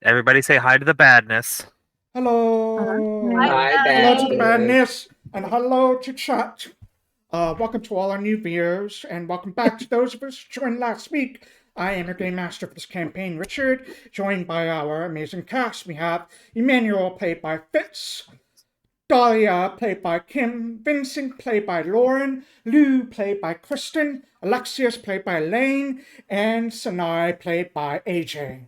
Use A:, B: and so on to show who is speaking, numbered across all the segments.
A: Everybody say hi to the badness.
B: Hello.
C: Hi,
B: Hello to the
C: Bad.
B: badness, and hello to chat. Welcome to all our new viewers, and welcome back to those of us who joined last week. I am your Gamemaster for this campaign, Richard, joined by our amazing cast. We have Emmanuel, played by Fitz, Dahlia, played by Kim, Vincent, played by Lauren, Lou, played by Kristen, Alexias, played by Lane, and Sanai, played by AJ.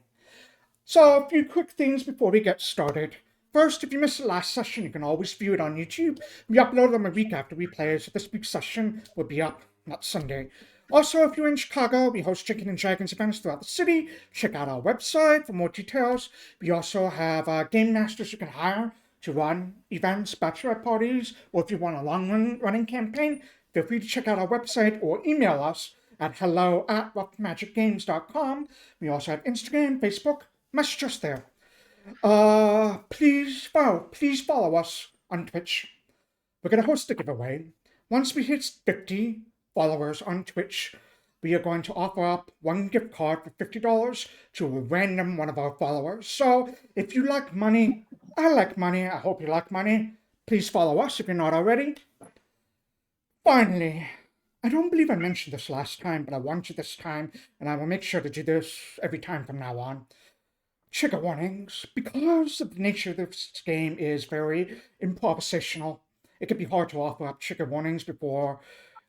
B: So, a few quick things before we get started. First, if you missed the last session, you can always view it on YouTube. We upload them a week after we play, so this week's session will be up next Sunday. Also, if you're in Chicago, we host Chicken and Dragons events throughout the city. Check out our website for more details. We also have game masters you can hire to run events, bachelorette parties, or if you want a long-running campaign, feel free to check out our website or email us at hello@roughmagicgames.com. We also have Instagram, Facebook, message us there. Please follow us on Twitch. We're going to host a giveaway. Once we hit 50 followers on Twitch, we are going to offer up one gift card for $50 to a random one of our followers. So if you like money, I like money, I hope you like money, please follow us if you're not already. Finally, I don't believe I mentioned this last time, but I want to this time, and I will make sure to do this every time from now on. Trigger warnings. Because of the nature of this game is very improvisational, it can be hard to offer up trigger warnings before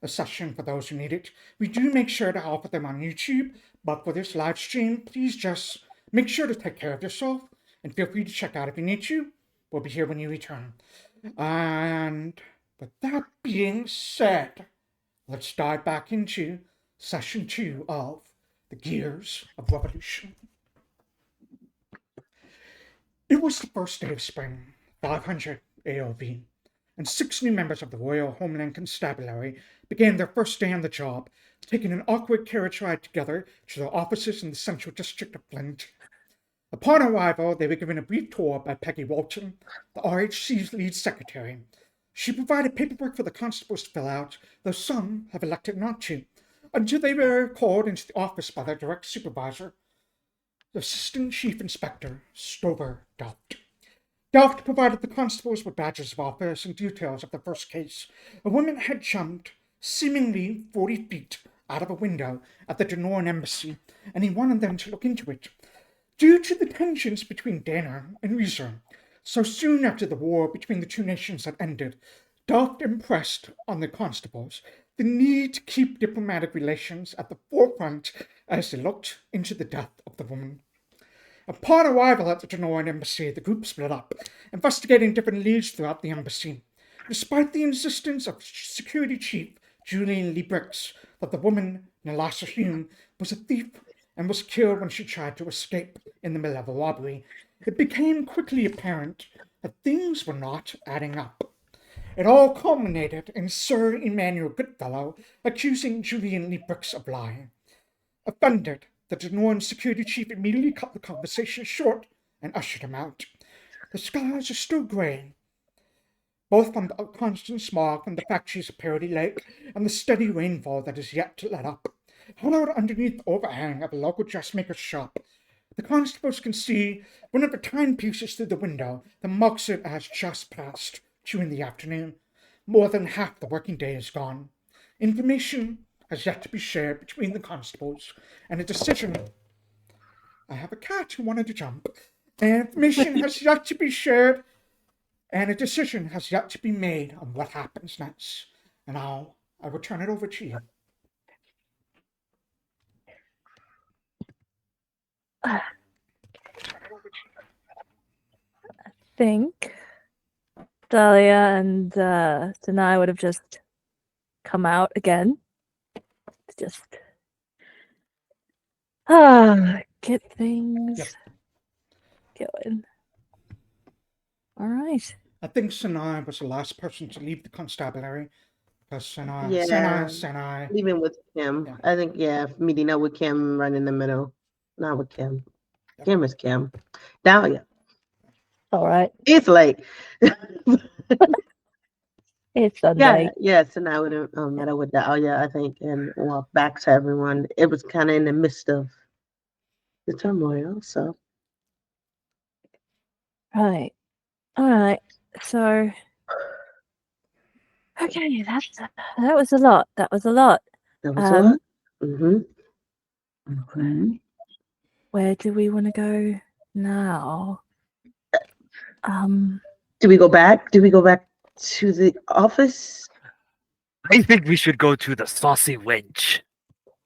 B: a session for those who need it. We do make sure to offer them on YouTube, but for this live stream, please just make sure to take care of yourself and feel free to check out if you need to. We'll be here when you return. And with that being said, let's dive back into session 2 of the Gears of Revolution. It was the first day of spring, 500 AOV, and 6 new members of the Royal Homeland Constabulary began their first day on the job, taking an awkward carriage ride together to their offices in the central district of Flint. Upon arrival, they were given a brief tour by Peggy Walton, the RHC's lead secretary. She provided paperwork for the constables to fill out, though some have elected not to, until they were called into the office by their direct supervisor, the Assistant Chief Inspector, Stover Delft. Delft provided the constables with badges of office and details of the first case. A woman had jumped, seemingly 40 feet, out of a window at the Danoran embassy, and he wanted them to look into it. Due to the tensions between Dana and Reeser, so soon after the war between the two nations had ended, Delft impressed on the constables the need to keep diplomatic relations at the forefront as they looked into the death of the woman. Upon arrival at the Danoran embassy, the group split up, investigating different leads throughout the embassy. Despite the insistence of Security Chief Julian Liebrix that the woman, Nalasa Hume, was a thief and was killed when she tried to escape in the middle of a robbery, it became quickly apparent that things were not adding up. It all culminated in Sir Emmanuel Goodfellow accusing Julian Liebrix of lying. Offended, the Danoran security chief immediately cut the conversation short and ushered him out. The skies are still grey, both from the constant smog from the factories of Parody Lake and the steady rainfall that is yet to let up. Hollowed underneath the overhang of a local dressmaker's shop, the constables can see one of the timepieces through the window that marks it as just past 2 in the afternoon. More than half the working day is gone. Information has yet to be shared between the constables, and a decision... I have a cat who wanted to jump. Information has yet to be shared, and a decision has yet to be made on what happens next. And I will turn it over to you.
D: I think Dahlia and Sanai would have just come out again. Just get things going. All right.
B: I think Sanai was the last person to leave the constabulary. Because Sanai,
C: Even with Kim.
B: Yeah.
C: I think, meeting up with Kim right in the middle. Not with Kim.
B: Yep.
C: Kim is Kim. Dahlia.
D: All right.
C: It's late.
D: It's Sunday.
C: Yeah, Sanai would have met up with Dahlia, I think, and walked back to everyone. It was kind of in the midst of the turmoil, so
D: Right. All right. So, okay, that was a lot. That was a lot.
C: That was what? Mm-hmm. Okay.
D: Where do we want to go now?
C: Do we go back? Do we go back to the office?
A: I think we should go to the saucy wench.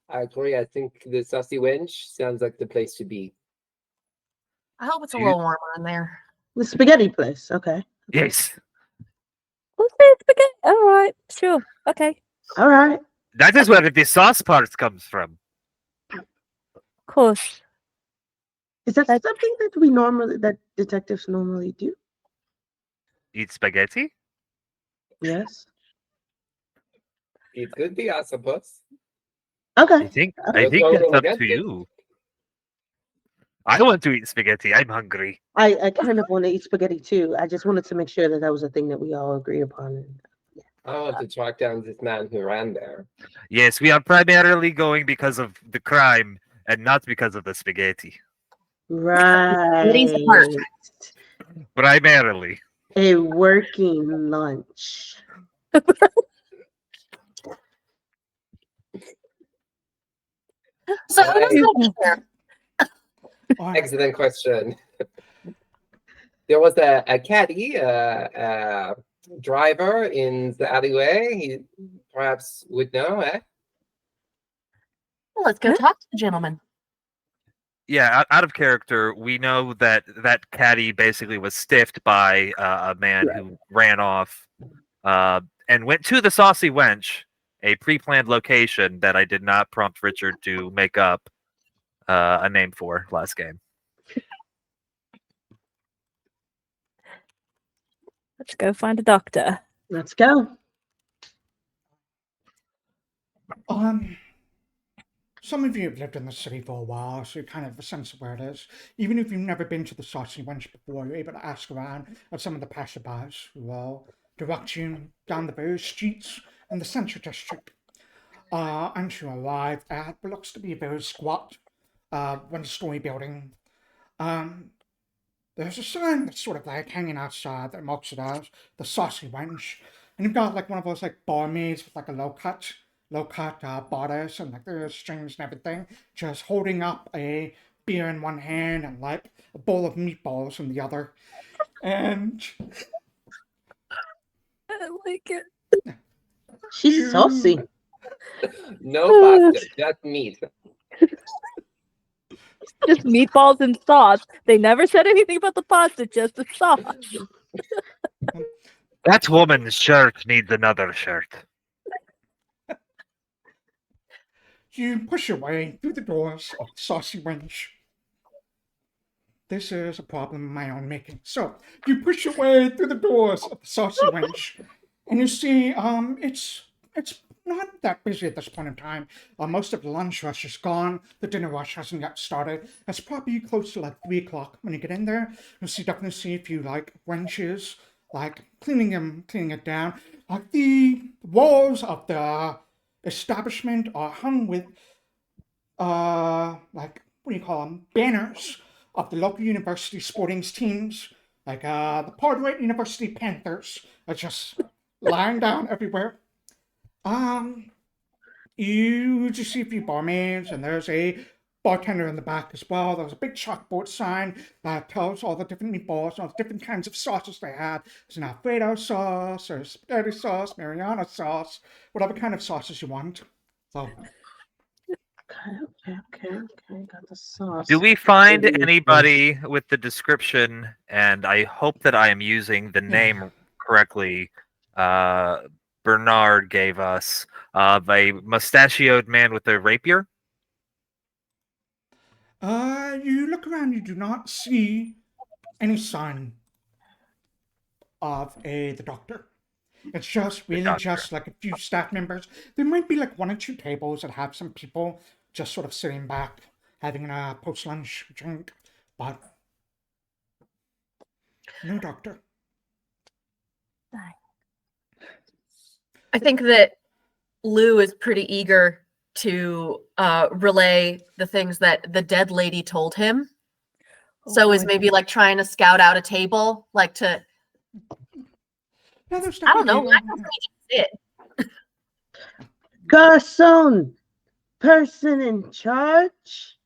E: I agree. I think the Sussy Wench sounds like the place to be.
F: I hope it's a
A: You-
F: little warmer in there.
C: The spaghetti place. Okay.
A: Yes,
D: What's this spaghetti? All right. Sure. Okay.
C: All right.
A: that is where the sauce part comes from.
D: Of course.
C: Is that
D: That's-
C: something that detectives normally do?
A: Eat spaghetti?
C: Yes.
E: It could be, I suppose.
A: I
C: Okay.
A: think
E: What's wrong
A: that's
E: with
A: up
E: that?
A: to you. I want to eat spaghetti. I'm hungry.
C: I kind of want to eat spaghetti too. I just wanted to make sure that was a thing that we all agree upon.
E: I want to track down this man who ran there.
A: Yes, we are primarily going because of the crime and not because of the spaghetti.
C: Right.
F: apart.
A: Primarily.
C: A working lunch.
F: So who was over there?
B: All right.
E: Excellent question. There was a caddy, driver in the alleyway. He perhaps would know, eh?
F: Well, let's go talk to the gentleman.
A: Yeah, out of character, we know that that caddy basically was stiffed by a man who ran off and went to the Saucy Wench, a pre-planned location that I did not prompt Richard to make up a name for last game.
D: Let's go find a doctor.
C: Let's go.
B: Some of you have lived in the city for a while, so you kind of have a sense of where it is. Even if you've never been to the Saucy Wench before, you're able to ask around at some of the passerbys who will direct you down the various streets in the central district. And you arrive at what looks to be a very squat, one-story building. There's a sign that's sort of like hanging outside that marks it as the Saucy Wench. And you've got like one of those like barmaids with like a low-cut bodice and like there's strings and everything, just holding up a beer in one hand and like a bowl of meatballs in the other. And
D: I like it.
C: She's saucy.
E: No pasta, just meat.
D: Just meatballs and sauce. They never said anything about the pasta, just the sauce.
A: That woman's shirt needs another shirt.
B: you push your way through the doors of the Saucy Wench. This is a problem of my own making. So, you push your way through the doors of the Saucy Wench, and you see, it's not that busy at this point in time. Most of the lunch rush is gone. The dinner rush hasn't yet started. It's probably close to like 3 o'clock when you get in there. You'll definitely see a few like wenches, like cleaning it down. Like the walls of the establishment are hung with, like, what do you call them? Banners of the local university sporting teams. Like the Pardway University Panthers are just lying down everywhere. You just see a few barmaids, and there's a bartender in the back as well. There's a big chalkboard sign that tells all the different meatballs, all the different kinds of sauces they had. There's an Alfredo sauce, or spaghetti sauce, Mariana sauce, whatever kind of sauces you want. So,
C: Okay. Got the sauce.
A: Do we find
C: Maybe it's
A: anybody with the description, and I hope that I am using the name correctly, Bernard gave us, of a mustachioed man with a rapier?
B: you look around, you do not see any sign of the doctor. It's just really just like a few staff members. There might be like 1 or 2 tables that have some people just sort of sitting back, having a post-lunch drink, but no doctor.
F: I think that Lou is pretty eager to relay the things that the dead lady told him. So is maybe like trying to scout out a table, like to
B: Yeah, there's
F: I don't know.
B: definitely-
F: I don't think it's it.
C: Garçon, person in charge.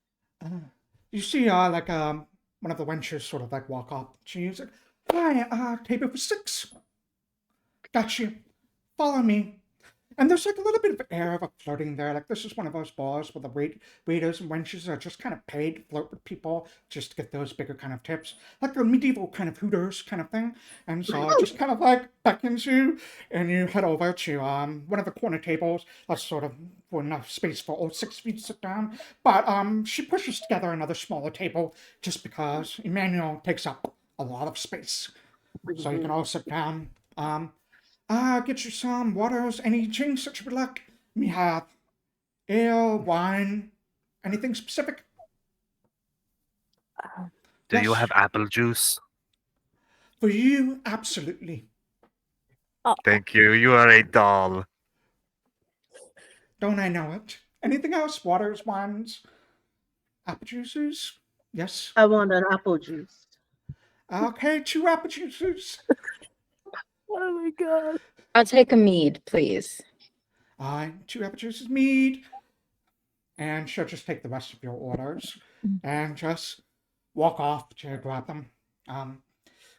B: You see, one of the wenches sort of like walk up. She's like, "Hi, table for 6. Got you. Follow me." And there's like a little bit of air of a flirting there. Like this is one of those bars where the waiters and wenches are just kind of paid to flirt with people just to get those bigger kind of tips. Like a medieval kind of Hooters kind of thing. And so it just kind of like beckons you and you head over to one of the corner tables. That's sort of for enough space for all 6 feet to sit down. But she pushes together another smaller table just because Emmanuel takes up a lot of space. So you can all sit down. Get you some waters, any drinks that you would like. We have ale, wine, anything specific?
A: Do you
B: Yes.
A: have apple juice?
B: For you, absolutely.
A: Thank you. You are a doll.
B: Don't I know it? Anything else? Waters, wines, apple juices? Yes.
C: I want an apple juice.
B: Okay, 2 apple juices.
D: Oh my god.
G: I'll take a mead, please.
B: 2 apple juices, mead. And she'll just take the rest of your orders and just walk off to grab them.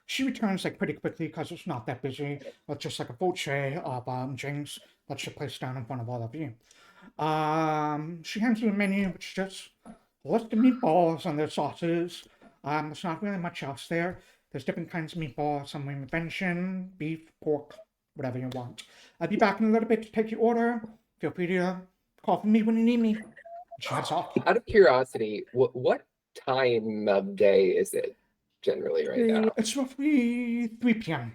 B: She returns like pretty quickly because it's not that busy. With just like a full tray of drinks that she placed down in front of all of you. She hands you a menu, which just list of meatballs and their sauces. There's not really much else there. There's different kinds of meatballs, some with venison, beef, pork, whatever you want. I'll be back in a little bit to take your order. Feel free to call for me when you need me. She heads off.
E: Out of curiosity, what time of day is it generally right now?
B: It's roughly 3 p.m.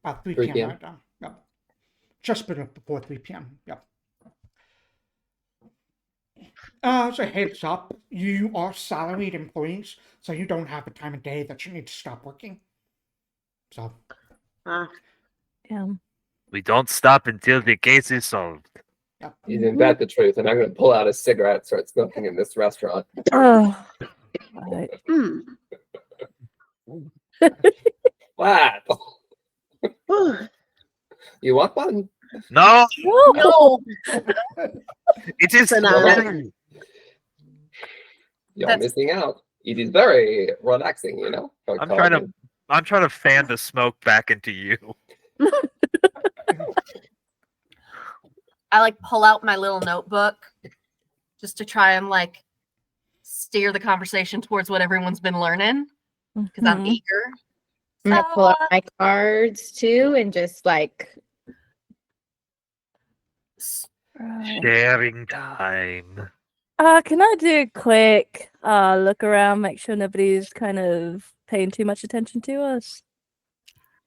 B: About 3
E: 3
B: p.m.
E: p.m.
B: right now. Yep. Just before 3 p.m. Yep. As a heads up, you are salaried employees, so you don't have a time of day that you need to stop working. So,
C: Ah,
D: Yeah.
A: We don't stop until the case is solved.
B: yep.
E: Isn't that the truth? And I'm going to pull out a cigarette and start smoking in this restaurant.
D: Oh. Right.
E: Wow.
C: Whew.
E: You want one?
A: No,
F: No,
A: it is
C: Sanai.
E: You're
F: That's-
E: missing out. It is very relaxing, you know.
A: I'm trying to fan the smoke back into you.
F: I like pull out my little notebook just to try and like steer the conversation towards what everyone's been learning because I'm
D: Mhm.
F: eager.
G: I'm gonna pull out my cards too and just like
D: Right.
A: Sharing time.
D: Can I do a quick look around, make sure nobody's kind of paying too much attention to us?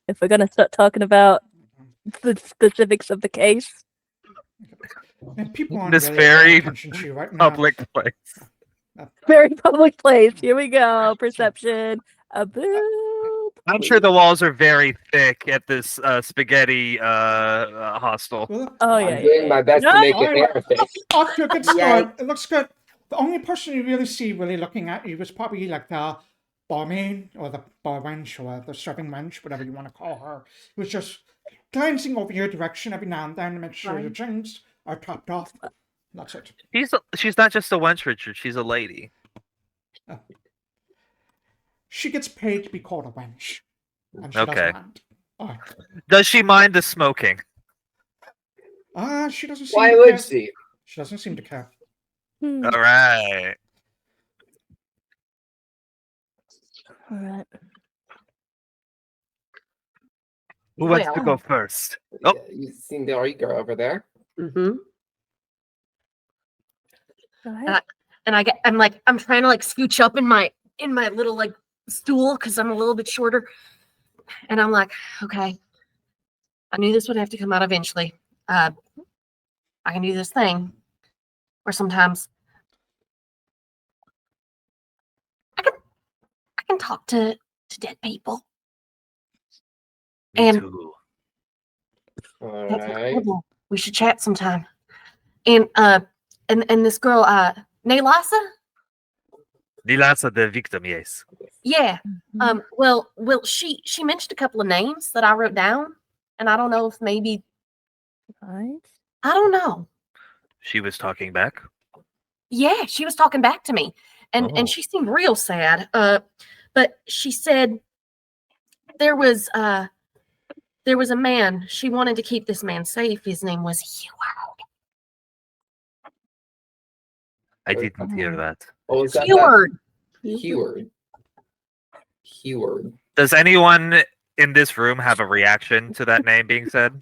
D: If we're gonna start talking about the specifics of the case.
B: And people aren't
A: This
B: really paying
A: very
B: attention to you right now.
A: Public place.
D: Very public place. Here we go. Perception. A boop.
A: I'm sure the walls are very thick at this spaghetti hostel.
B: Well,
D: Oh
E: I'm
D: yeah.
E: doing my best to
D: No!
E: make it air thick.
B: off to a good
C: Yikes.
B: start. It looks good. The only person you really see really looking at you was probably like the barmaid or the bar wench or the serving wench, whatever you want to call her. Who was just glancing over your direction every now and then to make sure your
D: Fine.
B: drinks are topped off. That's it.
A: She's not just a wench, Richard. She's a lady.
B: She gets paid to be called a wench. And she
A: Okay.
B: doesn't mind.
A: Does she mind the smoking?
B: She doesn't seem
E: Why
B: to
E: would
B: care.
E: she?
B: She doesn't seem to care.
D: Hmm.
A: All right.
D: All right.
A: Who wants to
F: Well.
A: go first? Oh.
E: Yeah, you seen the eager over there?
C: Mm-hmm.
D: Go ahead.
F: And I'm trying to like scooch up in my little like stool because I'm a little bit shorter. And I'm like, okay, I knew this would have to come out eventually. I can do this thing where sometimes I can talk to dead people.
A: Me
F: And-
A: too.
E: All
F: That's
E: right.
F: incredible. We should chat sometime. And this girl, Naylasa,
A: The last of the victim, yes.
F: Yeah.
D: Mhm.
F: Well, she mentioned a couple of names that I wrote down, and I don't know if maybe
D: Right.
F: I don't know.
A: She was talking back.
F: Yeah, she was talking back to me,
A: Oh.
F: and she seemed real sad. But she said there was a man. She wanted to keep this man safe. His name was Heward.
A: I didn't hear that.
E: Oh, is that
F: Heward.
E: Heward? Heward.
A: Does anyone in this room have a reaction to that name being said?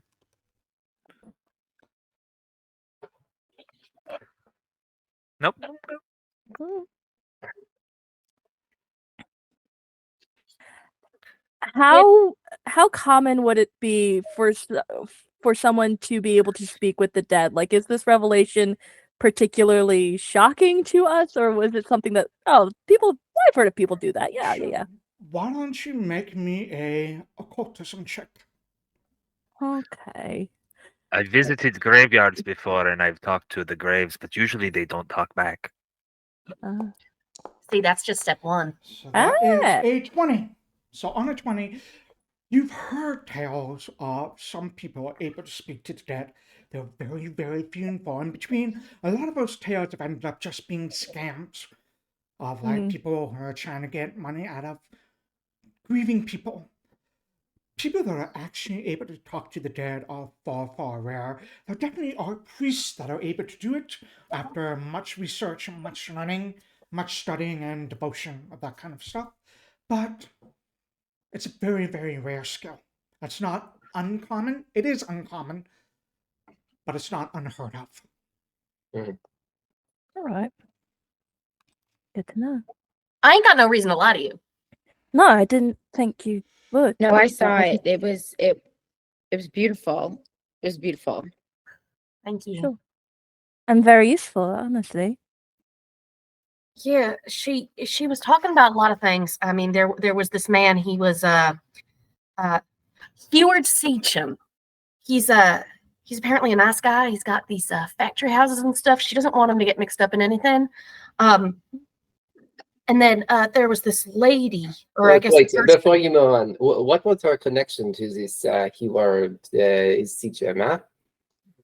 A: Nope.
D: Mm. How common would it be for someone to be able to speak with the dead? Like, is this revelation particularly shocking to us, or was it something that I've heard of people do that? Yeah,
B: Sure.
D: yeah.
B: Why don't you make me a occultism check?
D: Okay.
A: I visited graveyards before and I've talked to the graves, but usually they don't talk back.
D: Uh,
F: See, that's just step one.
B: So that is
D: Ah.
B: a 20. So on a 20, you've heard tales of some people able to speak to the dead. They're very, very few and far in between. A lot of those tales have ended up just being scams of like people who are trying to get money out of grieving people. People that are actually able to talk to the dead are far, far rare. There definitely are priests that are able to do it after much research and much learning, much studying and devotion of that kind of stuff. But it's a very, very rare skill. That's not uncommon. It is uncommon, but it's not unheard of.
D: all right. Good to know.
F: I ain't got no reason to lie to you.
D: No, I didn't think you would.
G: No, I saw it. It was beautiful. It was beautiful.
F: Thank you.
D: Sure. And very useful, honestly.
F: Yeah, she was talking about a lot of things. I mean, there was this man. He was Heward Seacham. He's apparently a nice guy. He's got these factory houses and stuff. She doesn't want him to get mixed up in anything. And then there was this lady, or I guess
E: Wait, before you move on, what was her connection to this Heward Seacham? Huh?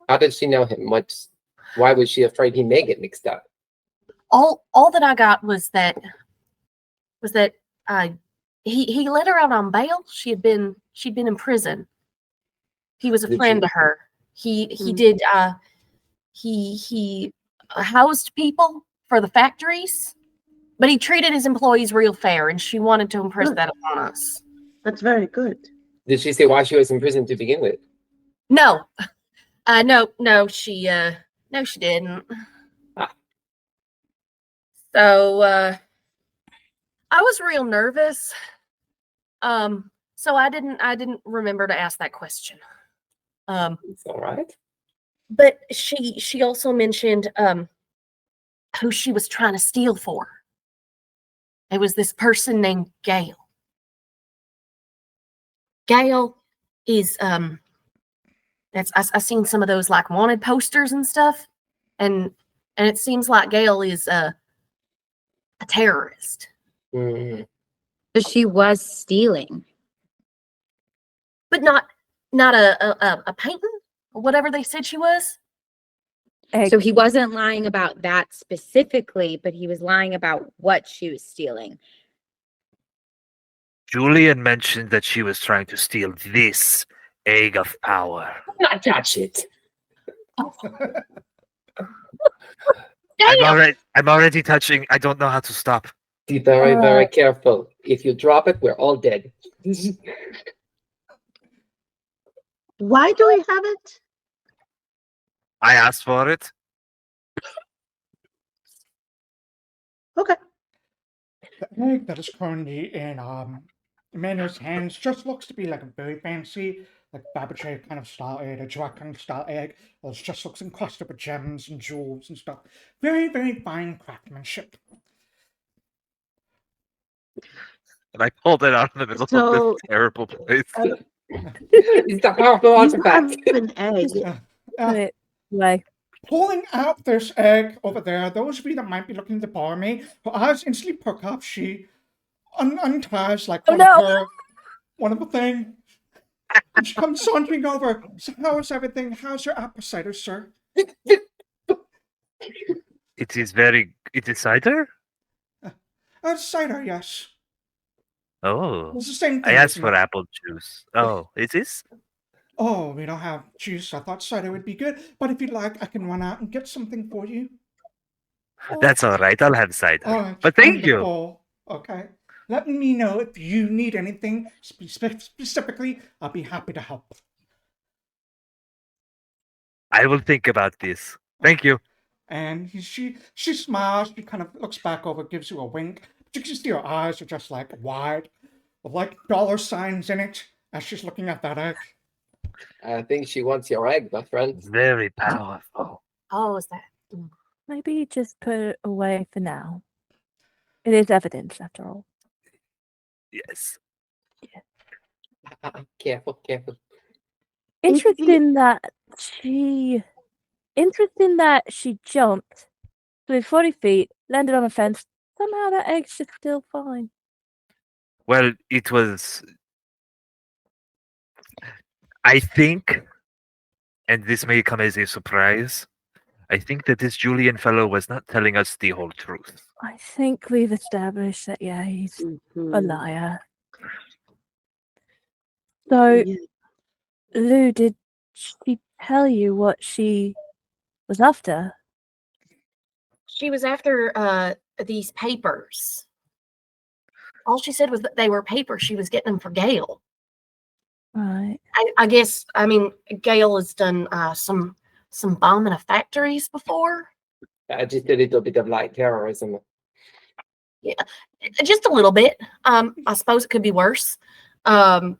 E: How did she know him? Why was she afraid he may get mixed up?
F: all that I got was that he let her out on bail. She'd been in prison. He was a friend to her. He did he housed people for the factories, but he treated his employees real fair, and she wanted to impress that upon us.
C: That's very good.
E: Did she say why she was in prison to begin with?
F: No, she didn't. So I was real nervous. So I didn't remember to ask that question.
E: It's all right.
F: But she also mentioned who she was trying to steal for. It was this person named Gail. Gail is I've seen some of those like wanted posters and stuff, and it seems like Gail is a terrorist.
E: Mm.
G: So she was stealing.
F: But not a painting or whatever they said she was.
G: So he wasn't lying about that specifically, but he was lying about what she was stealing.
A: Julian mentioned that she was trying to steal this egg of power.
E: Not touch it.
A: I'm already touching. I don't know how to stop.
E: Be very, very careful. If you drop it, we're all dead.
C: Why do we have it?
A: I asked for it.
B: Okay. The egg that is currently in Emmanuel's hands just looks to be like a very fancy, like Fabergé kind of style egg, a Dragon style egg. It just looks encrusted with gems and jewels and stuff. Very, very fine craftsmanship.
A: And I pulled it out in the middle of this terrible place.
E: It's the powerful
C: You
E: artifact.
C: have an egg.
D: Wait, why?
B: pulling out this egg over there. Those of you that might be looking to borrow me, her eyes instantly perk up. She unties like
D: Oh,
B: one of the thing. And she comes sauntering over. So how is everything? How's your appetite, sir?
A: It is cider?
B: Cider, yes.
A: Oh,
B: It's the same
A: I
B: thing.
A: asked
B: isn't
A: for
B: it?
A: apple juice. Oh, is this?
B: Oh, we don't have juice. I thought cider would be good. But if you'd like, I can run out and get something for you.
A: That's all right. I'll have cider.
B: All right.
A: But thank you.
B: Wonderful. Okay. Let me know if you need anything specifically. I'll be happy to help.
A: I will think about this. Thank you.
B: And she smiles. She kind of looks back over, gives you a wink. But you can see her eyes are just like wide, with like dollar signs in it as she's looking at that egg.
E: I think she wants your egg, my friend.
A: Very powerful.
F: Oh, is that?
D: Maybe just put it away for now. It is evidence, after all.
A: Yes.
E: Careful, careful.
D: Interesting that she jumped, flew 40 feet, landed on a fence. Somehow that egg's just still fine.
A: Well, it was. I think, and this may come as a surprise, I think that this Julian fellow was not telling us the whole truth.
D: I think we've established that, yeah, he's a liar. So,
C: Yeah.
D: Lou, did she tell you what she was after?
F: She was after these papers. All she said was that they were papers. She was getting them for Gail.
D: Right.
F: I guess, I mean, Gail has done some bombing of factories before.
E: Just a little bit of light terrorism.
F: Just a little bit. I suppose it could be worse. But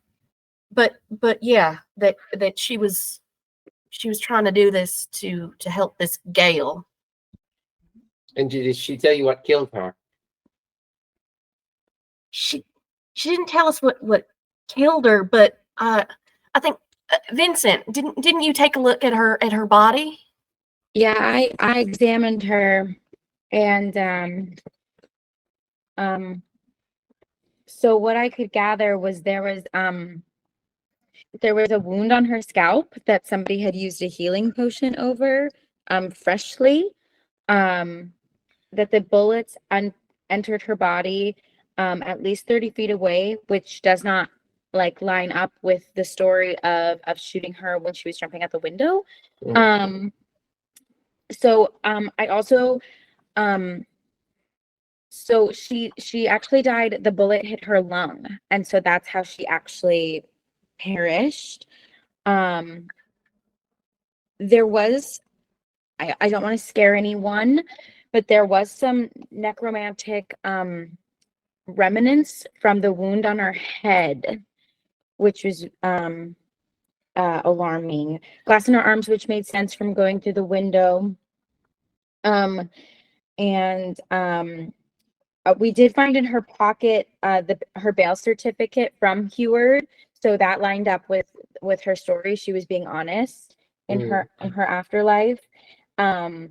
F: yeah, that she was trying to do this to help this Gail.
E: And did she tell you what killed her?
F: She didn't tell us what killed her, but I think Vincent, didn't you take a look at her body?
G: Yeah, I examined her, and so what I could gather was there was a wound on her scalp that somebody had used a healing potion over freshly, that the bullets entered her body at least 30 feet away, which does not like line up with the story of shooting her when she was jumping out the window. So I also so she actually died, the bullet hit her lung, and so that's how she actually perished. There was, I don't want to scare anyone, but there was some necromantic remnants from the wound on her head, which was alarming. Glass in her arms, which made sense from going through the window. We did find in her pocket her bail certificate from Heward, so that lined up with her story. She was being honest in her afterlife. Yeah.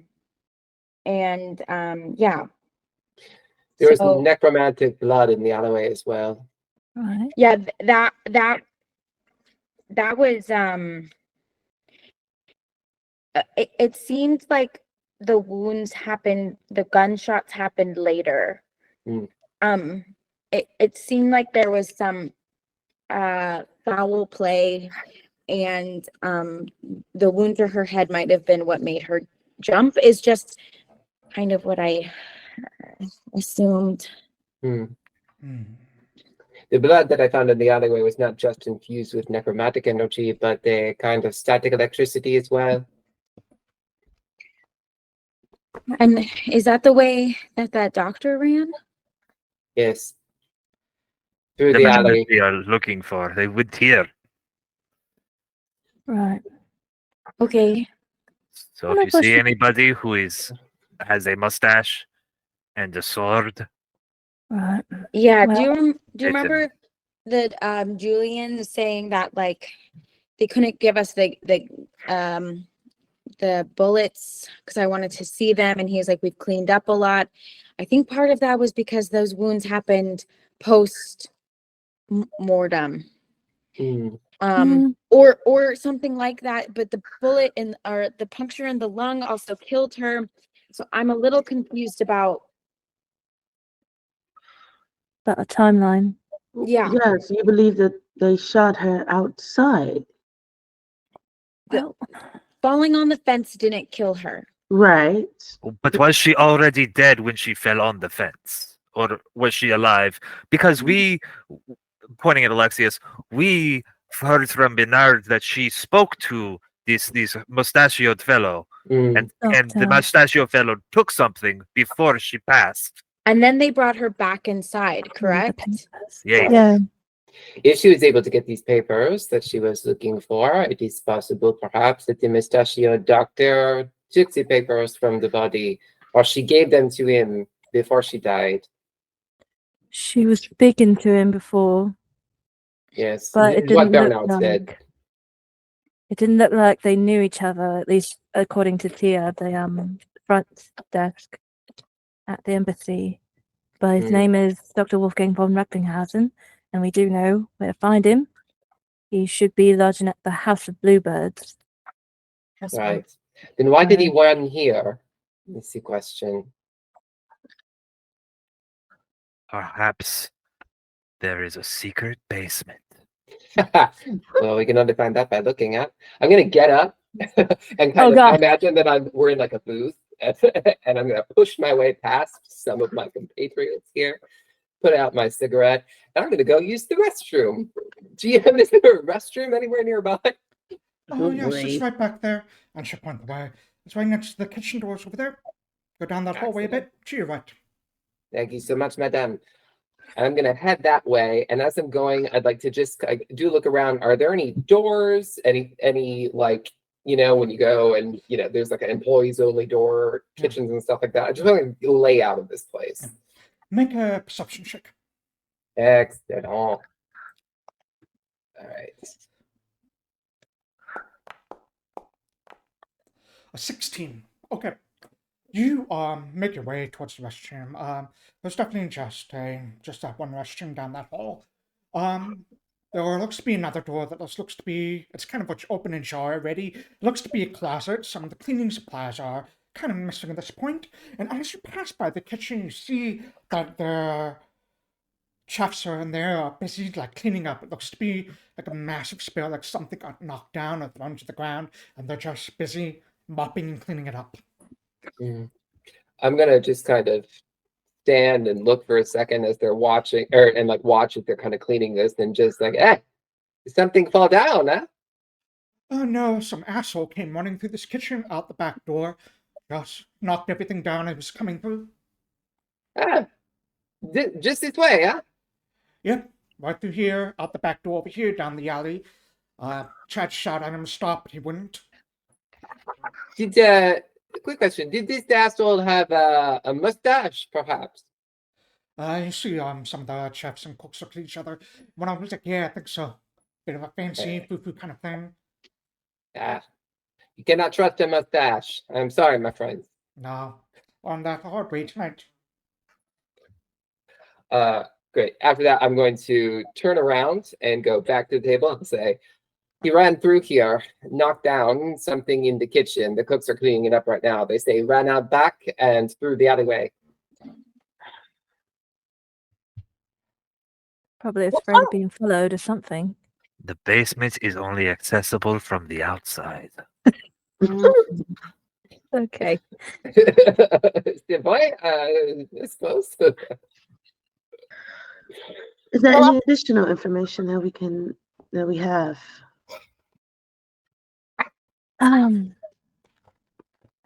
E: There was necromantic blood in the alleyway as well.
D: Right.
G: Yeah, that was it seemed like the wounds happened, the gunshots happened later. It seemed like there was some foul play, and the wound to her head might have been what made her jump, is just kind of what I assumed.
E: The blood that I found in the alleyway was not just infused with necromantic energy, but the kind of static electricity as well.
G: And is that the way that doctor ran?
E: Yes. Through
A: The
E: the
A: man that
E: alley.
A: we are looking for. They would hear.
D: Right.
G: Okay.
A: So if you see anybody who has a mustache and a sword,
D: Right.
G: Yeah.
D: Well,
G: do you remember that Julian saying that like they couldn't give us the the bullets because I wanted to see them, and he was like, "We've cleaned up a lot." I think part of that was because those wounds happened post mortem,
E: Mm.
G: or something like that. But the bullet or the puncture in the lung also killed her. So I'm a little confused about.
D: About a timeline.
G: Yeah.
C: Yes, you believe that they shot her outside.
D: Well,
G: Falling on the fence didn't kill her.
C: Right.
A: But was she already dead when she fell on the fence? Or was she alive? Because we, pointing at Alexias, we heard from Bernard that she spoke to this mustachioed fellow.
E: Mm.
A: And the
D: Doctor.
A: mustachioed fellow took something before she passed.
G: And then they brought her back inside,
D: The
G: correct?
D: papers.
A: Yes.
D: Yeah.
E: If she was able to get these papers that she was looking for, it is possible perhaps that the mustachioed doctor took the papers from the body, or she gave them to him before she died.
D: She was speaking to him before,
E: Yes.
D: but it
E: What
D: didn't look
E: Bernard said.
D: like it didn't look like they knew each other, at least according to Tia, the front desk at the embassy. But his name is Dr. Wolfgang von Recklinghausen, and we do know where to find him. He should be lodging at the House of Bluebirds.
E: Right. Then why did he run here? That's the question.
A: Perhaps there is a secret basement.
E: Well, we can only find that by looking at. I'm gonna get up and
D: Oh,
E: kind of
D: God.
E: imagine that we're in like a booth, and I'm gonna push my way past some of my compatriots here, put out my cigarette, and I'm gonna go use the restroom. GM, is there a restroom anywhere nearby?
B: Oh, yes,
C: Great.
B: it's right back there. And she'll point the way. It's right next to the kitchen doors over there. Go down that hallway a bit. To your right.
E: Thank you so much, madame. I'm gonna head that way, and as I'm going, I'd like to just do look around. Are there any doors? Any like, when you go and there's like an employees only door, kitchens and stuff like that. I just want to lay out of this place.
B: Make a perception check.
E: Excellent. All right.
B: A 16. Okay. You make your way towards the restroom. There's definitely just that one restroom down that hall. There looks to be another door that looks to be it's kind of open and ajar already. It looks to be a closet. Some of the cleaning supplies are kind of missing at this point. And as you pass by the kitchen, you see that the chefs are in there busy like cleaning up. It looks to be like a massive spill, like something got knocked down or thrown to the ground, and they're just busy mopping and cleaning it up.
E: I'm gonna just kind of stand and look for a second as they're watching, and like watch if they're kind of cleaning this, and just like, did something fall down, huh?
B: Oh no, some asshole came running through this kitchen out the back door. Just knocked everything down as it was coming through.
E: Just this way, huh?
B: Yep, right through here, out the back door over here, down the alley. Chad shot at him to stop, but he wouldn't.
E: Quick question. Did this asshole have a mustache, perhaps?
B: You see some of the chefs and cooks look at each other. One of them was like, yeah, I think so. Bit of a fancy foo-foo kind of thing.
E: You cannot trust a mustache. I'm sorry, my friend.
B: No, on that hard way tonight.
E: Great. After that, I'm going to turn around and go back to the table and say, he ran through here, knocked down something in the kitchen. The cooks are cleaning it up right now. They say he ran out back and through the alleyway.
D: Probably afraid of being followed or something.
A: The basement is only accessible from the outside.
D: Okay.
E: Boy, I suppose.
C: Is there any additional information that we have?
D: I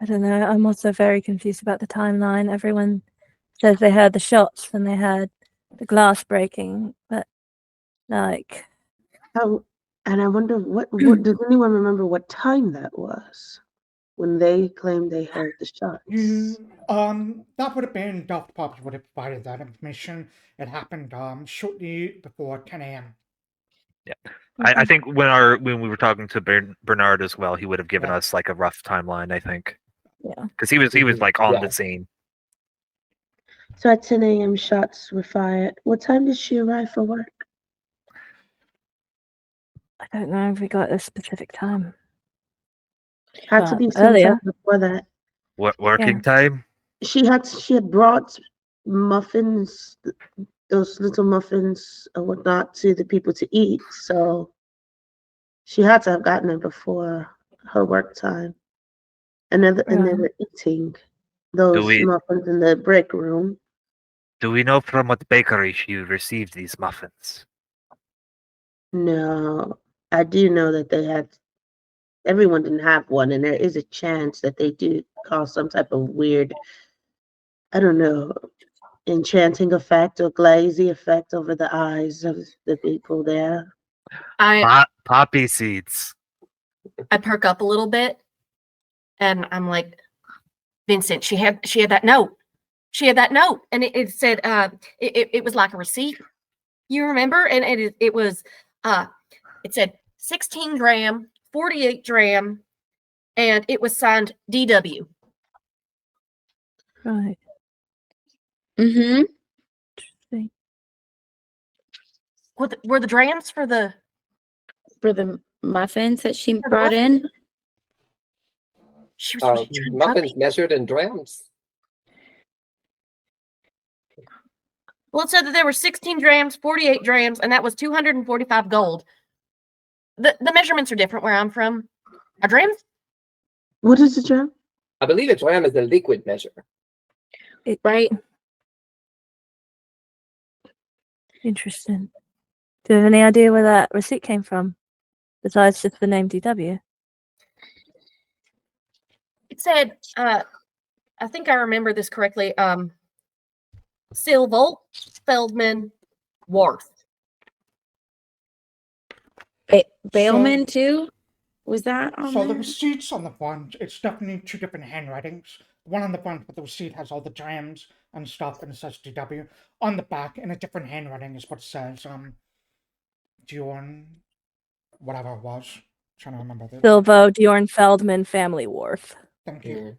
D: don't know. I'm also very confused about the timeline. Everyone says they heard the shots and they heard the glass breaking, but like,
C: How? And I wonder what does anyone remember what time that was when they claimed they heard the shots?
B: That would have been Delta probably would have provided that information. It happened shortly before 10 a.m.
A: I think when we were talking to Bernard as well, he would have given
B: Yeah.
A: us like a rough timeline. I think.
D: Yeah.
A: Because he was like on
E: Yeah.
A: the scene.
C: So at 10 a.m., shots were fired. What time did she arrive for work?
D: I don't know if we got a specific time.
C: Had to
D: But
C: be sometime
D: earlier.
C: before that.
A: Working time.
C: She had brought muffins, those little muffins or whatnot, to the people to eat. So she had to have gotten it before her work time. And they
D: Right.
C: were eating those
A: we-
C: muffins in the break room.
A: Do we know from what bakery she received these muffins?
C: No, I do know that everyone didn't have one, and there is a chance that they do cause some type of weird, I don't know, enchanting effect or glazy effect over the eyes of the people there.
A: Poppy seeds.
F: I perk up a little bit, and I'm like, Vincent, she had that note. She had that note, and it said it was like a receipt. You remember? And it was it said 16 dram, 48 dram, and it was signed DW.
D: Right.
G: Mm-hmm.
D: Interesting.
F: Were the drams for the
G: For the muffins that she
F: the
G: brought in.
F: she was
E: Muffins measured in drams.
F: Well, it said that there were 16 drams, 48 drams, and that was 245 gold. The measurements are different where I'm from. Are drams?
C: What is the drum?
E: I believe a dram is a liquid measure.
G: Right.
D: Interesting. Do you have any idea where that receipt came from? Besides just the name DW?
F: It said, I think I remember this correctly. Silvolt, Feldman, Worth.
G: Bailman too? Was that on
B: So the
G: there?
B: receipts on the front, it's definitely two different handwritings. The one on the front with the receipt has all the drams and stuff, and it says DW. On the back, in a different handwriting, is what it says. Diorn, whatever it was. Trying to remember this.
D: Silvo, Diorn, Feldman, Family Wharf.
B: Thank you.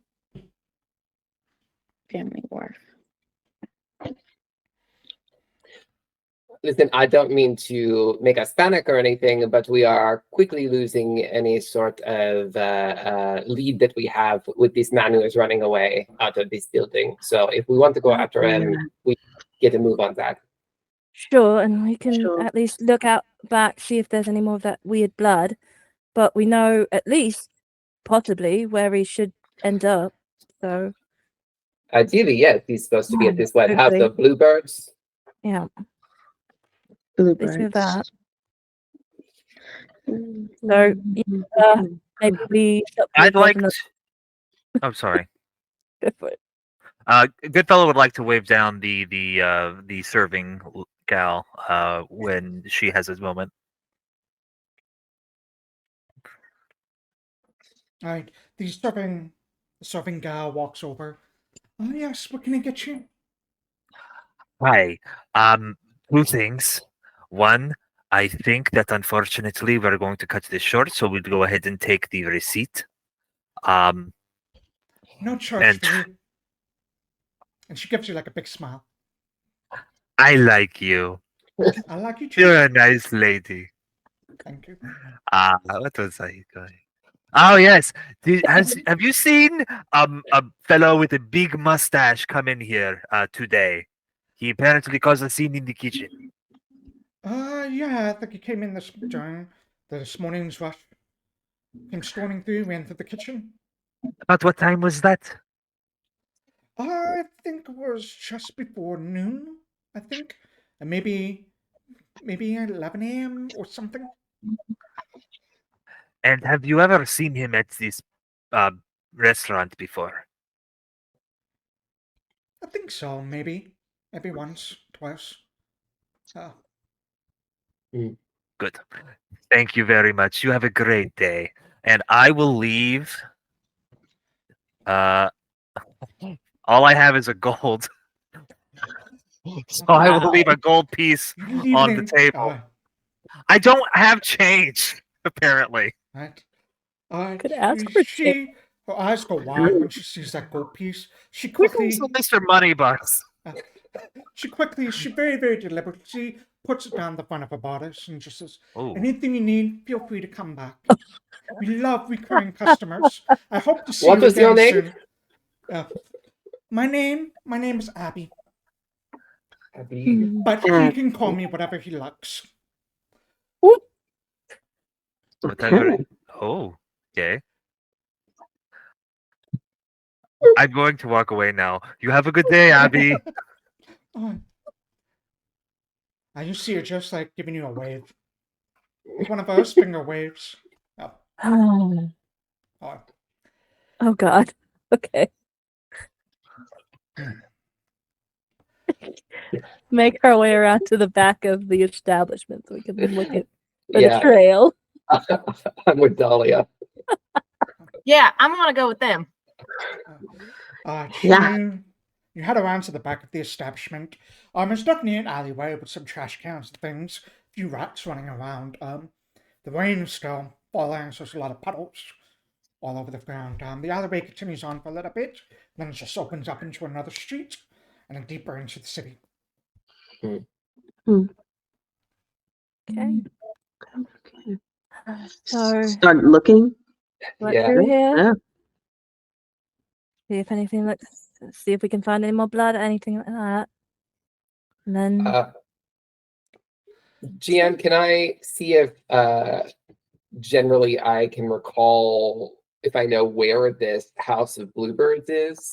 G: Family Wharf.
E: Listen, I don't mean to make us panic or anything, but we are quickly losing any sort of lead that we have with this man who is running away out of this building. So if we want to go after him, we get a move on that.
D: Sure, and we can
C: Sure.
D: at least look out back, see if there's any more of that weird blood. But we know at least, possibly, where he should end up. So,
E: Ideally, yes, he's supposed to be at this White House
D: Hopefully.
E: of Bluebirds.
D: yeah, at least
C: Bluebirds.
D: with that.
C: Mm,
D: So, yeah, maybe we stop
A: I'd
D: for
A: like.
D: another-
A: I'm sorry.
D: Go for it.
A: Goodfellow would like to wave down the serving gal when she has his moment.
B: Alright, the serving gal walks over. Oh yes, what can I get you?
A: Hi. Two things. One, I think that unfortunately we're going to cut this short, so we'll go ahead and take the receipt.
B: No charge
A: And-
B: for you. And she gives you like a big smile.
A: I like you.
B: I like you too.
A: You're a nice lady.
B: Thank you.
A: What was I going? Oh yes. Have you seen a fellow with a big mustache come in here today? He apparently caused a scene in the kitchen.
B: Yeah, I think he came in during this morning's rush. Came storming through, ran through the kitchen.
A: About what time was that?
B: I think it was just before noon, I think. And maybe 11 a.m. or something.
A: And have you ever seen him at this restaurant before?
B: I think so, maybe. Maybe once, twice.
A: Good. Thank you very much. You have a great day. And I will leave. All I have is a gold. So I will leave a gold piece
B: You leave
A: on
B: it
A: the
B: in-
A: table. I don't have change, apparently.
B: Right?
D: Could ask for
B: Her eyes go wide when she sees that gold piece. She
A: Where's
B: quickly,
A: Mr. Moneybucks?
B: she very, very deliberately puts it down the front of her bodice and just says,
A: Oh,
B: anything you need, feel free to come back. We love recurring customers. I hope to see
E: What
B: you
E: was your
B: again
E: name?
B: soon. My name is Abby,
E: Abby.
B: but he can call me whatever he likes.
C: Okay.
A: Oh, okay. I'm going to walk away now. You have a good day, Abby.
B: You see her just like giving you a wave. One of those finger waves. Oh,
D: Oh,
B: oh.
D: oh God. Okay. Make our way around to the back of the establishment so we can look at for the
E: Yeah,
D: trail.
E: I'm with Dahlia.
F: Yeah, I'm gonna go with them.
B: You head around to the back of the establishment. There's definitely an alleyway with some trash cans and things. A few rats running around. The rain is still falling, so there's a lot of puddles all over the ground. The alleyway continues on for a little bit, then it just opens up into another street and then deeper into the city.
D: Okay.
C: Okay.
D: So
C: Start looking.
D: look
E: Yeah.
D: through here.
C: Yeah.
D: See if anything looks. See if we can find any more blood or anything like that. And then
E: GM, can I see if generally I can recall if I know where this House of Bluebirds is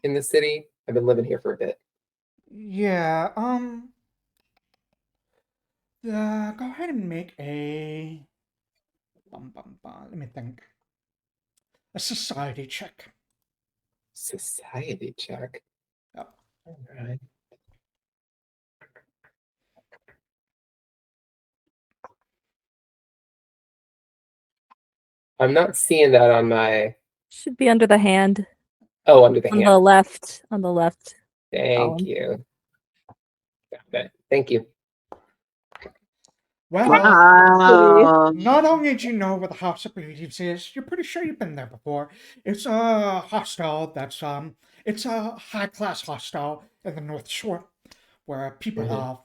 E: in the city? I've been living here for a bit.
B: Yeah, go ahead and make a let me think. A society check.
E: Society check.
B: Yep.
E: All right. I'm not seeing that on my.
D: should be under the hand.
E: Oh, under the
D: On
E: hand.
D: the left. On the left.
E: Thank you. Got it. Thank you.
B: Well,
C: Wow.
B: not only do you know where the House of Bluebirds is, you're pretty sure you've been there before. It's a hostel that's it's a high class hostel in the North Shore, where people live.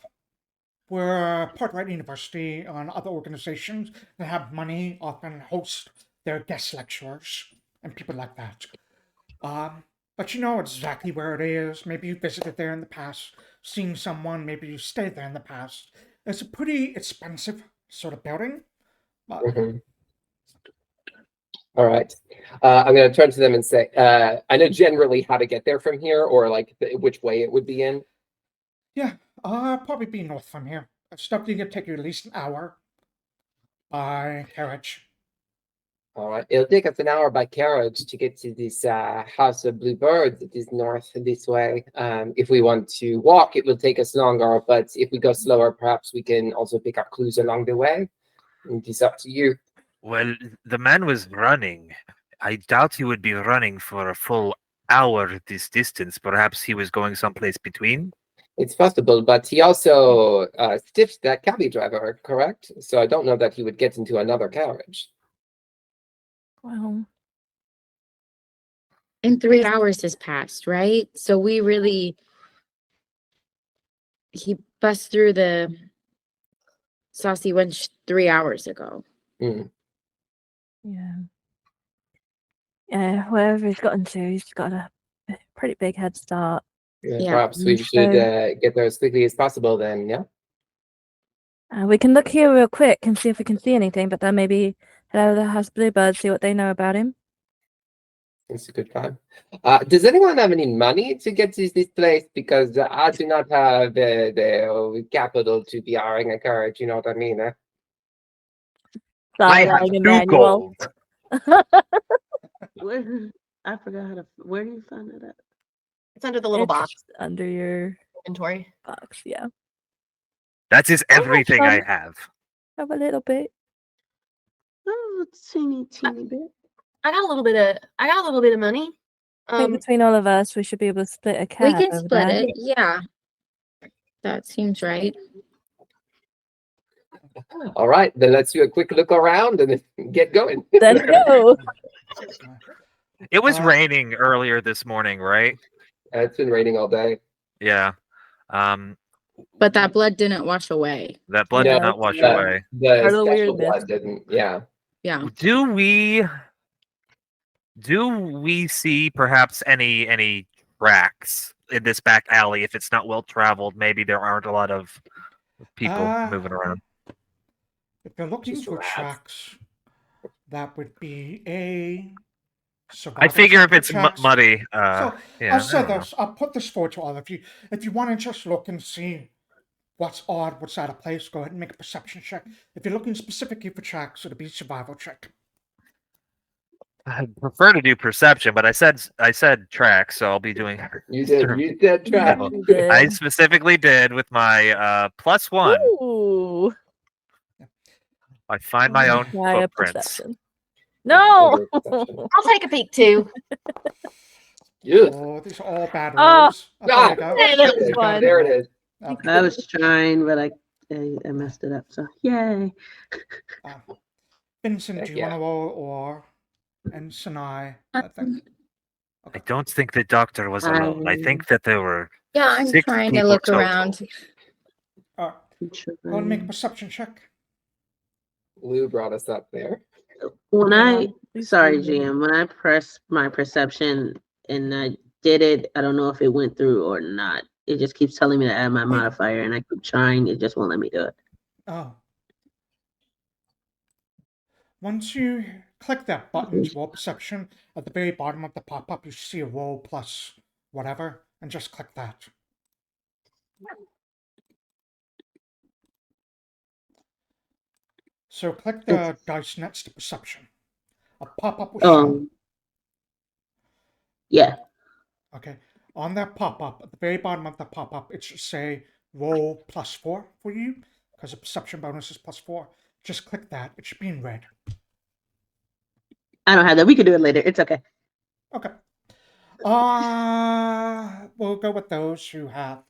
B: Where Portrait University and other organizations that have money often host their guest lecturers and people like that. But you know exactly where it is. Maybe you visited there in the past, seen someone. Maybe you stayed there in the past. It's a pretty expensive sort of building. But
E: All right. I'm going to turn to them and say, I know generally how to get there from here, or like which way it would be in.
B: yeah, probably be north from here. It's definitely gonna take you at least an hour by carriage.
E: All right. It'll take us an hour by carriage to get to this House of Bluebirds. It is north this way. If we want to walk, it will take us longer. But if we go slower, perhaps we can also pick up clues along the way. It is up to you.
A: Well, the man was running. I doubt he would be running for a full hour this distance. Perhaps he was going someplace between.
E: It's possible, but he also stiffed that cabbie driver, correct? So I don't know that he would get into another carriage.
D: Well,
G: And 3 hours has passed, right? So we really, he bust through the saucy wench 3 hours ago.
E: Mm.
D: yeah. Yeah, wherever he's gotten to, he's got a pretty big head start.
E: Yeah,
G: Yeah.
E: perhaps we should get there as quickly as possible then, yeah?
D: We can look here real quick and see if we can see anything, but then maybe head over to the House Bluebird, see what they know about him.
E: It's a good time. Does anyone have any money to get to this place? Because I do not have the capital to be hiring a carriage, you know what I mean?
A: I have
D: Sideline
A: 2
D: Emmanuel.
A: gold.
C: I forgot how to. Where do you find it at?
F: It's under the little box
D: It's under your
F: inventory.
D: box, yeah.
A: That is everything I
D: some.
A: have.
D: Have a little bit.
C: Oh, teeny bit.
F: I got a little bit of money.
D: I think between all of us, we should be able to split a
G: We
D: cab
G: can
D: over
G: split
D: there.
G: it. Yeah. That seems right.
E: All right, then let's do a quick look around and then get going.
D: Let's go.
A: It was
B: Uh,
A: raining earlier this morning, right?
E: It's been raining all day.
A: Yeah. Um,
G: But that blood didn't wash away.
A: that blood
D: Yeah,
A: did not wash
D: yeah.
A: away.
E: The
D: Part of the
E: special
D: weirdness.
E: blood didn't. Yeah.
G: Yeah.
A: Do we see perhaps any tracks in this back alley? If it's not well traveled, maybe there aren't a lot of people moving around.
B: If you're looking
E: Just
B: for
E: rats.
B: tracks, that would be a
A: I
B: survival
A: figure
B: check
A: if
B: for
A: it's
B: tracks.
A: muddy,
B: So
A: yeah,
B: I'll
A: I
B: say
A: don't know.
B: this. I'll put this forward to all of you. If you want to just look and see what's odd, what's out of place, go ahead and make a perception check. If you're looking specifically for tracks, it'll be a survival check.
A: I'd prefer to do perception, but I said track, so I'll be doing.
E: You said track.
A: I specifically did with my +1.
D: Ooh.
A: I find my own
D: Try a
A: footprints.
D: perception. No.
F: I'll take a peek too.
E: Ugh.
B: Oh, these are all bad
D: Oh.
B: rolls. Oh, there you go.
D: Hey, that's
B: You got
D: fun.
E: There it is.
B: Okay.
C: I was trying, but I messed it up. So yay!
B: Vincent,
E: Heck
B: do you
E: yeah.
B: want to roll or and Sanai? I think.
A: I don't think the doctor was alone. I think that there were
G: Yeah, I'm
A: 6
G: trying to
A: people
G: look
A: total.
G: around.
B: Go ahead and make a perception check.
E: Lou brought us up there.
C: When I
D: Please
C: sorry,
D: do.
C: GM, when I pressed my perception and I did it, I don't know if it went through or not. It just keeps telling me to add my modifier, and I keep trying. It just won't let me do it.
B: Oh. Once you click that button to roll perception, at the very bottom of the pop-up, you see a roll plus whatever, and just click that. So click the dice next to perception. A pop-up will show.
C: Oh, yeah.
B: Okay. On that pop-up, at the very bottom of the pop-up, it should say roll +4 for you, because the perception bonus is +4. Just click that. It should be in red.
C: I don't have that. We can do it later. It's okay.
B: Okay. We'll go with those who have.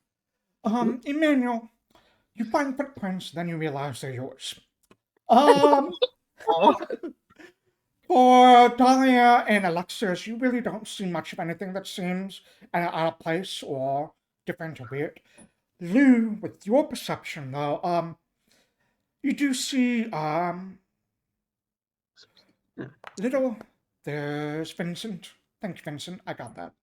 B: Emmanuel, you find footprints, then you realize they're yours. For Dahlia and Alexias, you really don't see much of anything that seems out of place or different or weird. Lou, with your perception though, you do see there's Vincent. Thank you, Vincent. I got that.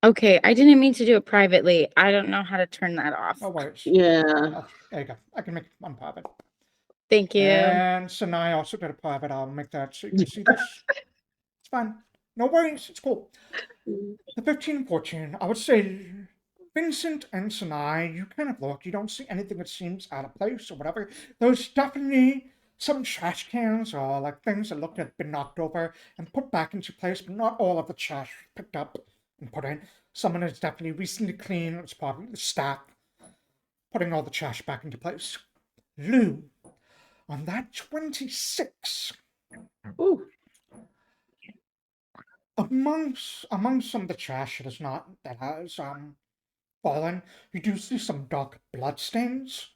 G: Okay, I didn't mean to do it privately. I don't know how to turn that off.
B: No worries.
C: Yeah.
B: Oh, there you go. I can make one private.
G: Thank you.
B: And Sanai also did a private. I'll make that so you can see this. It's fine. No worries. It's cool. The 15 and 14, I would say Vincent and Sanai, you kind of look. You don't see anything that seems out of place or whatever. There's definitely some trash cans or like things that look to have been knocked over and put back into place, but not all of the trash picked up and put in. Someone is definitely recently cleaned. It's probably the staff putting all the trash back into place. Lou, on that 26.
C: Ooh.
B: Among some of the trash that has fallen, you do see some dark blood stains.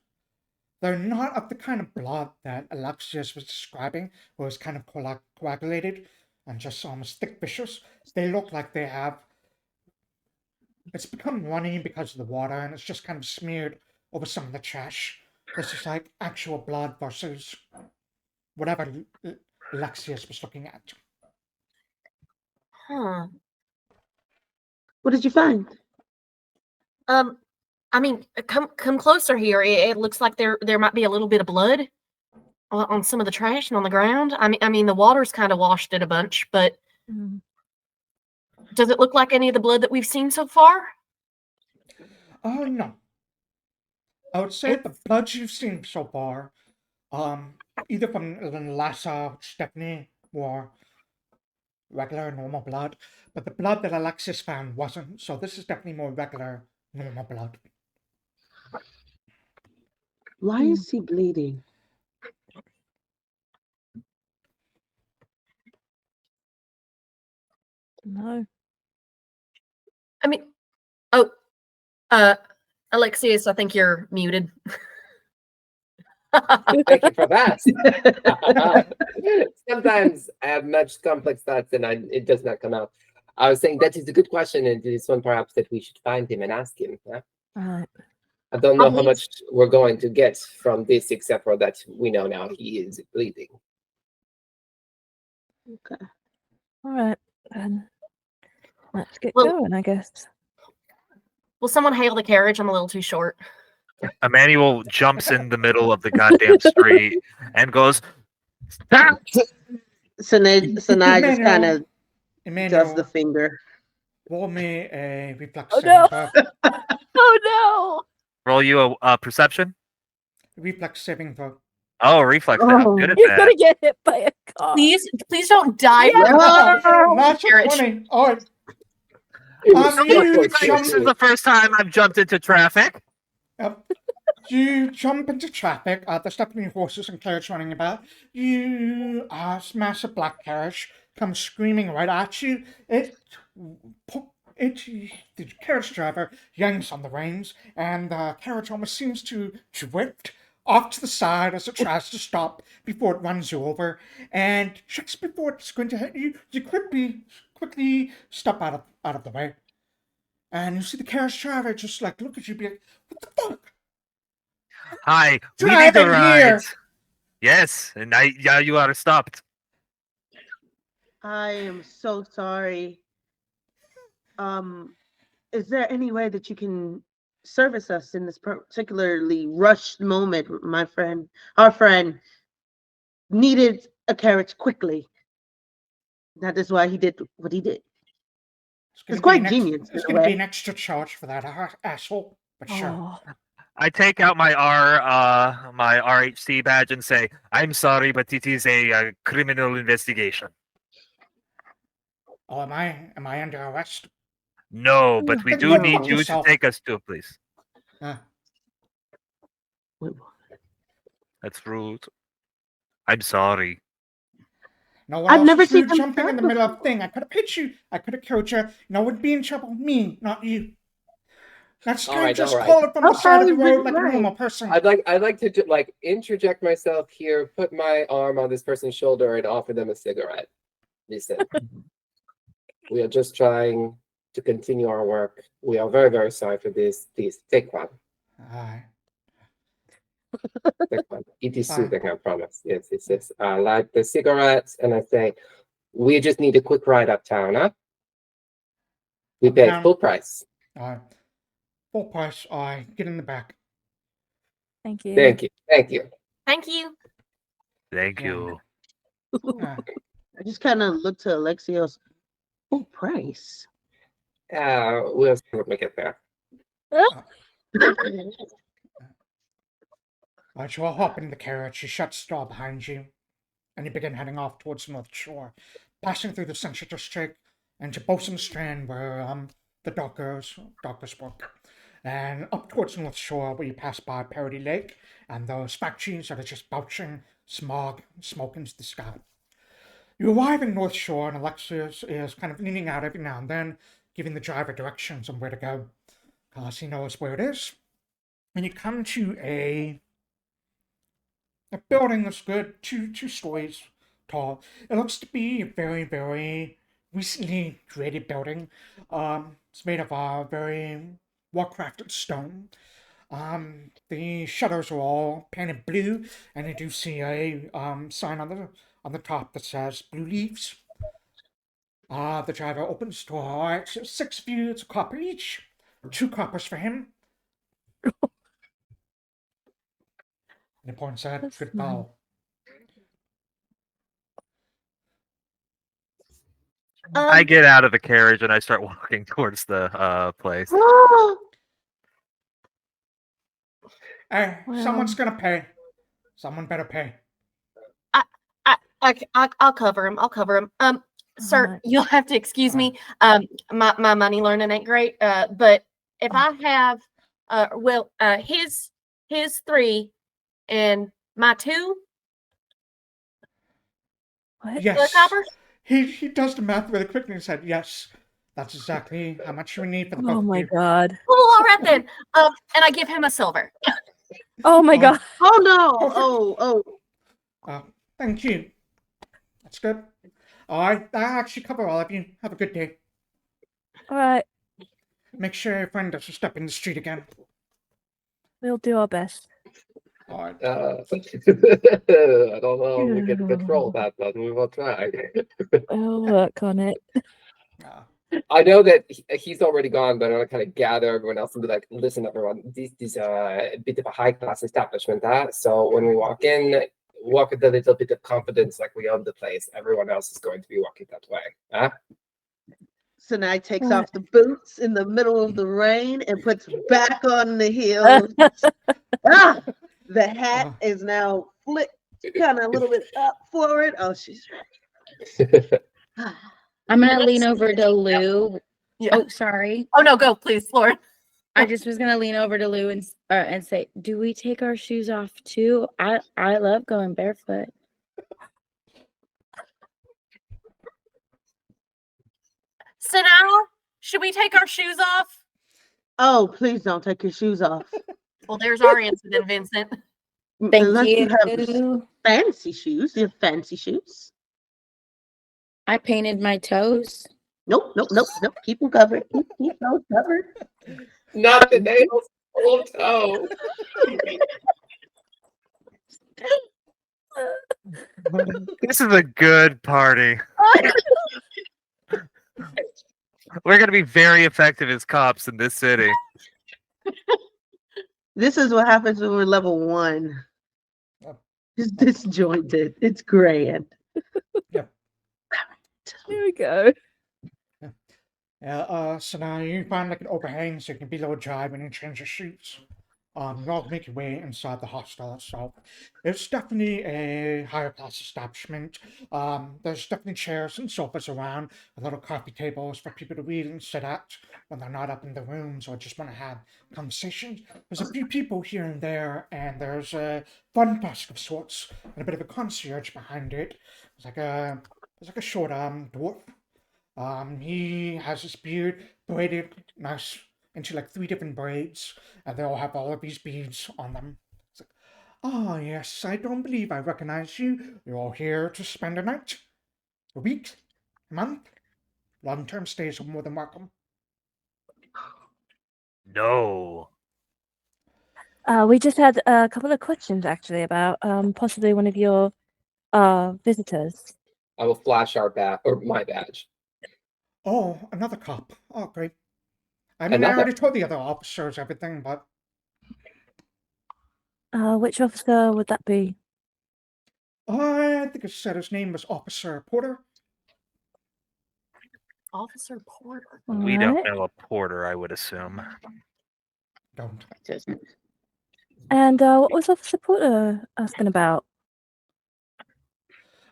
B: They're not of the kind of blood that Alexias was describing, where it's kind of coagulated and just almost thick viscous. They look like they have. It's become runny because of the water, and it's just kind of smeared over some of the trash. This is like actual blood versus whatever Alexias was looking at.
F: Huh.
C: What did you find?
F: I mean, come closer here. It looks like there might be a little bit of blood on some of the trash and on the ground. I mean, the water's kind of washed it a bunch, but does it look like any of the blood that we've seen so far?
B: Oh, no. I would say the blood you've seen so far, either from Lhasa, which is definitely more regular, normal blood, but the blood that Alexias found wasn't, so this is definitely more regular, normal blood.
C: Why is he bleeding?
D: No.
F: I mean, Alexias, I think you're muted.
E: Thank you for that. Sometimes I have much complex thoughts and it does not come out. I was saying that is a good question, and it is one perhaps that we should find him and ask him. Yeah?
D: Alright.
E: I don't know
F: At
E: how
F: least-
E: much we're going to get from this, except for that we know now he is bleeding.
C: Okay.
D: Alright, then. Let's get
F: Well-
D: going, I guess.
F: Will someone hail the carriage? I'm a little too short.
A: Emmanuel jumps in the middle of the goddamn street and goes, "Stop!"
C: Sanai just
B: Emmanuel.
C: kind of does
B: Emmanuel,
C: the finger.
B: roll me a reflex
D: Oh,
B: saving
D: no.
B: throw.
D: Oh
A: Roll you a perception.
B: Reflex saving throw.
A: Oh, reflex. I'm
C: Oh.
A: good
D: no!
A: at
D: You're
A: that.
D: gonna get hit by a car.
F: Please don't die.
D: Yeah.
C: Oh,
B: Natural
F: Carriage.
B: 20. All right.
E: It was
B: You
E: so close to
A: This is
E: it.
A: the first time I've jumped into traffic.
B: You jump into traffic. There's definitely horses and carriage running about. You smash a black carriage, comes screaming right at you. The carriage driver yanks on the reins, and the carriage almost seems to drift off to the side as it tries to stop before it runs you over. And just before it's going to hit you, you quickly step out of the way. And you see the carriage driver just like look at you, be like, "What the fuck?
A: Hi, we
B: Drive
A: need a
B: in
A: ride."
B: here.
A: Yes, and you are stopped.
C: I am so sorry. Is there any way that you can service us in this particularly rushed moment? My friend, our friend, needed a carriage quickly. That is why he did what he did. It's quite genius.
B: It's
C: in a
B: going to be
C: way.
B: an extra charge for that asshole, but sure.
D: Oh,
A: I take out my my RHC badge and say, "I'm sorry, but it is a criminal investigation."
B: Oh, am I under arrest?
A: No, but we
B: Then
A: do
B: go
A: need
B: fuck
A: you to
B: yourself.
A: take us to a place.
C: Wait,
A: That's rude. I'm sorry.
B: No one
C: I've
B: else
C: never
B: is
C: seen
B: rude
C: him
B: jumping in the middle of
C: before.
B: thing. I could have hit you. I could have killed you. No one would be in trouble. Me, not you. That stranger just
E: all right.
B: call it from the side of the
C: Okay,
B: road like a
C: right.
B: normal person.
E: I'd like to like interject myself here, put my arm on this person's shoulder, and offer them a cigarette. Listen, we are just trying to continue our work. We are very, very sorry for this. Please take one.
B: Aye.
E: Take one. It is
B: Fine.
E: soothing, I promise. Yes, it's this. I light the cigarettes and I say, we just need a quick ride uptown, huh? We pay
B: Uptown.
E: full price.
B: Full price. I get in the back.
D: thank you.
E: Thank you. Thank you.
F: Thank you.
A: Thank
B: Yeah.
A: you.
C: I just kind of look to Alexios. Full price.
E: We'll see when we get there.
B: Alright, you all hop in the carriage. She shuts the door behind you, and you begin heading off towards the North Shore, passing through the Central District and to Bosun Strand, where the dockers work, and up towards the North Shore, where you pass by Parody Lake and those factories that are just belching smog and smoke into the sky. You arrive in North Shore, and Alexias is kind of leaning out every now and then, giving the driver directions on where to go, because he knows where it is. And you come to a building that's good, two stories tall. It looks to be a very, very recently created building. It's made of a very well-crafted stone. The shutters are all painted blue, and you do see a sign on the top that says Blue Leaves. The driver opens the door. All right, so 6 of you, it's a copper each. 2 coppers for him. And he points out,
D: That's
B: good
D: fine.
B: call.
A: I get out of the carriage and I start walking towards the place.
B: Hey,
D: Well-
B: someone's gonna pay. Someone better pay.
F: I'll cover him. I'll cover him. Sir,
D: Alright.
F: you'll have to excuse me. My money learning ain't great. But if I have, his 3 and my 2
D: What?
B: Yes.
F: copper.
B: He does the math really quickly and said, yes, that's exactly how much you need for the both
D: Oh
B: of
D: my
B: you.
D: god.
F: Well, all right then. And I give him a silver.
D: Oh my
B: Oh.
D: god.
C: Oh no!
B: Perfect.
C: Oh.
B: Thank you. That's good. I actually cover all of you. Have a good day.
D: All right,
B: Make sure your friend doesn't step in the street again.
D: we'll do our best.
B: All right.
E: I don't know if we can control that, but we will try.
D: We'll work on it.
E: I know that he's already gone, but I want to kind of gather everyone else and be like, listen, everyone, this is a bit of a high class establishment. So when we walk in, walk with a little bit of confidence like we own the place. Everyone else is going to be walking that way. Huh?
C: Sanai takes
D: Alright.
C: off the boots in the middle of the rain and puts back on the heels. The hat is now flipped kind of a little bit up forward. Oh, she's ready.
G: I'm gonna lean over to Lou.
F: Yeah.
G: Oh, sorry.
F: Oh no, go please, Lauren.
G: I just was gonna lean over to Lou and say, "Do we take our shoes off too? I love going barefoot."
F: So now, should we take our shoes off?
C: Oh, please don't take your shoes off.
F: Well, there's our answer then, Vincent.
G: Thank
C: Unless
G: you.
C: have fancy shoes. You have fancy shoes.
G: I painted my toes.
C: Nope. Keep them covered. Keep those covered.
E: Not the nails. Oh, toe.
A: This is a good party. We're going to be very effective as cops in this city.
C: This is what happens when we're level 1. It's disjointed. It's grand.
B: Yep.
D: Here we go.
B: So now you find like an overhang so you can be low dry when you change your shoes. You all make your way inside the hostel itself. It's definitely a higher class establishment. There's definitely chairs and sofas around, with little coffee tables for people to read and sit at when they're not up in the rooms or just want to have conversations. There's a few people here and there, and there's a fun desk of sorts, and a bit of a concierge behind it. There's like a short dwarf. He has his beard braided nice into like 3 different braids, and they all have all of these beads on them. It's like, ah, yes, I don't believe I recognize you. You're all here to spend a night, a week, a month. Long-term stays are more than welcome.
A: No.
D: We just had a couple of questions actually about possibly one of your visitors.
E: I will flash our badge or my badge.
B: Oh, another cop. Oh, great. I mean, I already told the other officers everything, but...
D: Which officer would that be?
B: I think it said his name was Officer Porter.
F: Officer Porter.
A: We don't know a porter, I would assume.
B: Don't.
D: And what was Officer Porter asking about?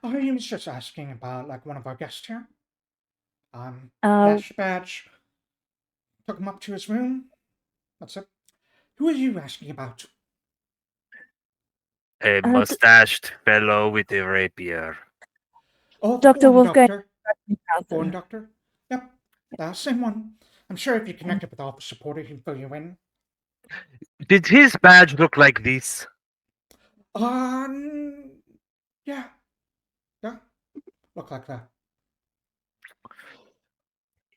B: Oh, he was just asking about, like, one of our guests here. Badge. Took him up to his room. That's it. Who are you asking about?
A: A mustached fellow with a rapier.
B: Oh,
D: Dr. Wolfgang.
B: Foreign doctor? Yep, same one. I'm sure if you connected with Officer Porter, he'll fill you in.
A: Did his badge look like this?
B: Yeah. Look like that.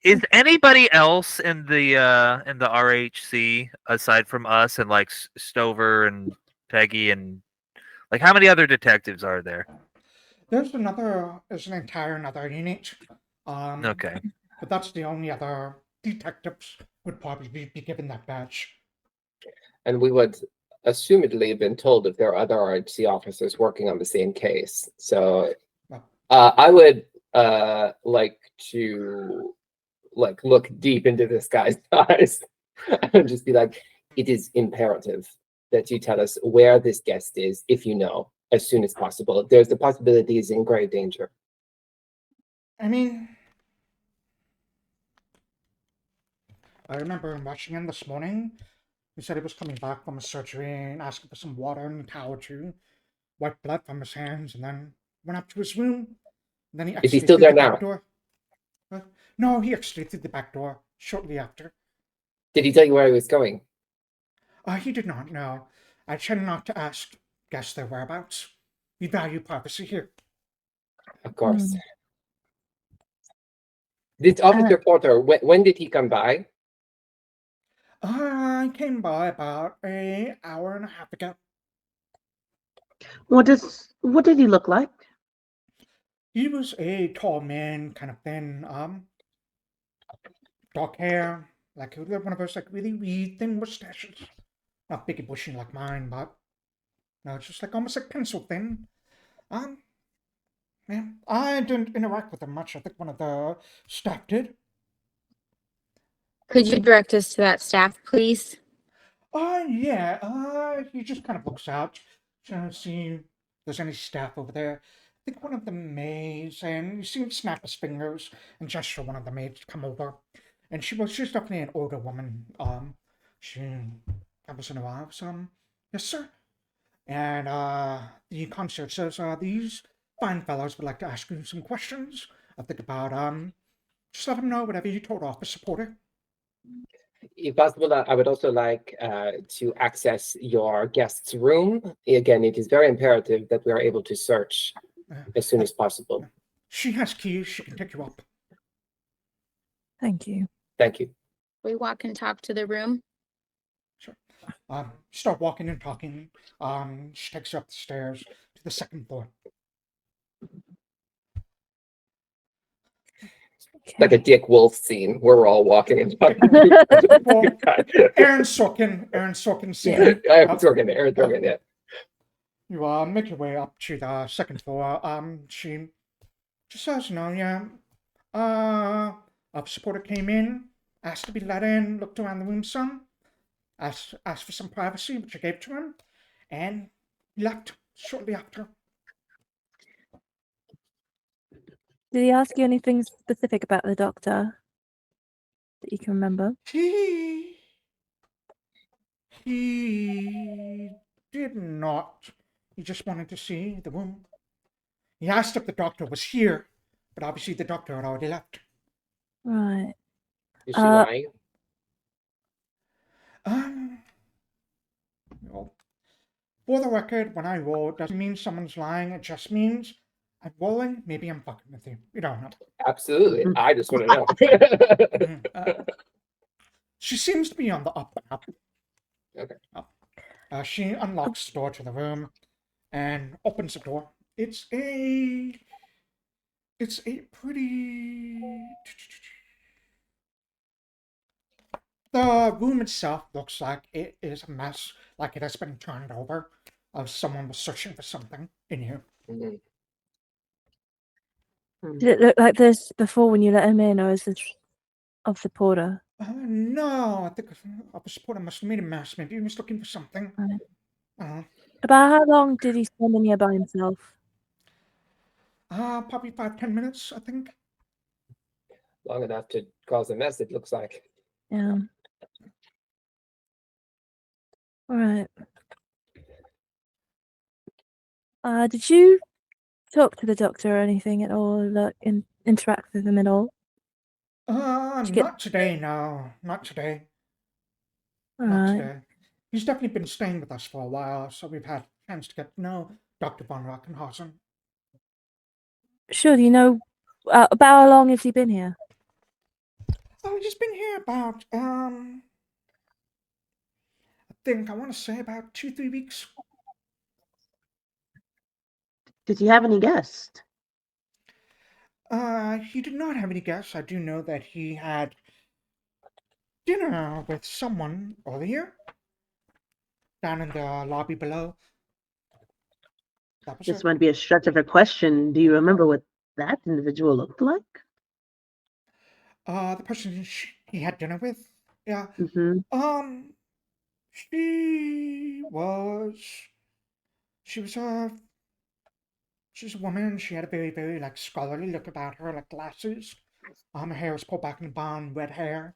A: Is anybody else in the RHC aside from us and like Stover and Peggy and like how many other detectives are there?
B: There's an entire another unit.
A: Okay.
B: But that's the only other detectives would probably be given that badge.
E: And we would assumedly have been told if there are other RHC officers working on the same case. So I would like to look deep into this guy's eyes and just be like, it is imperative that you tell us where this guest is, if you know, as soon as possible. There's the possibility he's in grave danger.
B: I mean, I remember watching him this morning. He said he was coming back from a surgery and asking for some water and a towel to wipe blood from his hands, and then went up to his room. And then he
E: is he still there now?
B: Door. No, he exited through the back door shortly after.
E: Did he tell you where he was going?
B: He did not know. I tend not to ask guests their whereabouts. We value privacy here.
E: Of course.
D: Hmm.
E: This Officer Porter, when did he come by?
B: I came by about an hour and a half ago.
C: What did he look like?
B: He was a tall man, kind of thin, dark hair, like one of those like really, really thin mustaches. Not big and bushy like mine, but no, just like almost like pencil thin. Yeah, I didn't interact with him much. I think one of the staff did.
G: Could you direct us to that staff, please?
B: Yeah, he just kind of looks out, trying to see if there's any staff over there. I think one of the maids, and you see him snap his fingers and gesture one of the maids to come over. And she's definitely an older woman. She comes in a while, so, yes, sir. And, the concierge says, these fine fellows would like to ask you some questions. I think about, just let them know whatever you told Officer Porter.
E: If possible, I would also like to access your guest's room. Again, it is very imperative that we are able to search as soon as possible.
B: She has keys. She can take you up.
D: Thank you.
E: Thank you.
G: We walk and talk to the room.
B: Sure. Start walking and talking. She takes you up the stairs to the second floor.
E: Like a Dick Wolf scene where we're all walking and talking.
B: Aaron Sorkin scene.
E: Yeah. Aaron Sorkin, yeah.
B: You make your way up to the second floor. She just says, no, yeah. A supporter came in, asked to be let in, looked around the room some, asked for some privacy, which I gave to him, and he left shortly after.
D: Did he ask you anything specific about the doctor that you can remember?
B: He did not. He just wanted to see the room. He asked if the doctor was here, but obviously the doctor had already left.
D: Right.
E: Is she lying?
B: Well, for the record, when I roll, it doesn't mean someone's lying. It just means I'm rolling. Maybe I'm fucking with you. You don't know.
E: Absolutely. I just want to know.
B: She seems to be on the up and up.
E: Okay.
B: She unlocks the door to the room and opens the door. It's a pretty. The room itself looks like it is a mess, like it has been turned over. Someone was searching for something in here.
E: Mhm.
D: Did it look like this before when you let him in, or is this of the porter?
B: No, I think Officer Porter must have made a mess. Maybe he was looking for something.
D: Right. About how long did he spend in here by himself?
B: Probably 5-10 minutes, I think.
E: Long enough to cause a mess, it looks like.
D: Yeah. All right. Did you talk to the doctor or anything at all? Like, interact with him at all?
B: Not today, no. Not today.
D: All
B: Not
D: right.
B: today. He's definitely been staying with us for a while, so we've had a chance to get to know Dr. von Rockenhausen.
D: Sure, do you know about how long has he been here?
B: Oh, he's been here about, I want to say about 2-3 weeks.
C: Did he have any guests?
B: He did not have any guests. I do know that he had dinner with someone earlier down in the lobby below. That was
C: This
B: it.
C: might be a stretch of a question. Do you remember what that individual looked like?
B: The person he had dinner with? Yeah.
C: Mm-hmm.
B: She's a woman. She had a very, very, like, scholarly look about her, like glasses. Her hair was pulled back in a bun, red hair.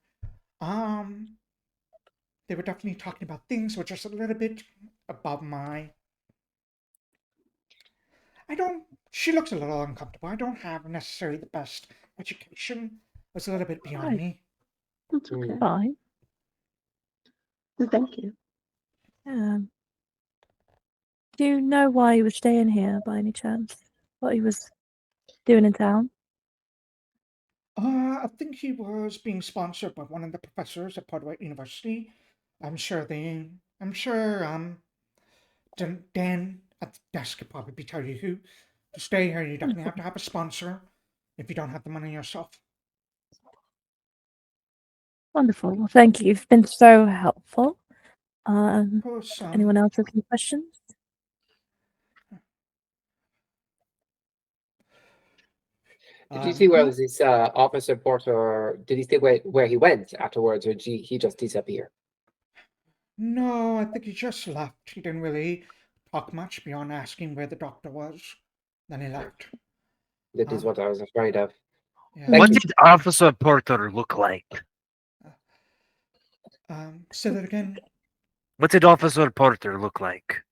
B: They were definitely talking about things which are just a little bit above my. She looks a little uncomfortable. I don't have necessarily the best education. It's a little bit beyond me.
C: That's okay.
D: Fine.
C: Thank you.
D: Yeah. Do you know why he was staying here by any chance? What he was doing in town?
B: I think he was being sponsored by one of the professors at Padua University. I'm sure Dan at the desk could probably tell you who. To stay here, you definitely have to have a sponsor if you don't have the money yourself.
D: Wonderful. Well, thank you. You've been so helpful.
B: Of course,
D: Anyone else have any questions?
E: Did you see where this Officer Porter? Did he say where he went afterwards, or did he just disappear?
B: No, I think he just left. He didn't really talk much beyond asking where the doctor was. Then he left.
E: That is what I was afraid of.
B: Yeah.
A: What did Officer Porter look like?
B: Say that again.
A: What did Officer Porter look like?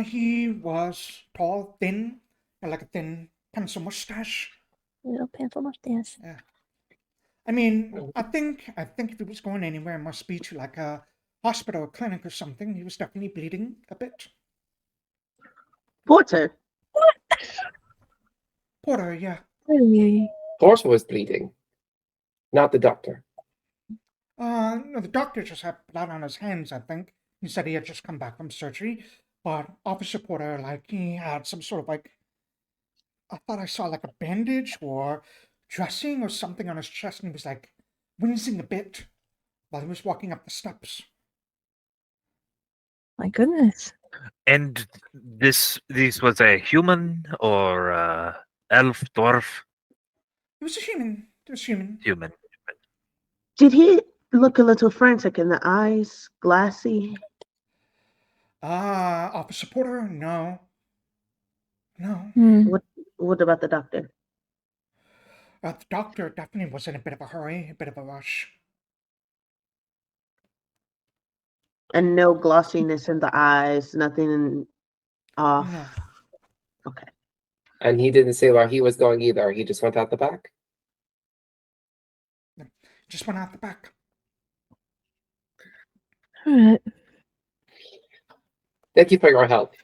B: He was tall, thin, had like a thin pencil mustache.
D: Little pencil mustache.
B: Yeah. I mean, I think if he was going anywhere, it must be to like a hospital or clinic or something. He was definitely bleeding a bit.
C: Porter.
B: Porter, yeah.
D: Really?
E: Porter was bleeding, not the doctor.
B: No, the doctor just had blood on his hands, I think. He said he had just come back from surgery. But Officer Porter, like, he had some sort of like, I thought I saw like a bandage or dressing or something on his chest, and he was like wincing a bit while he was walking up the steps.
D: My goodness.
A: And this was a human or elf, dwarf?
B: It was a human. It was human.
A: Human.
C: Did he look a little frantic in the eyes, glassy?
B: Officer Porter, no. No.
C: What about the doctor?
B: The doctor definitely was in a bit of a hurry, a bit of a rush.
C: And no glossiness in the eyes, nothing off.
B: No.
C: Okay.
E: And he didn't say where he was going either. He just went out the back.
B: Just went out the back.
D: All right.
E: Thank you for your help.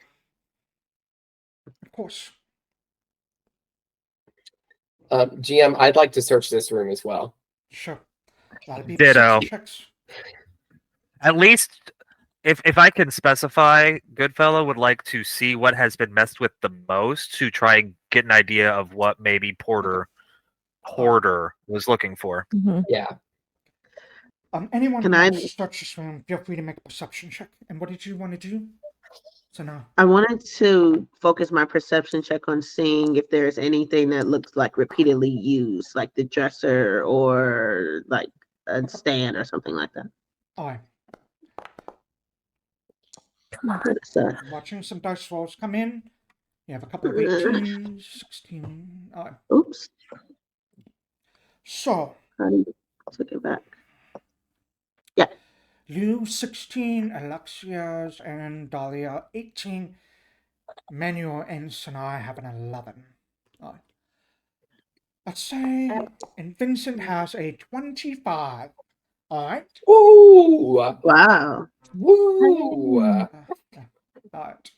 B: Of course.
E: GM, I'd like to search this room as well.
B: Sure. That'll be
A: Ditto.
B: perception checks.
A: At least, if I can specify, Goodfellow would like to see what has been messed with the most to try and get an idea of what maybe Porter was looking for.
D: Mm-hmm.
E: Yeah.
B: Anyone
C: Can
B: who
C: I-
B: wants to search this room, feel free to make a perception check. And what did you want to do? So now.
C: I wanted to focus my perception check on seeing if there's anything that looks like repeatedly used, like the dresser or like a stand or something like that.
B: Alright.
D: Come on.
C: It's,
B: Watching some dice rolls come in. You have a couple of 18s, 16. Alright.
C: oops.
B: So,
C: I took it back.
B: you 16, Alexias and Dahlia 18, Emmanuel and Sanai have an 11. Alright. Let's say, and Vincent has a 25. Alright.
E: Woo!
C: Wow.
E: Woo!
B: Alright.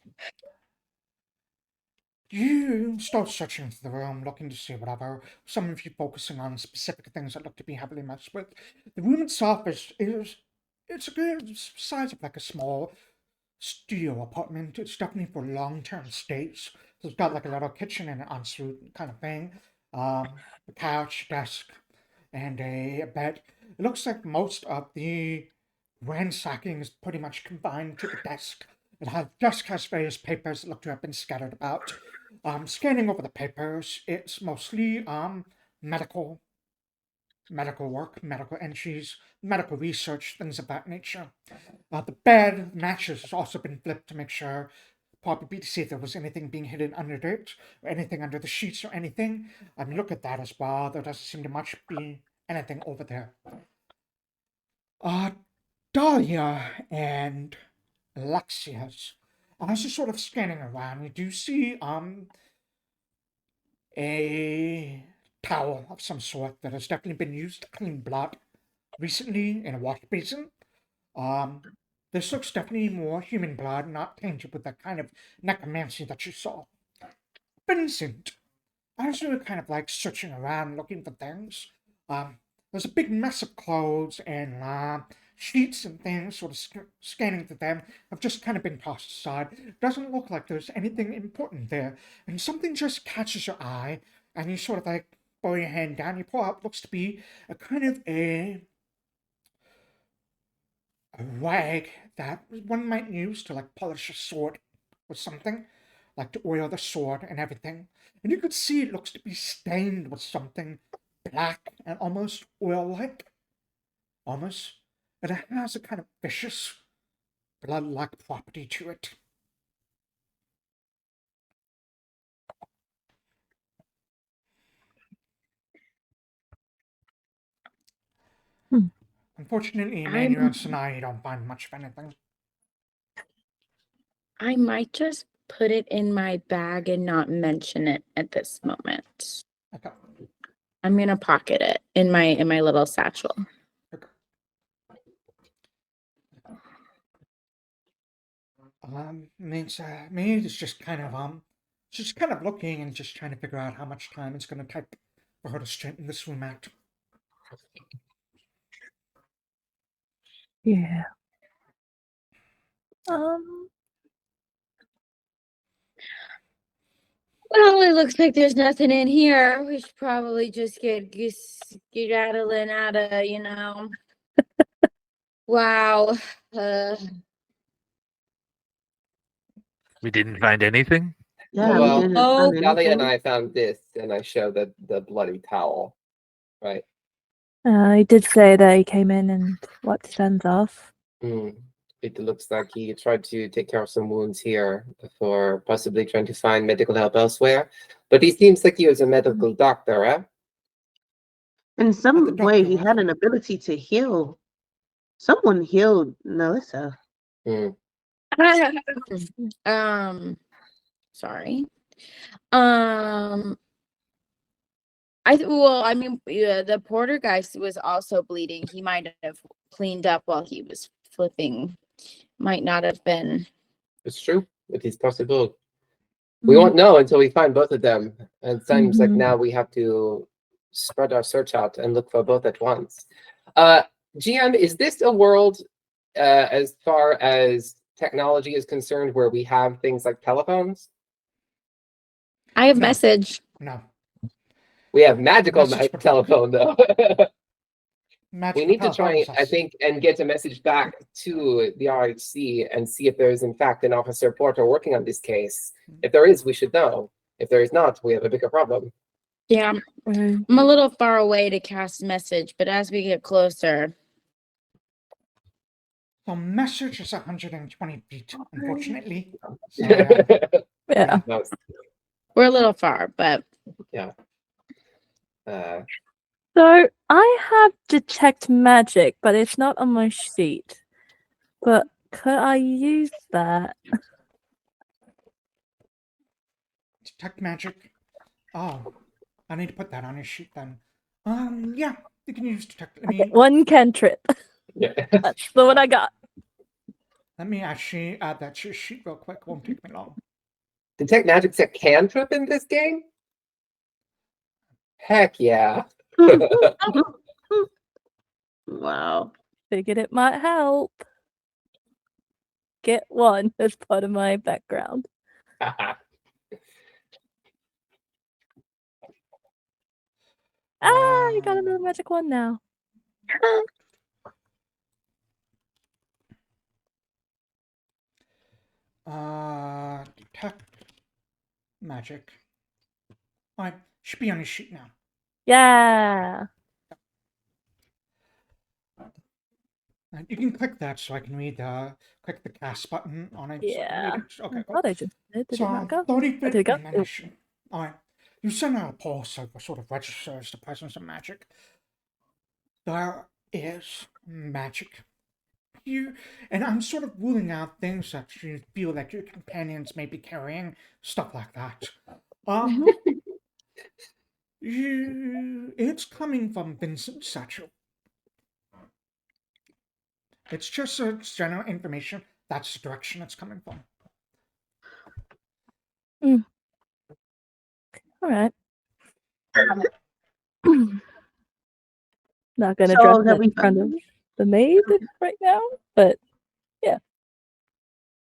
B: You start searching through the room, looking to see whatever. Some of you focusing on specific things that look to be heavily messed with. The room itself it's a good size of like a small studio apartment. It's definitely for long-term stays. So it's got like a little kitchen and an ensuite kind of thing. A couch, desk, and a bed. It looks like most of the ransacking is pretty much confined to the desk. The desk has various papers that look to have been scattered about. Scanning over the papers, it's mostly medical work, medical entries, medical research, things of that nature. The bed mattress has also been flipped to make sure, probably to see if there was anything being hidden under it, or anything under the sheets or anything. Look at that as well. There doesn't seem to much be anything over there. Dahlia and Alexias, as you're sort of scanning around, you do see a towel of some sort that has definitely been used to clean blood recently in a wash basin. This looks definitely more human blood, not tainted with that kind of necromancy that you saw. Vincent, as you were kind of like searching around looking for things, there's a big mess of clothes and sheets and things, sort of scanning through them, have just kind of been tossed aside. It doesn't look like there's anything important there, and something just catches your eye, and you sort of like pull your hand down, you pull out what looks to be a kind of a rag that one might use to like polish a sword or something, like to oil the sword and everything. And you could see it looks to be stained with something black and almost oil-like. Almost. And it has a kind of vicious, blood-like property to it. Unfortunately, Emmanuel and Sanai don't find much of anything.
G: I might just put it in my bag and not mention it at this moment.
B: Okay.
G: I'm gonna pocket it in my little satchel.
B: Okay. Maid is just kind of looking and just trying to figure out how much time it's going to take for her to straighten this room out.
D: Yeah.
G: Well, it looks like there's nothing in here. We should probably just get skedaddling out of, Wow.
A: We didn't find anything.
C: Yeah,
E: Well,
C: we didn't
G: oh,
C: find
E: Dahlia and
C: anything.
E: I found this, and I showed the bloody towel. Right.
D: He did say that he came in and wiped his hands off.
E: It looks like he tried to take care of some wounds here before possibly trying to find medical help elsewhere. But he seems like he was a medical doctor, eh?
C: In some
B: the
C: way, he
B: doctor
C: had an ability to heal. Someone healed Melissa.
G: Sorry. The porter guy was also bleeding. He might have cleaned up while he was flipping. Might not have been.
E: It's true. It is possible. We won't know until we find both of them. And it seems like now we have to spread our search out and look for both at once. GM, is this a world, as far as technology is concerned, where we have things like telephones?
G: I have
B: No.
G: message.
B: No.
E: We have magical
B: Message patrol.
E: telephone, though.
B: Magical
E: We need to try,
B: telephones
E: I
B: us.
E: think, and get a message back to the RHC and see if there is, in fact, an officer porter working on this case. If there is, we should know. If there is not, we have a bigger problem.
G: Yeah, I'm a little far away to cast message, but as we get closer.
B: The message is 120 feet, unfortunately. So,
D: Yeah.
E: No,
G: We're a little far, but
D: So I have detect magic, but it's not on my sheet. But could I use that?
B: detect magic. Oh, I need to put that on your sheet then. Yeah, you can use detect.
D: One cantrip.
E: yeah.
D: That's the one I got.
B: Let me actually add that to your sheet real quick. Won't take me long.
E: Detect magic's a cantrip in this game? Heck yeah.
C: Wow.
D: Figured it might help. Get one as part of my background. I got another magic one now.
B: Detect magic. Alright, should be on your sheet now.
D: Yeah.
B: You can click that so I can click the cast button on it. So I can read
D: Yeah.
B: it. Okay,
D: I
B: cool.
D: thought I just did. Did it not go?
B: 30
D: Oh, did
B: feet
D: it go?
B: ammunition. Alright. You send out a pulse that sort of registers the presence of magic. There is magic. And I'm sort of ruling out things that you feel like your companions may be carrying, stuff like that. It's coming from Vincent's satchel. It's just general information. That's the direction it's coming from.
D: All right. Not gonna
C: So
D: drop
C: have
D: that
C: we
D: in front of the maid right now, but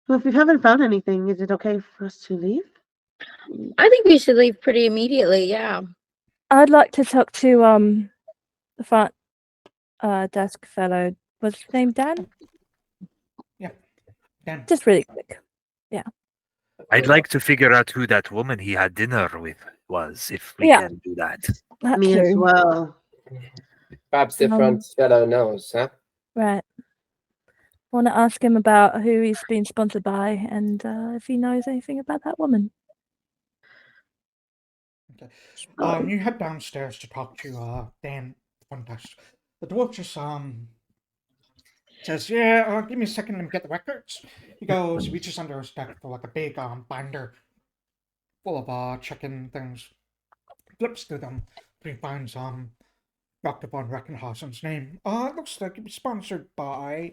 C: Well, if we haven't found anything, is it okay for us to leave?
G: I think we should leave pretty immediately. Yeah.
D: I'd like to talk to the front desk fellow. What's his name? Dan?
B: Dan.
D: Just really quick.
A: I'd like to figure out who that woman he had dinner with was, if we
D: Yeah.
A: can do that.
D: That
C: Me as
D: too.
C: well.
E: Perhaps the
D: Um,
E: front fellow knows, huh?
D: Right. Want to ask him about who he's been sponsored by and if he knows anything about that woman.
B: Okay. You head downstairs to talk to Dan front desk. The dwarf just says, "Yeah, give me a second, let me get the records." He goes, reaches under his desk for like a big binder full of check-in things. Flips through them, but he finds Dr. von Reckenhausen's name. It looks like it was sponsored by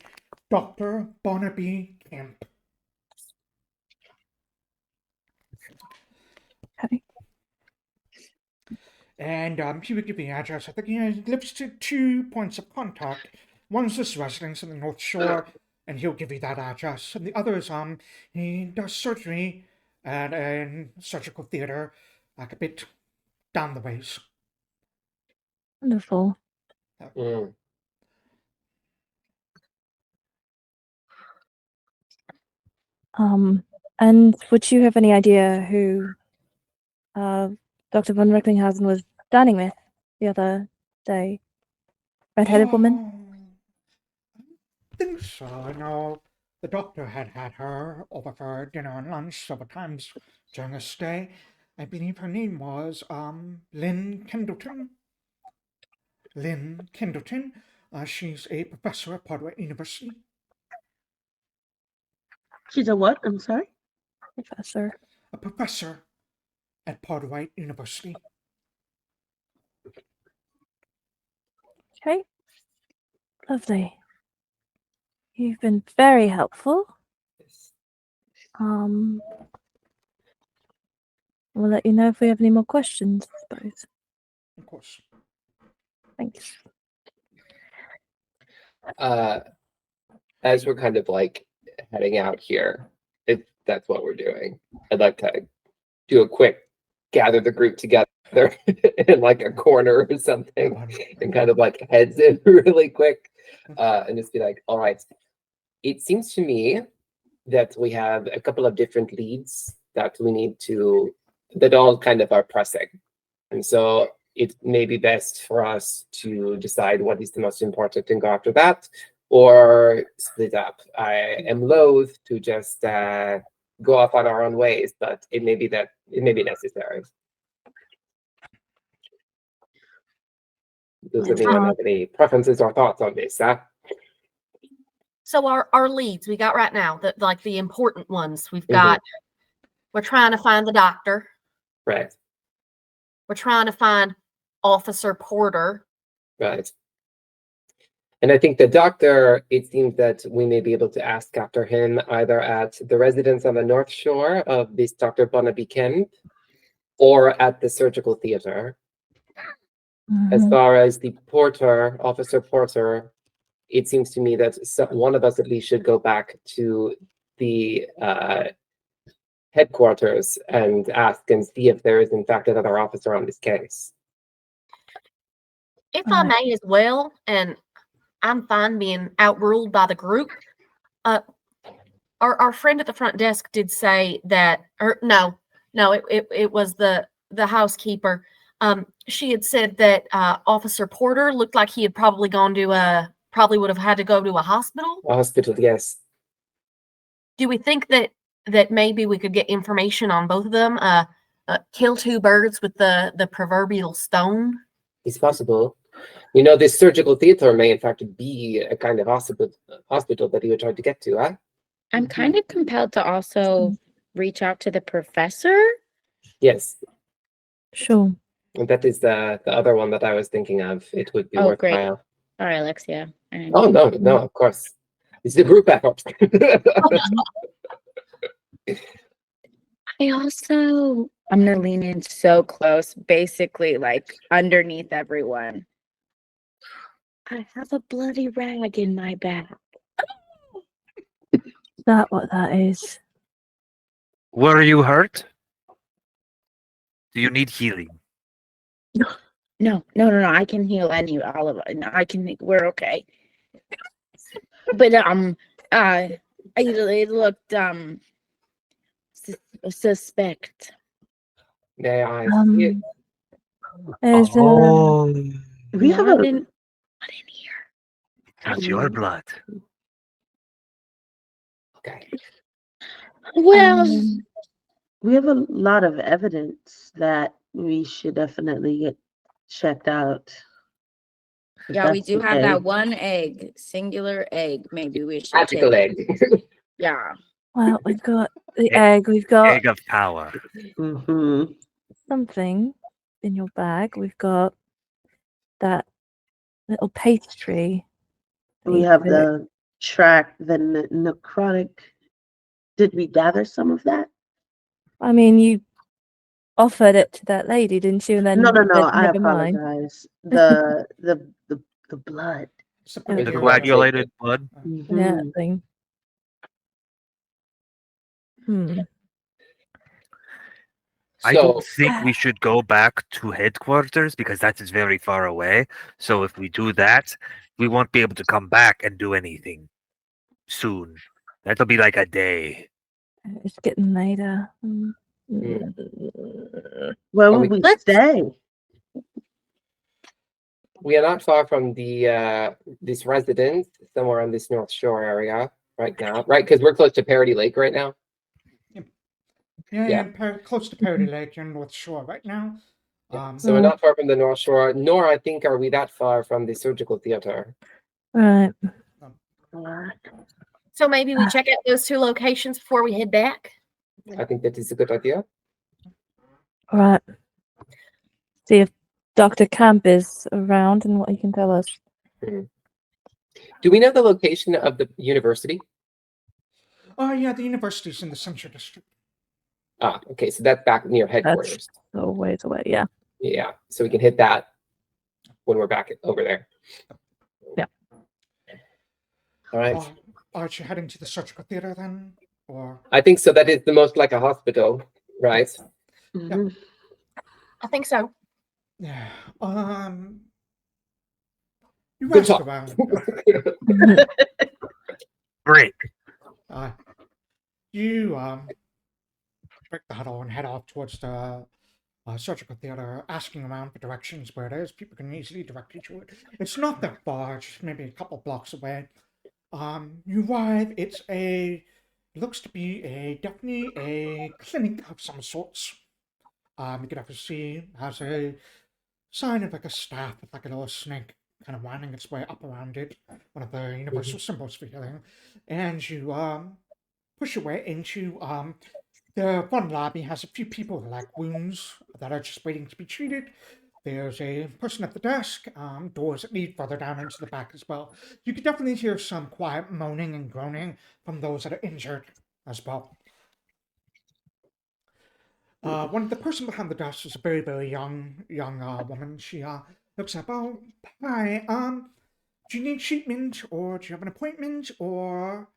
B: Dr. Barnaby Kemp.
D: Okay.
B: And he would give the address. I think he lives to 2 points of contact. One's his residence in the North Shore, and he'll give you that address. And the other is he does surgery at a surgical theater, like a bit down the ways.
D: Wonderful.
E: Mm.
D: And would you have any idea who Dr. von Recklinghausen was dining with the other day? Red-headed woman?
B: I think so. I know the doctor had her over for dinner and lunch several times during her stay. I believe her name was Lynn Kendleton. Lynn Kendleton. She's a professor at Padua University.
C: She's a what? I'm sorry?
D: Professor.
B: A professor at Padua University.
D: Okay. Lovely. You've been very helpful. We'll let you know if we have any more questions, I suppose.
B: Of course.
D: Thanks.
E: As we're kind of like heading out here, if that's what we're doing, I'd like to do a quick gather the group together in like a corner or something and kind of like heads in really quick and just be like, all right, it seems to me that we have a couple of different leads that we need to, that all kind of are pressing. And so it may be best for us to decide what is the most important and go after that, or split up. I am loath to just go off on our own ways, but it may be necessary. Does anyone have any preferences or thoughts on this?
F: So our leads we got right now, the important ones. We've got, we're trying to find the doctor.
E: Right.
F: We're trying to find Officer Porter.
E: Right. And I think the doctor, it seems that we may be able to ask after him either at the residence on the North Shore of this Dr. Barnaby Kemp or at the surgical theater. As far as the porter, Officer Porter, it seems to me that one of us at least should go back to the headquarters and ask and see if there is in fact another officer on this case.
F: If I may as well, and I'm fine being outruled by the group. Our friend at the front desk did say that, or no, it was the housekeeper. She had said that Officer Porter looked like he had probably would have had to go to a hospital.
E: A hospital, yes.
F: Do we think that maybe we could get information on both of them? Kill two birds with the proverbial stone?
E: It's possible. You know, this surgical theater may in fact be a kind of hospital that he would try to get to, huh?
G: I'm kind of compelled to also reach out to the professor.
E: Yes.
D: Sure.
E: And that is the other one that I was thinking of. It would be
G: Oh, great.
E: worthwhile.
G: Sorry, Alexia.
E: Oh, no, of course. It's the group effort.
G: I'm gonna lean in so close, basically like underneath everyone. I have a bloody rag in my back.
D: Is that what that is?
A: Were you hurt? Do you need healing?
G: No. I can heal all of it. No, we're okay. But it looked suspect.
E: May I see it?
D: Is
C: We have a
G: Not in here.
A: It's your blood.
E: Okay.
G: Well,
C: we have a lot of evidence that we should definitely get checked out. If
G: yeah, we
C: that's
G: do have
C: okay.
G: that one egg, singular egg. Maybe we should
E: Magical
G: take.
E: egg.
G: Yeah.
D: well, we've got the
A: Egg-
D: egg. We've got
A: Egg of power.
C: Mhm.
D: something in your bag. We've got that little pastry.
C: We have the necrotic. Did we gather some of that?
D: I mean, you offered it to that lady, didn't you? And then
C: No.
D: said,
C: I
D: never mind.
C: apologize. The blood.
B: It's a
D: Oh,
A: The
B: pretty
A: coagulated blood.
D: Yeah,
C: Mhm.
D: thing.
A: I
E: So
A: don't think we should go back to headquarters because that is very far away. So if we do that, we won't be able to come back and do anything soon. That'll be like a day.
D: It's getting later.
C: Where
E: Well,
C: would we
G: let's-
C: stay?
E: we are not far from the this residence, somewhere on this North Shore area right now, right? Because we're close to Parody Lake right now.
B: Yeah,
E: Yeah.
B: close to Parody Lake, you're North Shore right now.
E: So we're not far from the North Shore, nor I think are we that far from the surgical theater.
D: Right.
F: So maybe we check out those two locations before we head back.
E: I think that is a good idea.
D: Right. See if Dr. Camp is around and what he can tell us.
E: Do we know the location of the university?
B: Oh, yeah, the university's in the Central District.
E: Ah, okay, so that's back near headquarters.
D: A ways away, yeah.
E: Yeah, so we can hit that when we're back over there.
D: Yeah.
E: All right.
B: Aren't you heading to the surgical theater then? Or
E: I think so. That is the most like a hospital, right?
C: Mhm.
F: I think so.
B: yeah. You
E: Good
B: ask
E: talk.
B: around.
A: Break.
B: You break the huddle and head off towards the surgical theater, asking around for directions where it is. People can easily direct you to it. It's not that far, just maybe a couple blocks away. You arrive. It looks to be definitely a clinic of some sorts. You can actually see has a sign of like a staff with like a little snake kind of winding its way up around it, one of the universal symbols for healing. And you push your way into the front lobby. Has a few people with like wounds that are just waiting to be treated. There's a person at the desk, doors that lead further down into the back as well. You could definitely hear some quiet moaning and groaning from those that are injured as well. The person behind the desk is a very, very young woman. She looks up. Oh, hi. Do you need treatment, or do you have an appointment, or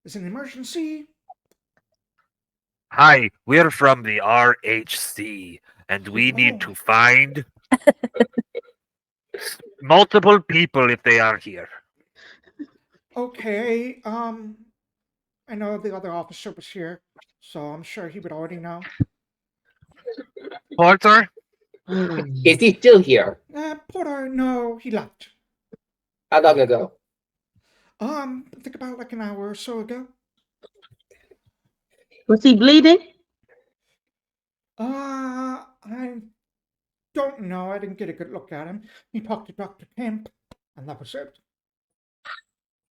B: is it an emergency?
A: Hi, we're from the RHC, and we need to find multiple people if they are here.
B: Okay. I know the other officer was here, so I'm sure he would already know.
A: Porter?
E: Is he still here?
B: Porter, no, he left.
E: How long ago?
B: I think about like an hour or so ago.
C: Was he bleeding?
B: I don't know. I didn't get a good look at him. He talked to Dr. Kemp, and that was it.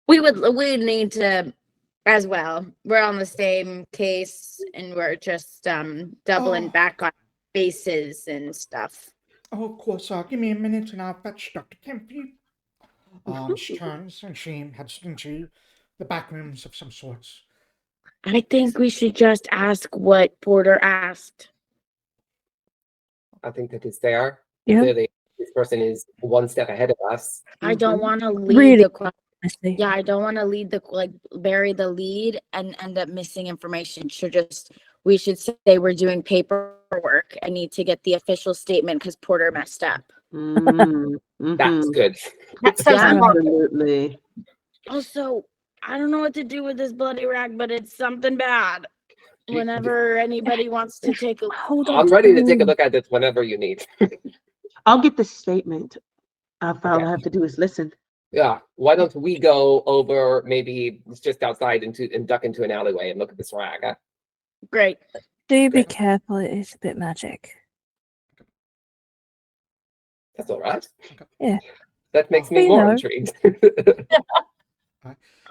G: We need to as well. We're on the same case and we're just doubling back on bases and stuff.
B: Oh, of course. Give me a minute and I'll fetch Dr. Kemp for you. She turns and she heads into the back rooms of some sorts.
G: I think we should just ask what Porter asked.
E: I think that is fair.
D: Yeah.
E: Clearly, this person is one step ahead of us.
G: I don't
C: Mhm.
G: want to lead
D: Really?
G: the question.
D: Honestly.
G: Yeah, I don't want to lead the bury the lead and end up missing information. We should say we're doing paperwork. I need to get the official statement because Porter messed up.
C: Mm,
E: That's
C: mhm.
E: good.
F: That's so
G: Yeah.
F: smart.
C: Absolutely.
G: Also, I don't know what to do with this bloody rag, but it's something bad. Whenever anybody wants to take a
D: Hold on.
E: I'm ready to take a look at this whenever you need.
C: I'll get the statement. All I
E: Okay.
C: have to do is listen.
E: Yeah. Why don't we go over maybe just outside and duck into an alleyway and look at this rag? Huh?
G: great.
D: Do be
E: Yeah.
D: careful. It is a bit magic.
E: That's all right.
D: Yeah.
E: That makes
D: We
E: me more
D: know.
E: intrigued.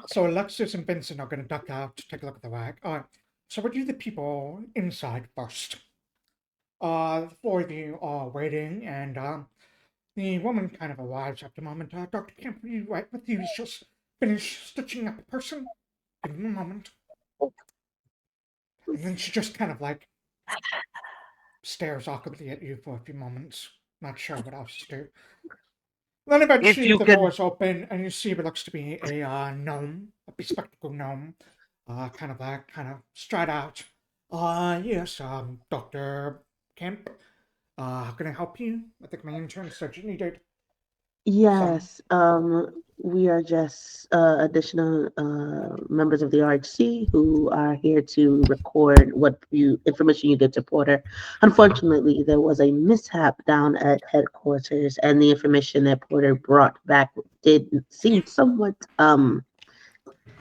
B: So Alexias and Vincent are going to duck out to take a look at the rag. So we'll do the people inside first. The four of you are waiting, and the woman kind of arrives at the moment. Dr. Kemp, are you right with you? He's just finished stitching up a person. Give him a moment. And then she just kind of like stares awkwardly at you for a few moments, not sure what else to do. Then eventually
A: you
B: the
A: can-
B: doors open and you see what looks to be a gnome, a bespectacled gnome, kind of stride out. Yes, Dr. Kemp, how can I help you? I think my intern said you needed.
C: Yes, we are just additional members of the RHC who are here to record what information you get to Porter. Unfortunately, there was a mishap down at headquarters, and the information that Porter brought back did seem somewhat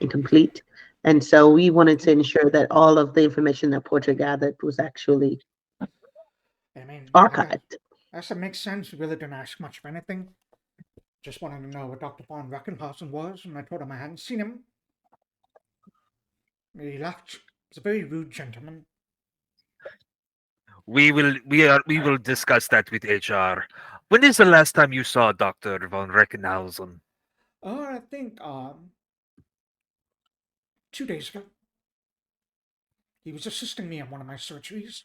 C: incomplete. And so we wanted to ensure that all of the information that Porter gathered was actually
B: I mean,
C: archived.
B: that makes sense. We really didn't ask much of anything. Just wanted to know what Dr. von Reckenhausen was, and I told him I hadn't seen him. He left. He's a very rude gentleman.
A: We will discuss that with HR. When is the last time you saw Dr. von Reckenhausen?
B: I think 2 days ago. He was assisting me in one of my surgeries.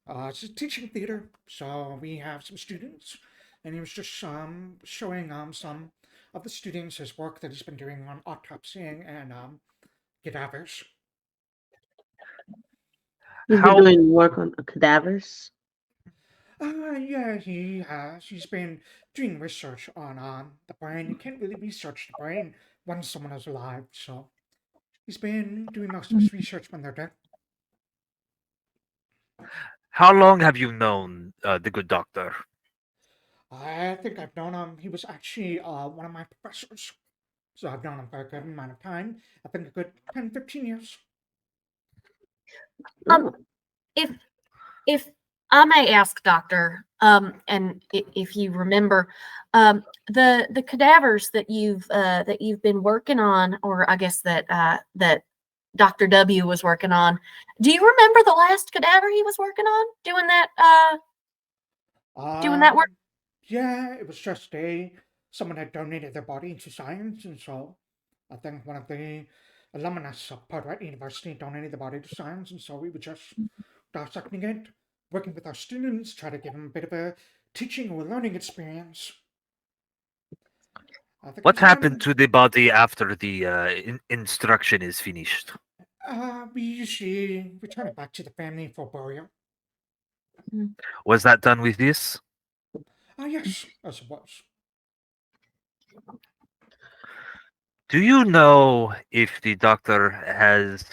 B: It's a teaching theater, so we have some students, and he was just showing some of the students his work that he's been doing on autopsying and cadavers.
C: He's been doing work on cadavers.
B: Yeah, he has. He's been doing research on the brain. You can't really research the brain when someone is alive, so he's been doing most of his research when they're dead.
A: How long have you known the good doctor?
B: I think I've known him. He was actually one of my professors. So I've known him for a good amount of time. I think a good 10, 15 years.
F: Um, if I may ask, Doctor, and if you remember, the cadavers that you've been working on, or I guess that Dr. W was working on. Do you remember the last cadaver he was working on doing that work?
B: Yeah, it was just someone had donated their body to science, and so I think one of the alumnus of Cartwright University donated the body to science, and so we were just dissecting it, working with our students, try to give them a bit of a teaching or learning experience.
A: What happened to the body after the instruction is finished?
B: We usually return it back to the family for burial.
A: Was that done with this?
B: Yes, as it was.
A: Do you know if the doctor has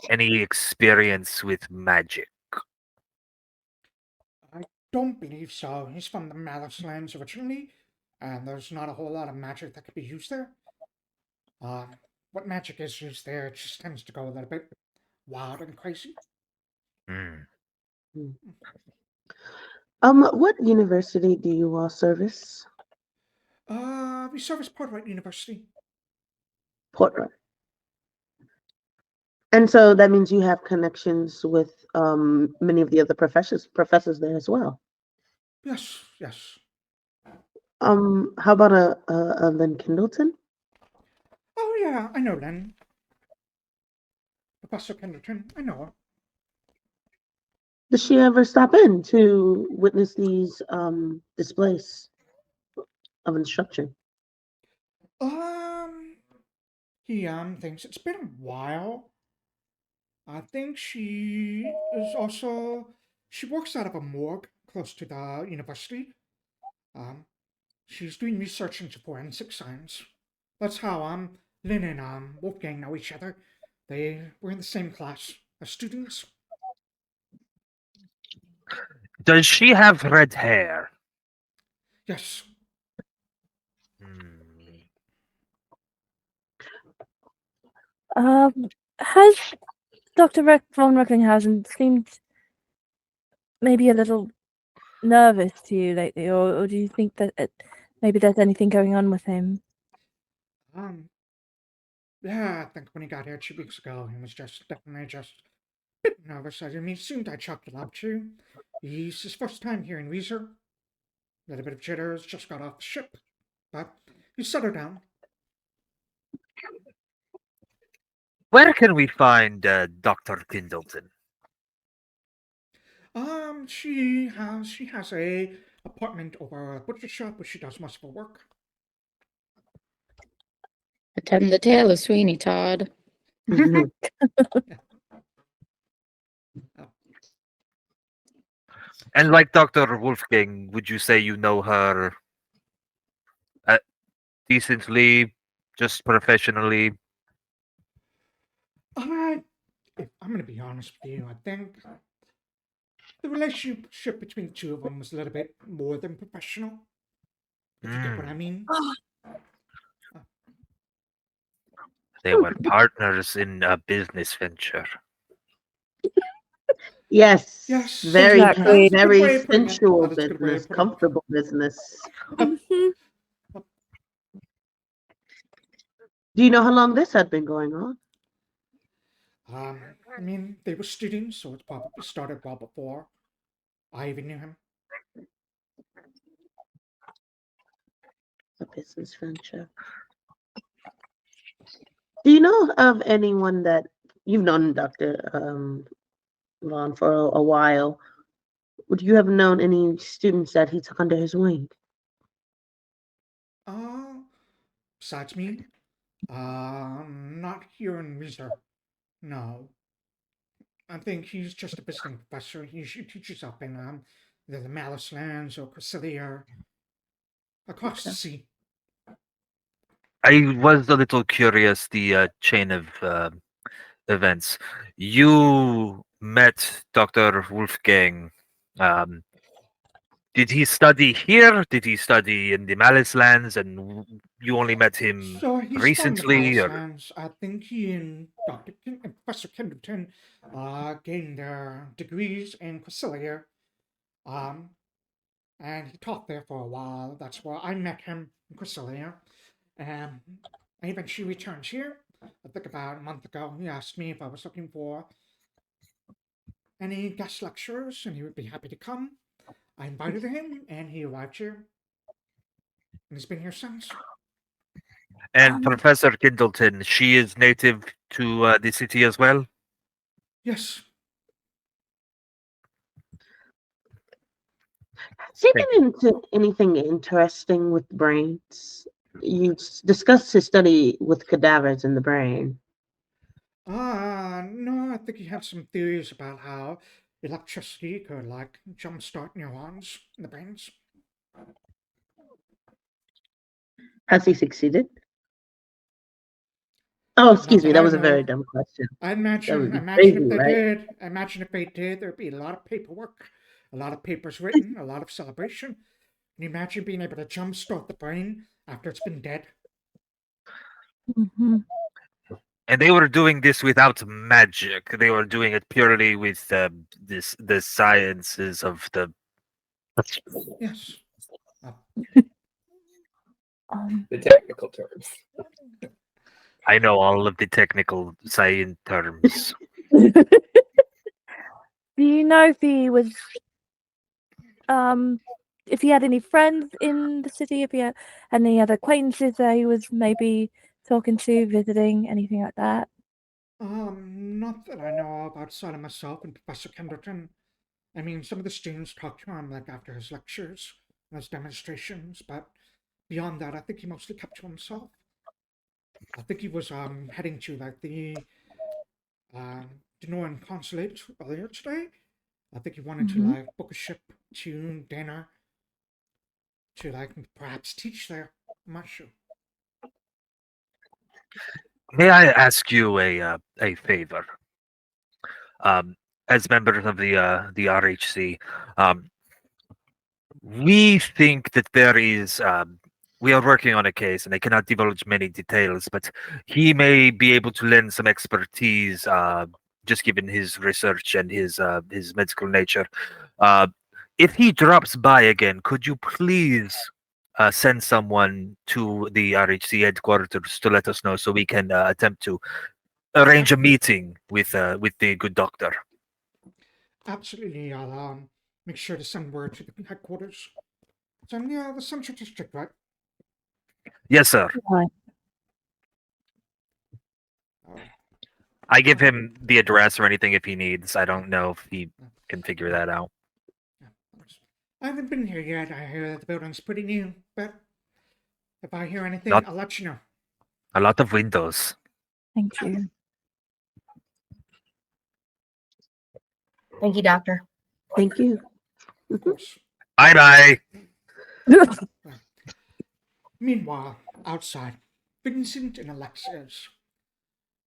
A: any experience with magic?
B: I don't believe so. He's from the Malice Lands originally, and there's not a whole lot of magic that could be used there. What magic is used there, it just tends to go a little bit wild and crazy.
A: Hmm.
C: What university do you all service?
B: We service Portrait University.
C: Portland. And so that means you have connections with many of the other professors there as well.
B: Yes, yes.
C: How about a Lynn Kindleton?
B: Oh, yeah, I know Len. Professor Pendleton, I know her.
C: Does she ever stop in to witness these displays of instruction?
B: He thinks it's been a while. I think she is also she works out of a morgue close to the university. She's doing research into forensic science. That's how Lynn and Wolfgang know each other. They were in the same class as students.
A: Does she have red hair?
B: Yes.
A: Hmm.
D: Has Dr. von Recklinghausen seemed maybe a little nervous to you lately, or do you think that maybe there's anything going on with him?
B: Yeah, I think when he got here 2 weeks ago, he was definitely just a bit nervous. I mean, he seemed I chalked it up to. He's his first time here in Weezer. A little bit of jitters, just got off the ship. But he's settled down.
A: Where can we find Dr. Kindleton?
B: She has a apartment over a butcher shop where she does most of her work.
G: Attend the tale of Sweeney Todd.
A: And like Dr. Wolfgang, would you say you know her decently, just professionally?
B: I'm going to be honest with you. I think the relationship between the two of them was a little bit more than professional. If you get what I mean.
A: They were partners in a business venture.
C: Yes.
B: Yes.
C: Very,
D: Exactly.
B: That's a good way
C: very
B: of putting it.
C: sensual
B: That is a good way of
C: business,
B: putting it.
C: comfortable business.
D: Mhm.
C: Do you know how long this had been going on?
B: I mean, they were students, so it probably started well before I even knew him.
C: A business venture. Do you know of anyone that you've known Dr. Vaughn for a while? Would you have known any students that he took under his wing?
B: Besides me, not here in Weezer. No. I think he's just a visiting professor. He teaches up in either the Malice Lands or Cressilia or across the sea.
A: I was a little curious, the chain of events. You met Dr. Wolfgang. Did he study here? Did he study in the Malice Lands? And you only met him
B: So he's from the
A: recently?
B: Malice
A: Or...
B: Lands. I think he and Professor Kendleton gained their degrees in Cressilia. And he taught there for a while. That's where I met him in Cressilia. And eventually returned here. I think about a month ago. He asked me if I was looking for any guest lecturers, and he would be happy to come. I invited him, and he arrived here. And he's been here since.
A: And Professor Kindleton, she is native to the city as well?
B: Yes.
C: Has he been into anything interesting with brains? You discussed his study with cadavers in the brain.
B: No, I think he had some theories about how electricity could, like, jumpstart neurons in the brains.
C: Has he succeeded? Oh, excuse me,
B: that
C: that
B: I
C: was a
B: know
C: very
B: of.
C: dumb question.
B: I
C: That would
B: imagine
C: be
B: if
C: crazy,
B: they
C: right?
B: did. I imagine if they did, there'd be a lot of paperwork, a lot of papers written, a lot of celebration. Can you imagine being able to jumpstart the brain after it's been dead?
D: Mhm.
A: And they were doing this without magic. They were doing it purely with the sciences of the.
B: Yes.
E: The technical terms.
A: I know all of the technical science terms.
D: Do you know if he was if he had any friends in the city, if he had any other acquaintances that he was maybe talking to, visiting, anything like that.
B: Not that I know of outside of myself and Professor Kendleton. I mean, some of the students talk to him like after his lectures and his demonstrations, but beyond that, I think he mostly kept to himself. I think he was heading to like the Denoran consulate earlier today. I think he wanted to like book a ship to Dana to like perhaps teach there. I'm not sure.
A: May I ask you a favor? As members of the RHC, we think that there is. We are working on a case, and I cannot divulge many details, but he may be able to lend some expertise, just given his research and his medical nature. If he drops by again, could you please send someone to the RHC headquarters to let us know so we can attempt to arrange a meeting with the good doctor?
B: Absolutely, I'll make sure to send word to the headquarters. It's in the Central District, right?
A: Yes, sir.
B: Oh,
A: I give him the address or anything if he needs. I don't know if he can figure that out.
B: I haven't been here yet. I hear that the building's pretty new, but if I hear anything,
A: Not-
B: I'll let you know.
A: A lot of windows.
D: Thank you.
F: Thank you, Doctor.
C: Thank you.
B: Of course.
A: Bye bye.
B: Meanwhile, outside, Vincent and Alexias,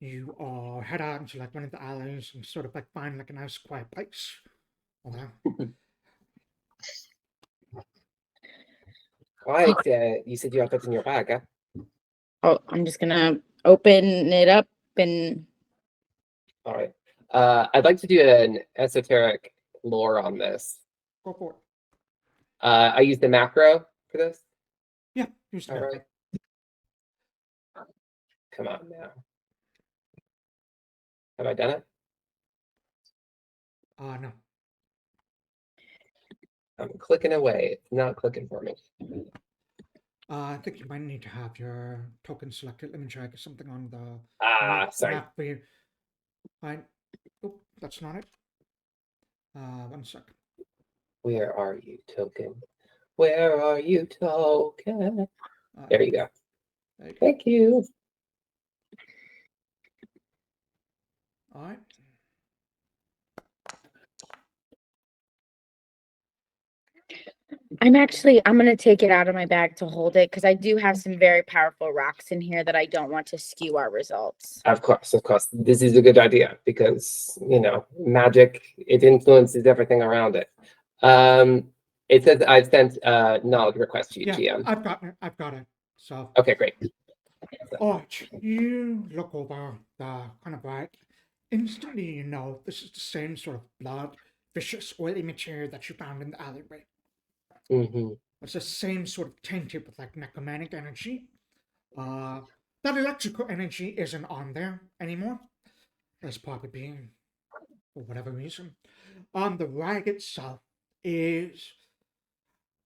B: you all head out into like one of the alleys and sort of like find like a nice quiet place.
E: Right, you said you have that in your bag, huh?
G: Oh, I'm just gonna open it up and
E: All right. I'd like to do an esoteric lore on this.
B: Go for it.
E: I use the macro for this.
B: Yeah, use
E: All
B: that.
E: right. Come on now. Have I done it?
B: No.
E: I'm clicking away. It's not clicking for me.
B: I think you might need to have your token selected. Let me check something on the
E: Sorry.
B: map for you. Fine. Oh, that's not it. 1 sec.
E: Where are you, token? Where are you, token? There you go.
B: There you go.
E: Thank you.
B: All right.
G: I'm gonna take it out of my bag to hold it because I do have some very powerful rocks in here that I don't want to skew our results.
E: Of course. This is a good idea because, magic, it influences everything around it. It says I've sent a knowledge request to you,
B: Yeah,
E: GM.
B: I've got it. So.
E: Okay, great.
B: All right. You look over the kind of right. Instantly, you know this is the same sort of blood, vicious, oily material that you found in the alleyway.
E: Mm-hmm.
B: It's the same sort of tainted with like necromantic energy. That electrical energy isn't on there anymore. That's probably being for whatever reason. The rag itself is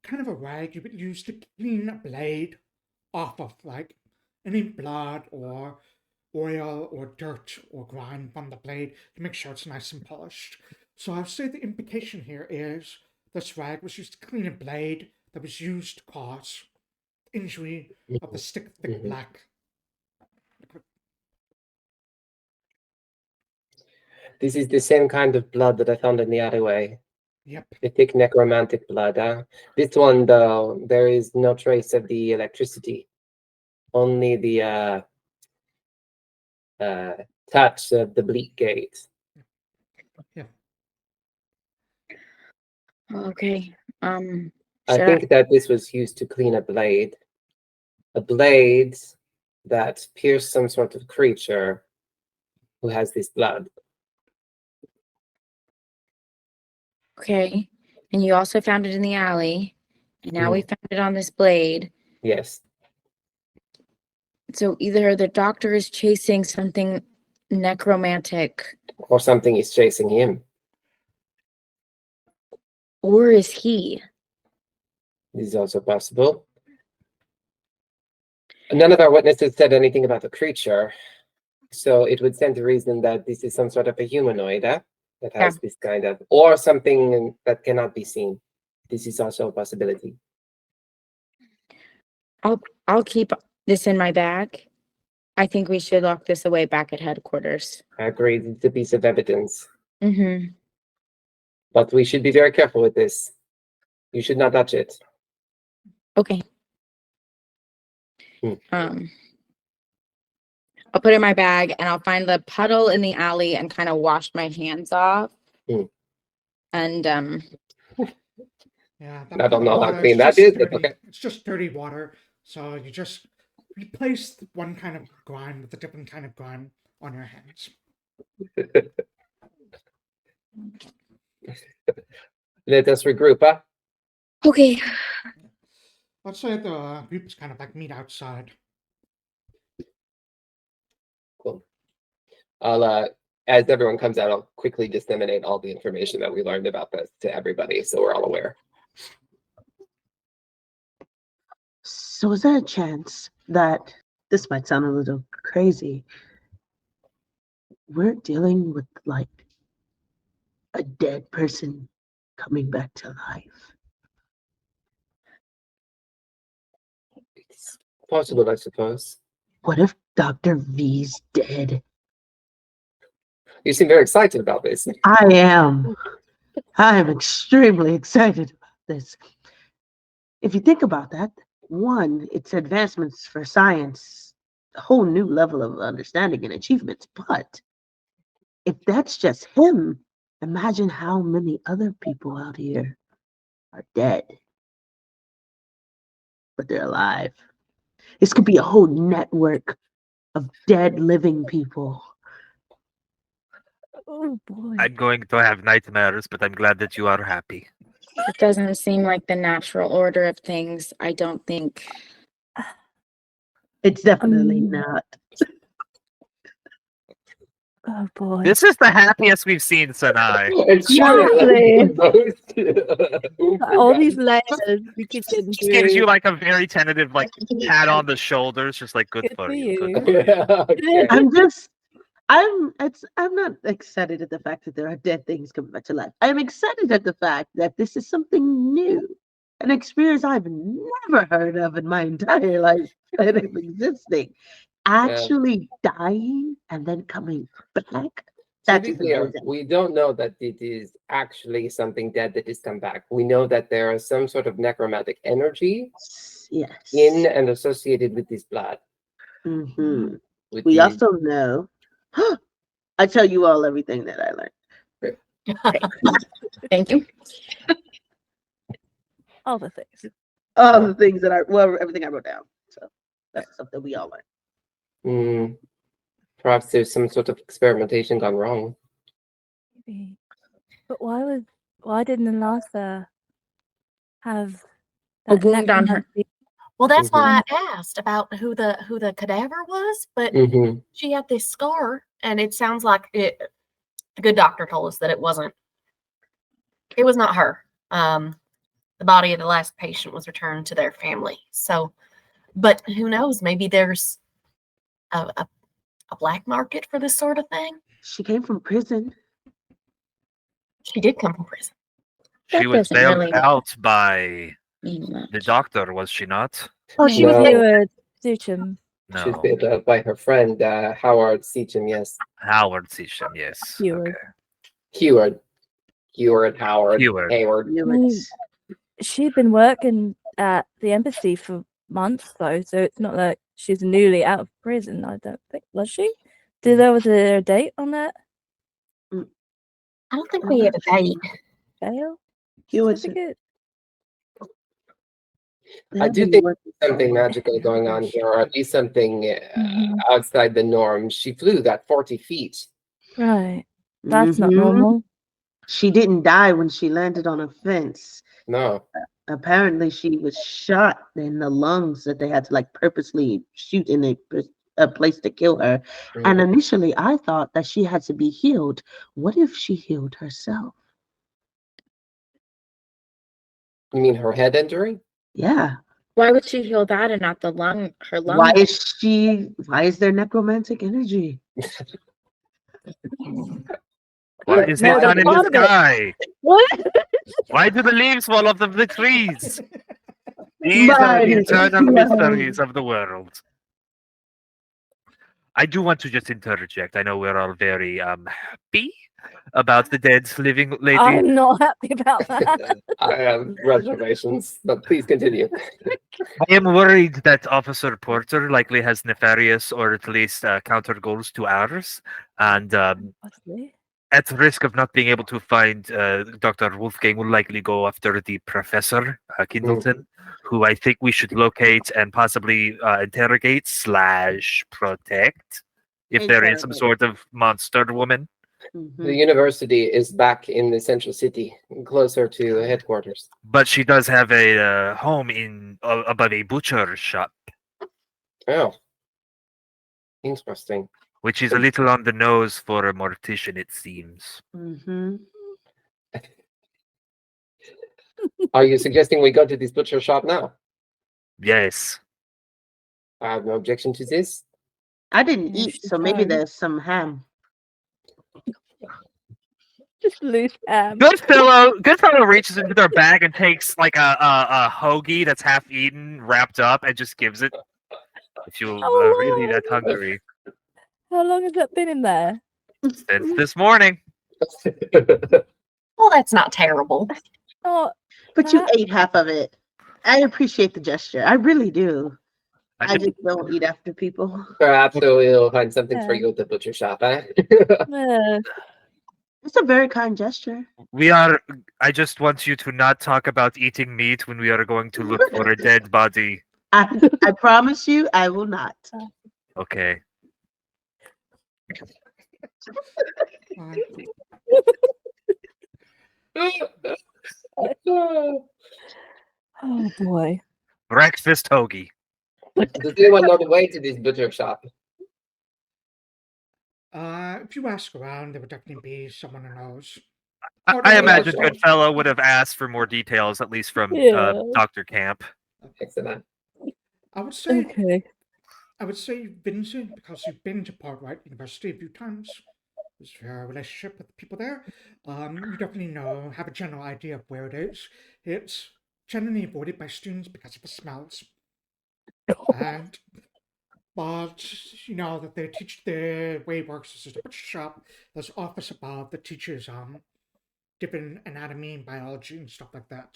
B: kind of a rag you would use to clean a blade off of like any blood or oil or dirt or grime from the blade to make sure it's nice and polished. So I'll say the implication here is this rag was used to clean a blade that was used to cause injury of the thick black.
E: This is the same kind of blood that I found in the alleyway.
B: Yep.
E: The thick necromantic blood. This one, though, there is no trace of the electricity. Only the touch of the bleak gate.
B: Yeah.
G: Okay.
E: I think that this was used to clean a blade that pierced some sort of creature who has this blood.
G: Okay. And you also found it in the alley. And now we found it on this blade.
E: Yes.
G: So either the doctor is chasing something necromantic,
E: Or something is chasing him.
G: or is he?
E: This is also possible. None of our witnesses said anything about the creature, so it would stand to reason that this is some sort of a humanoid that has this kind of, or something that cannot be seen. This is also a possibility.
G: I'll keep this in my bag. I think we should lock this away back at headquarters.
E: I agree, it's a piece of evidence,
G: Mm-hmm.
E: but we should be very careful with this. You should not touch it.
G: Okay.
E: Hmm.
G: I'll put it in my bag and I'll find the puddle in the alley and kind of wash my hands off.
E: Hmm.
G: And
B: Yeah,
E: I don't know how
B: water
E: clean that
B: just
E: is, but
B: dirty.
E: okay.
B: It's just dirty water. So you just replace one kind of grime with a different kind of grime on your hands.
E: Let us regroup, huh?
G: okay.
B: Let's say the groups kind of like meet outside.
E: Cool. I'll as everyone comes out, I'll quickly disseminate all the information that we learned about this to everybody, so we're all aware.
C: So is there a chance that this might sound a little crazy? We're dealing with like a dead person coming back to life.
E: It's possible, I suppose.
C: What if Dr. V's dead?
E: You seem very excited about this.
C: I am. I am extremely excited about this. If you think about that, one, it's advancements for science, a whole new level of understanding and achievements. But if that's just him, imagine how many other people out here are dead, but they're alive. This could be a whole network of dead living people.
D: Oh boy.
A: I'm going to have nightmares, but I'm glad that you are happy.
G: It doesn't seem like the natural order of things. I don't think.
C: It's definitely not.
D: Oh boy.
A: This is the happiest we've seen Sanai.
E: It's
D: Honestly.
E: true.
D: All these layers we keep getting
A: Just gives
D: through.
A: you like a very tentative like pat on the shoulders, just like good
D: Good
A: for
D: for
A: you.
D: you.
A: Good.
E: Yeah, okay.
C: I'm not excited at the fact that there are dead things coming back to life. I'm excited at the fact that this is something new, an experience I've never heard of in my entire life of existing. Actually dying and then coming back.
E: To
C: That
E: be
C: is
E: clear,
C: amazing.
E: we don't know that it is actually something dead that has come back. We know that there is some sort of necromantic energy
C: Yes.
E: in and associated with this blood.
C: Mhm.
E: With
C: We
E: the-
C: also know. I tell you all everything that I learned.
G: Thank you.
D: All the things.
C: All the things that everything I wrote down. So that's something we all learned.
E: Perhaps there's some sort of experimentation gone wrong.
D: Maybe. But why didn't Alexias have
G: A
D: that
G: wound on her.
D: necromancy?
F: Well, that's why
E: Mhm.
F: I asked about who the cadaver was, but
E: Mm-hmm.
F: she had this scar, and it sounds like it. The good doctor told us that it was not her. The body of the last patient was returned to their family. So, but who knows? Maybe there's a black market for this sort of thing.
C: She came from prison.
F: She did come from prison.
A: She
G: That
A: was
G: doesn't
A: bailed
G: really
A: out by
G: mean
A: the
G: much.
A: doctor, was she not?
C: Oh,
F: she
E: No.
F: was.
D: Steward, Suchum.
E: She was
A: No.
E: bailed out by her friend, Howard Seachem, yes.
A: Howard Seachem, yes.
D: Steward.
A: Okay.
E: Heward, Howard,
A: Heward.
E: Hayward.
C: knew
D: Mm.
C: it.
D: She'd been working at the embassy for months though, so it's not like she's newly out of prison. I don't think, was she? Was there a date on that
F: I don't think we had a date.
D: bail
C: Hewitt's-
D: certificate?
C: they
E: I
C: have
E: do
C: been
E: think
C: working
E: something
C: for-
E: magical going on here, or at least something outside the norm. She flew that 40 feet.
D: Right. That's not
C: Mhm.
D: normal.
C: She didn't die when she landed on a fence.
E: No.
C: Apparently, she was shot in the lungs that they had to like purposely shoot in a place to kill her. And initially, I thought that she had to be healed. What if she healed herself?
E: You mean her head injury?
C: Yeah.
G: Why would she heal that and not the lung? Her lung.
C: Why is there necromantic energy?
A: Why is
D: No,
A: the sun
D: that's
A: in the
D: part of it.
A: sky?
D: What?
A: Why do the leaves fall off of the trees? These are the
C: Mud,
A: eternal
C: mud.
A: mysteries of the world. I do want to just interject. I know we're all very happy about the dead living lady.
D: I'm not happy about that.
E: I have reservations, but please continue.
A: I am worried that Officer Porter likely has nefarious or at least counter goals to ours, and
D: Possibly.
A: at risk of not being able to find Dr. Wolfgang will likely go after the Professor Kindleton, who I think we should locate and possibly interrogate / protect if there is some sort of monster woman.
E: The university is back in the central city, closer to the headquarters.
A: But she does have a home in above a butcher shop,
E: Oh, interesting.
A: which is a little on the nose for a mortician, it seems.
C: Mm-hmm.
E: Are you suggesting we go to this butcher shop now?
A: Yes.
E: I have no objection to this.
C: I didn't
D: Yeah,
C: eat,
D: she's
C: so maybe
D: fine.
C: there's some ham.
D: Just loose ham.
A: Goodfellow reaches into their bag and takes like a hoagie that's half eaten, wrapped up, and just gives it. If you're really that hungry.
D: How long has that been in there?
A: Since this morning.
F: Well, that's not terrible.
D: Oh,
C: But you
D: that-
C: ate half of it. I appreciate the gesture. I really do. I
A: I
C: just don't eat after people.
E: Perhaps we'll find something for
D: Yeah.
E: you at the butcher shop, eh?
C: It's a very kind gesture.
A: I just want you to not talk about eating meat when we are going to look for a dead body.
C: I promise you, I will not.
A: Okay.
B: Fine.
D: oh boy.
A: Breakfast hoagie.
E: Does anyone know the way to this butcher shop?
B: If you ask around, there would definitely be someone who knows.
A: I imagine
E: sure.
A: Goodfellow would have asked for more details, at least from
D: Yeah.
A: Dr. Camp.
E: Excellent.
B: I would say
D: Okay.
B: Vincent, because you've been to Portwright University a few times. There's your relationship with the people there. You definitely have a general idea of where it is. It's generally avoided by students because of the smells. But you know that they teach the way it works is there's a butcher shop, there's office above that teaches different anatomy and biology and stuff like that.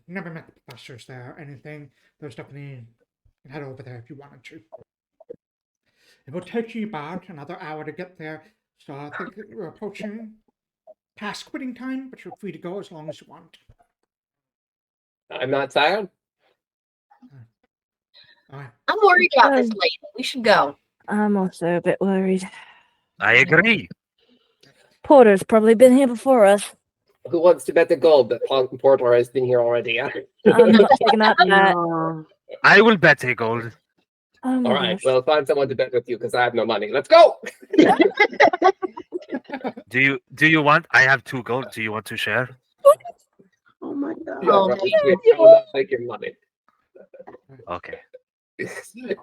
B: Never met the professors there or anything. There's definitely you can head over there if you wanted to. It will take you about another hour to get there, so I think that you're approaching past quitting time, but you're free to go as long as you want.
E: I'm not tired.
B: Alright.
F: I'm worried about this lady. We should go.
D: I'm also a bit worried.
A: I agree.
D: Porter's probably been here before us.
E: Who wants to bet the gold that Porter has been here already?
D: I'm not taking out that.
C: No.
A: I will bet a gold.
D: Oh my
E: All right,
D: gosh.
E: well, find someone to bet with you because I have no money. Let's go.
A: Do you want? I have 2 gold. Do you want to share?
C: Oh my god.
E: Yeah,
F: Oh,
E: right.
F: no.
E: I will not take your money.
A: Okay.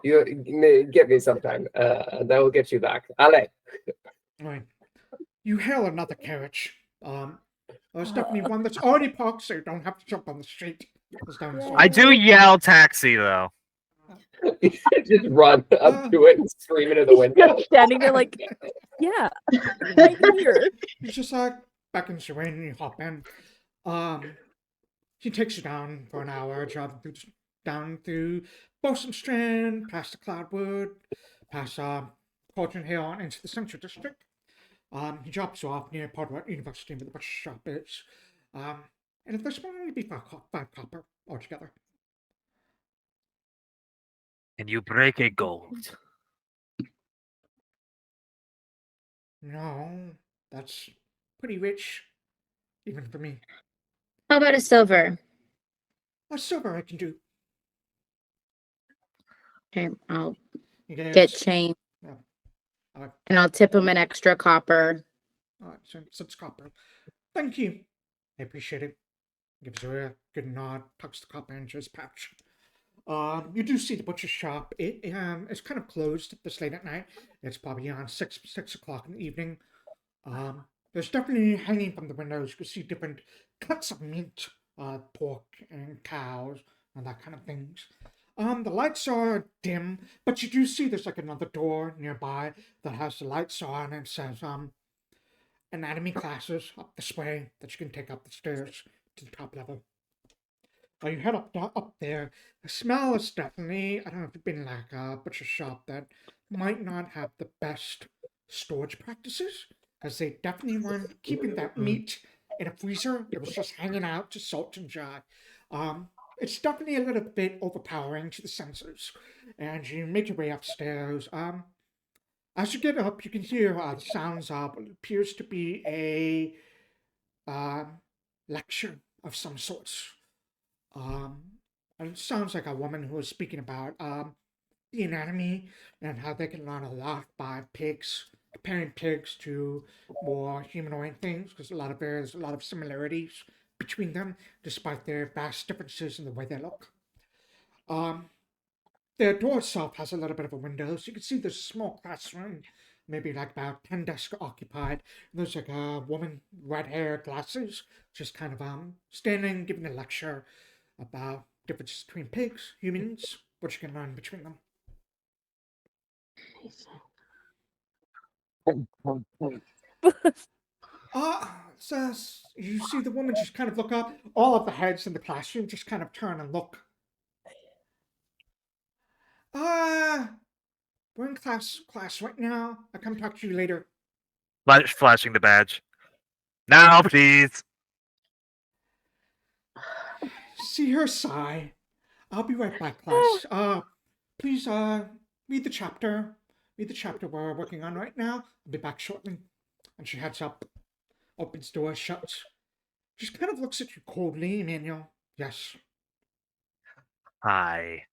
E: You give me some time. That will get you back. Ale.
B: Right. You hail another carriage. There's definitely one that's already parked, so you don't have to jump on the street. It's down the street.
A: I do yell taxi though.
E: Just run up to it and scream into the window.
D: Just standing there like, yeah, right here.
B: He's just like beckons you in and you hop in. He takes you down for an hour, driving down through Bosun Strand, past the Cloudwood, past Cauldron Hill, and into the Central District. He drops you off near Portwright University where the butcher shop is. And there's only be 5 copper altogether.
A: Can you break a gold?
B: No, that's pretty rich, even for me.
G: How about a silver?
B: A silver I can do.
G: Okay, I'll
B: He
G: get
B: gives-
G: change
B: Alright,
G: and I'll tip him an extra copper.
B: so it's copper. Thank you. I appreciate it. Gives you a good nod, tucks the copper into his pouch. You do see the butcher shop. It's kind of closed this late at night. It's probably around 6 o'clock in the evening. There's definitely hanging from the windows. You can see different cuts of meat, pork and cows and that kind of things. The lights are dim, but you do see there's like another door nearby that has the lights on and it says anatomy classes up this way that you can take up the stairs to the top level. You head up there. The smell is definitely, I don't know if you've been like a butcher shop that might not have the best storage practices, because they definitely weren't keeping that meat in a freezer. It was just hanging out to salt and dry. It's definitely a little bit overpowering to the senses, and you make your way upstairs. As you get up, you can hear the sounds of what appears to be a lecture of some sorts. And it sounds like a woman who is speaking about the anatomy and how they can learn a lot by pigs, comparing pigs to more humanoid things, because there's a lot of similarities between them, despite their vast differences in the way they look. The door itself has a little bit of a window, so you can see there's a small classroom, maybe like about 10 desks occupied. And there's like a woman, red hair, glasses, just kind of standing, giving a lecture about differences between pigs, humans, what you can learn between them. So you see the woman just kind of look up. All of the heads in the classroom just kind of turn and look. We're in class right now. I'll come talk to you later.
A: Flashing the badge. Now, please.
B: See her sigh. I'll be right back, class. Please, read the chapter. Read the chapter we're working on right now. I'll be back shortly. And she heads up, opens door, shuts. Just kind of looks at you coldly, Emmanuel. Yes.
A: Hi.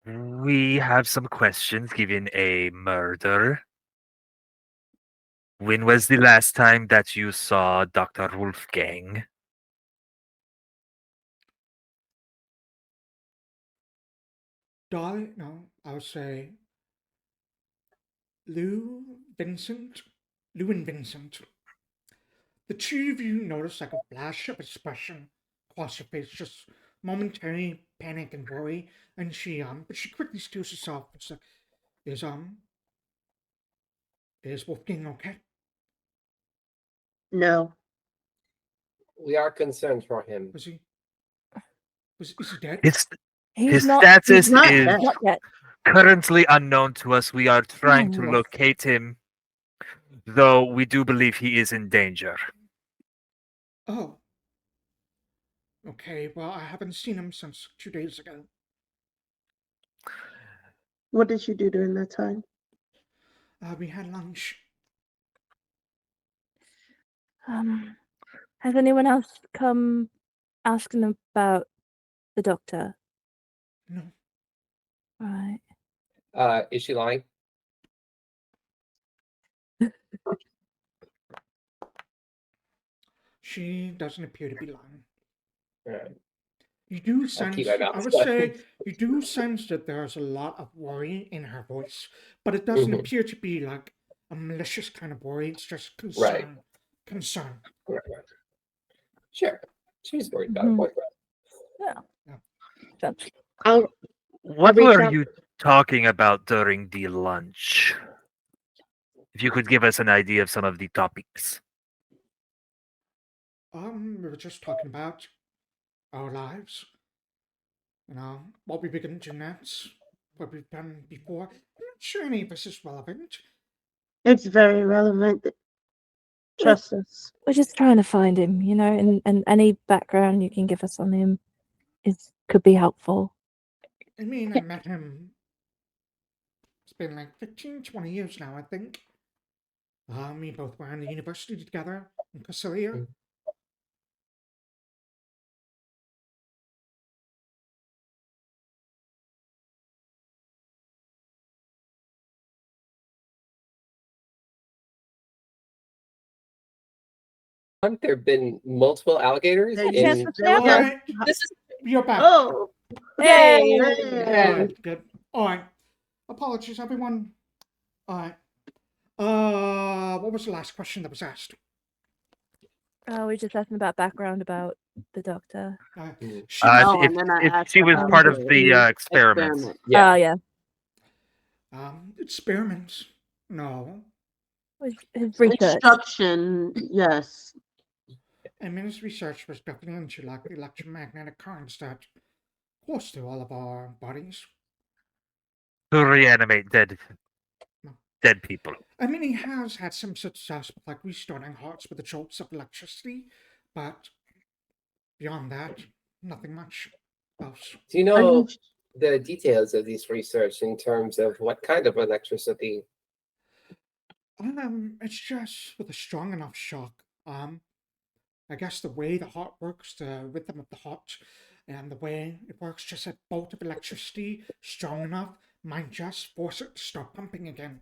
A: We have some questions given a murder. When was the last time that you saw Dr. Wolfgang?
B: Dahlia, no, I would say Lou and Vincent. The two of you notice like a flash of expression across her face, just momentary panic and worry, and but she quickly steals herself. It's like, is Wolfgang okay?
C: No.
E: We are concerned for him.
B: Is he dead?
A: His
D: not.
A: status
C: He's not
A: is
C: dead.
D: Not yet.
A: currently unknown to us. We are trying to
D: Oh.
A: locate him, though we do believe he is in danger.
B: Oh. Okay, well, I haven't seen him since 2 days ago.
C: What did you do during that time?
B: We had lunch.
D: Has anyone else come asking about the doctor?
B: No.
D: Right.
E: Is she lying?
B: She doesn't appear to be lying.
E: All right.
B: You do
E: I'll
B: sense,
E: keep my mouth
B: I would
E: shut.
B: say, you do sense that there's a lot of worry in her voice, but it doesn't
E: Mhm.
B: appear to be like a malicious kind of worry. It's just concern.
E: Right.
B: Concern.
E: Right. Sure. She's worried about
D: Mhm.
E: her boyfriend.
D: Yeah. That's
A: What
C: reach
A: were
C: out-
A: you talking about during the lunch? If you could give us an idea of some of the topics.
B: We were just talking about our lives. You know, what we've been to next, what we've done before. I'm not sure any of this is relevant.
C: It's very relevant. Trust us.
D: we're just trying to find him, you know, and any background you can give us on him could be helpful.
B: I mean, I met him. It's been like 15, 20 years now, I think. We both were in the university together in Cassilia.
E: Mhm. There have been multiple alligators
C: There
D: Chance
E: in
D: to
C: there
D: snap
C: was-
D: us.
B: Alright,
F: This is
B: you're back.
C: Oh,
D: Hey!
C: hey.
B: Good. Alright. Apologies, everyone. Alright. What was the last question that was asked?
D: Oh, we're just asking about background about the doctor.
B: She
C: Oh,
A: if
C: and then I
A: if
C: asked
A: she was
C: about
A: part of
C: the
A: the experiments.
C: experiment.
E: Yeah.
D: Oh, yeah.
B: Experiments. No.
D: His research.
C: Instruction, yes.
B: I mean, his research was definitely into like the electromagnetic currents that course through all of our bodies.
A: To reanimate dead people.
B: I mean, he has had some success with like restarting hearts with the jolts of electricity, but beyond that, nothing much else.
E: Do you
C: Are
E: know
C: you
E: the details of this research in terms of what kind of electricity?
B: It's just with a strong enough shock. I guess the way the heart works, the rhythm of the heart, and the way it works, just a bolt of electricity strong enough might just force it to start pumping again.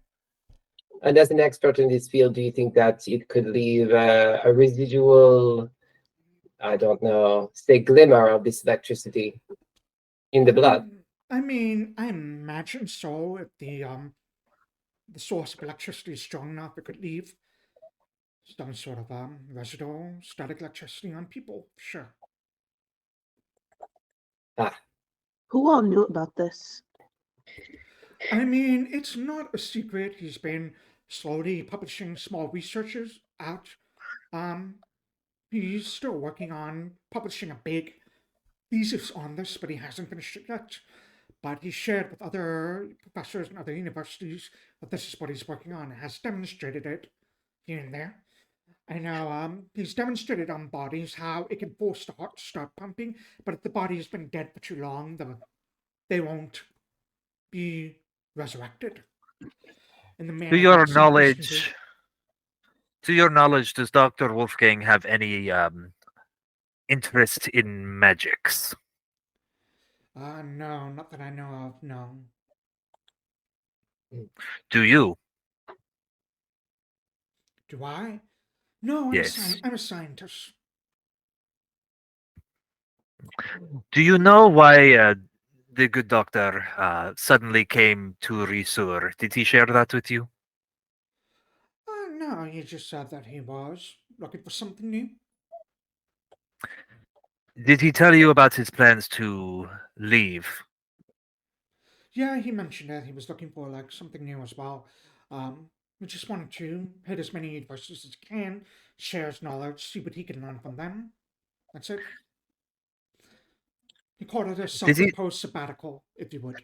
E: And as an expert in this field, do you think that it could leave a residual, I don't know, say glimmer of this electricity in the blood?
B: I mean, I imagine so. If the source of electricity is strong enough, it could leave some sort of residual static electricity on people. Sure.
C: Who all knew about this?
B: I mean, it's not a secret. He's been slowly publishing small researches out. He's still working on publishing a big thesis on this, but he hasn't finished it yet. But he shared with other professors and other universities that this is what he's working on and has demonstrated it here and there. I know he's demonstrated on bodies how it can force the heart to start pumping, but if the body has been dead for too long, they won't be resurrected. In the manner
A: To your
B: that some of us can do.
A: knowledge, does Dr. Wolfgang have any interest in magics?
B: No, not that I know of, no.
A: Do you?
B: Do I? No,
A: Yes.
B: I'm a scientist.
A: Do you know why the good doctor suddenly came to Risur? Did he share that with you?
B: No, he just said that he was looking for something new.
A: Did he tell you about his plans to leave?
B: Yeah, he mentioned that he was looking for like something new as well. We just wanted to hit as many universities as he can, share his knowledge, see what he can learn from them. That's it. He called it a self-imposed sabbatical, if you would.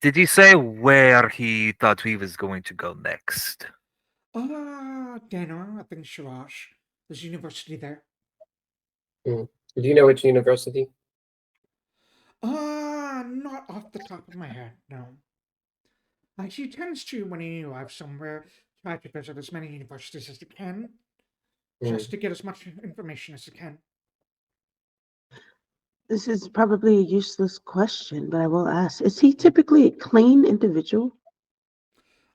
A: Did he say where he thought he was going to go next?
B: Dana, I think Shirash. There's a university there.
E: Do you know which university?
B: Not off the top of my head, no. He tends to, when he arrives somewhere, try to visit as many universities as he can, just to get as much information as he can.
C: This is probably a useless question, but I will ask. Is he typically a clean individual?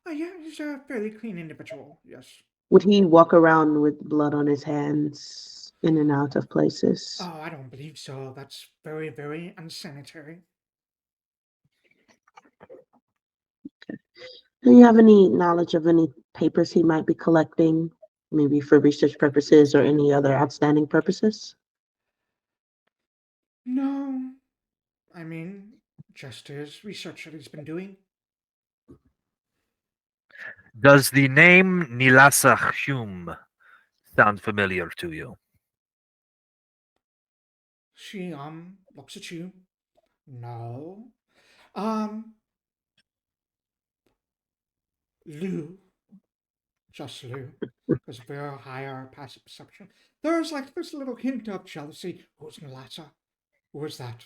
B: Yeah, he's a fairly clean individual, yes.
C: Would he walk around with blood on his hands in and out of places?
B: Oh, I don't believe so. That's very, very unsanitary.
C: Okay. Do you have any knowledge of any papers he might be collecting, maybe for research purposes or any other outstanding purposes?
B: No. I mean, just his research that he's been doing.
A: Does the name Nilasa Hume sound familiar to you?
B: She, looks at you. No. Lou. Just Lou. Because of her higher passive perception. There's a little hint of jealousy. Who's Nilasa? Who is that?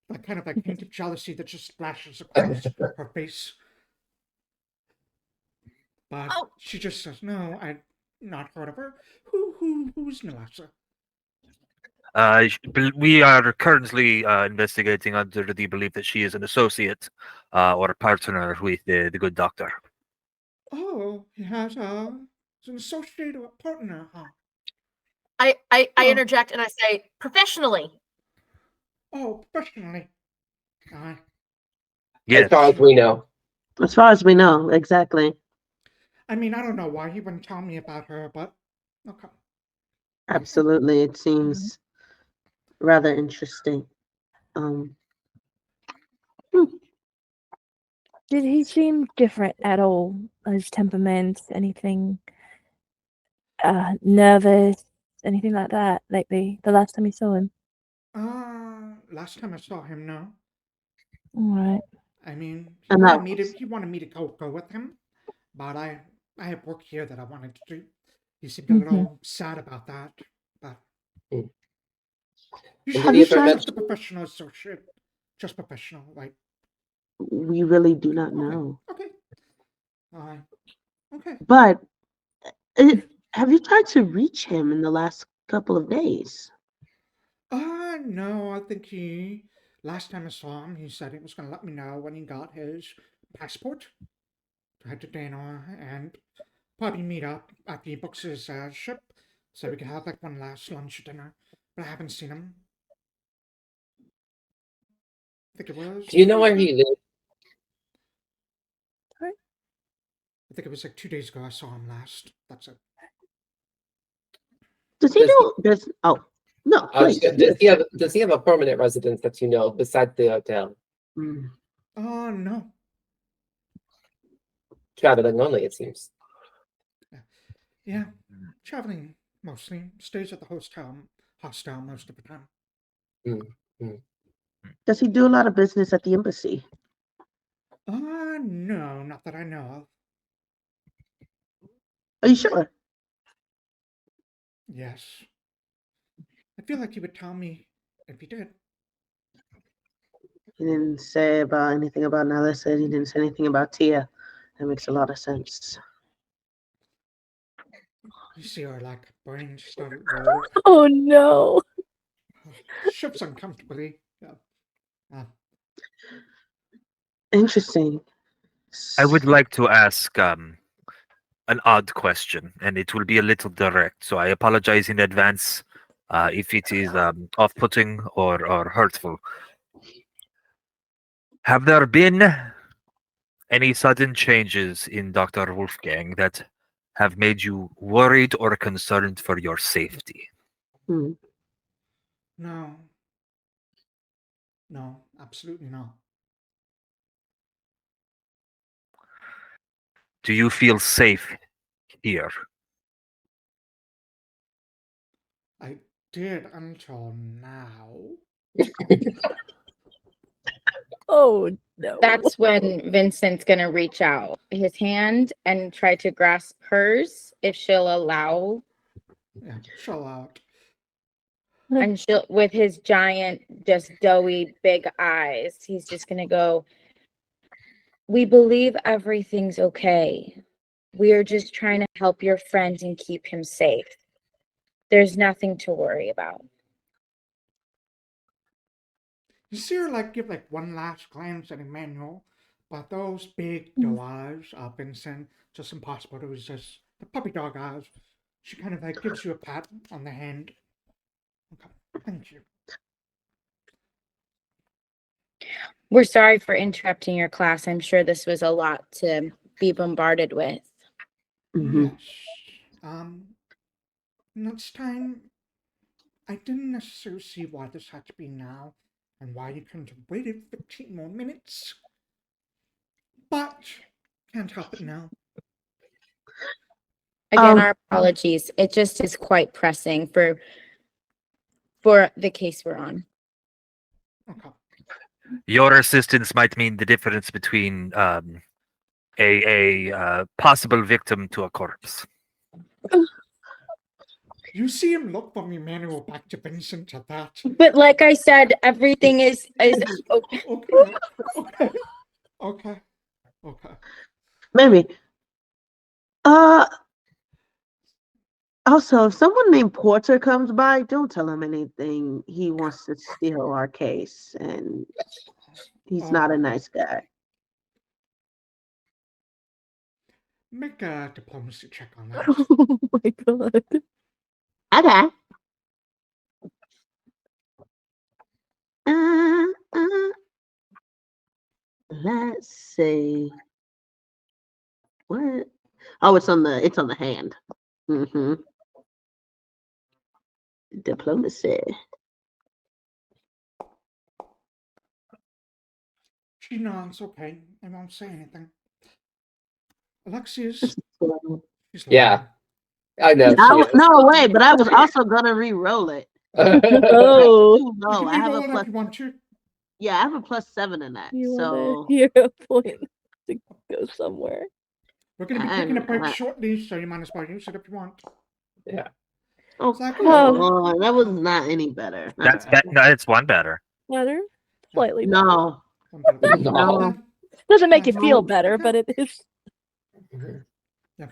B: That kind of hint of jealousy that just splashes across her face. But she just says, no, I've not heard of her. Who's Nilasa?
A: We are currently investigating under the belief that she is an associate or a partner with the good doctor.
B: Oh, he has an associate or a partner, huh?
F: I
B: Oh.
F: interject and I say, professionally.
B: Oh, professionally. Uh,
E: As far as we know.
C: As far as we know, exactly.
B: I mean, I don't know why he wouldn't tell me about her, but okay.
C: Absolutely. It seems rather interesting. Um,
D: Did he seem different at all? His temperament, anything nervous, anything like that lately? The last time you saw him?
B: Last time I saw him, no.
D: Alright.
B: I mean,
C: And that was-
B: he wanted me to go with him, but I have work here that I wanted to do. He seemed a
D: Mhm.
B: little sad about that, but
E: Mm.
B: you
E: And
B: should
E: did he ever
B: just
E: mention-
B: the professional associate, just professional, like
C: we really do not know.
B: okay, okay.
C: But have you tried to reach him in the last couple of days?
B: No, I think last time I saw him, he said he was going to let me know when he got his passport to head to Dana and probably meet up after he books his ship so we could have like one last lunch or dinner. But I haven't seen him. I think it was.
E: Do you know where he lives?
B: I think it was like 2 days ago I saw him last. That's it.
C: Does he
E: Does
C: know? Does no, please.
E: Does he have a permanent residence that you know besides the hotel?
C: Mm.
B: No.
E: Traveling only, it seems.
B: Yeah. Traveling mostly. Stays at the hostel most of the time.
C: Does he do a lot of business at the embassy?
B: No, not that I know of.
C: Are you sure?
B: Yes. I feel like he would tell me if he did.
C: He didn't say about anything about Alexias. He didn't say anything about Tia. That makes a lot of sense.
B: You see her like brain started rolling.
D: Oh no.
B: Shifts uncomfortably. Yeah.
C: Interesting.
A: I would like to ask an odd question, and it will be a little direct. So I apologize in advance if it is off-putting or hurtful. Have there been any sudden changes in Dr. Wolfgang that have made you worried or concerned for your safety?
C: Hmm.
B: No. No, absolutely not.
A: Do you feel safe here?
B: I did until now.
D: Oh no.
G: That's when Vincent's gonna reach out his hand and try to grasp hers if she'll allow.
B: Yeah, chill out.
G: And she'll, with his giant, just doughy big eyes, he's just gonna go, "We believe everything's okay. We are just trying to help your friend and keep him safe. There's nothing to worry about."
B: You see her like give like one last glance at Emmanuel, but those big doe eyes, Vincent, just impossible to resist. The puppy dog eyes. She kind of like gives you a pat on the hand. Okay, thank you.
G: We're sorry for interrupting your class. I'm sure this was a lot to be bombarded with.
C: Mhm.
B: Yes. Next time, I didn't necessarily see why this had to be now, and why you couldn't have waited 15 more minutes. But can't help it now.
G: Again, our apologies. It just is quite pressing for the case we're on.
B: Okay.
A: Your assistance might mean the difference between a possible victim to a corpse.
B: You see him look from Emmanuel back to Vincent at that.
G: But like I said, everything is okay.
B: Okay. Okay.
C: Maybe. Also, if someone named Porter comes by, don't tell him anything. He wants to steal our case, and he's not a nice guy.
B: Make a diplomacy check on that.
D: Oh my god.
C: Okay. Let's see. What? Oh, it's on the hand. Mm-hmm. Diplomacy.
B: She nods, okay. I won't say anything. Alexias,
C: That's cool.
B: she's
E: Yeah. I know she is.
C: No way, but I was also gonna re-roll it.
D: Oh,
C: Too
B: You
C: low.
B: can
C: I have
B: re-roll
C: a
B: it
C: plus.
B: if you want to.
C: Yeah, I have a +7 in that.
D: you want
C: So
D: a hero point to go somewhere.
B: We're going to be taking a break shortly, so you might as well use it if you want.
E: Yeah.
C: oh
B: It's like,
C: come
D: Oh.
C: on, that was not any better.
A: That's no, it's one better.
D: Better? Slightly better.
C: No,
B: one better than
E: No.
C: no,
D: Doesn't make you feel
C: No.
D: better, but it is.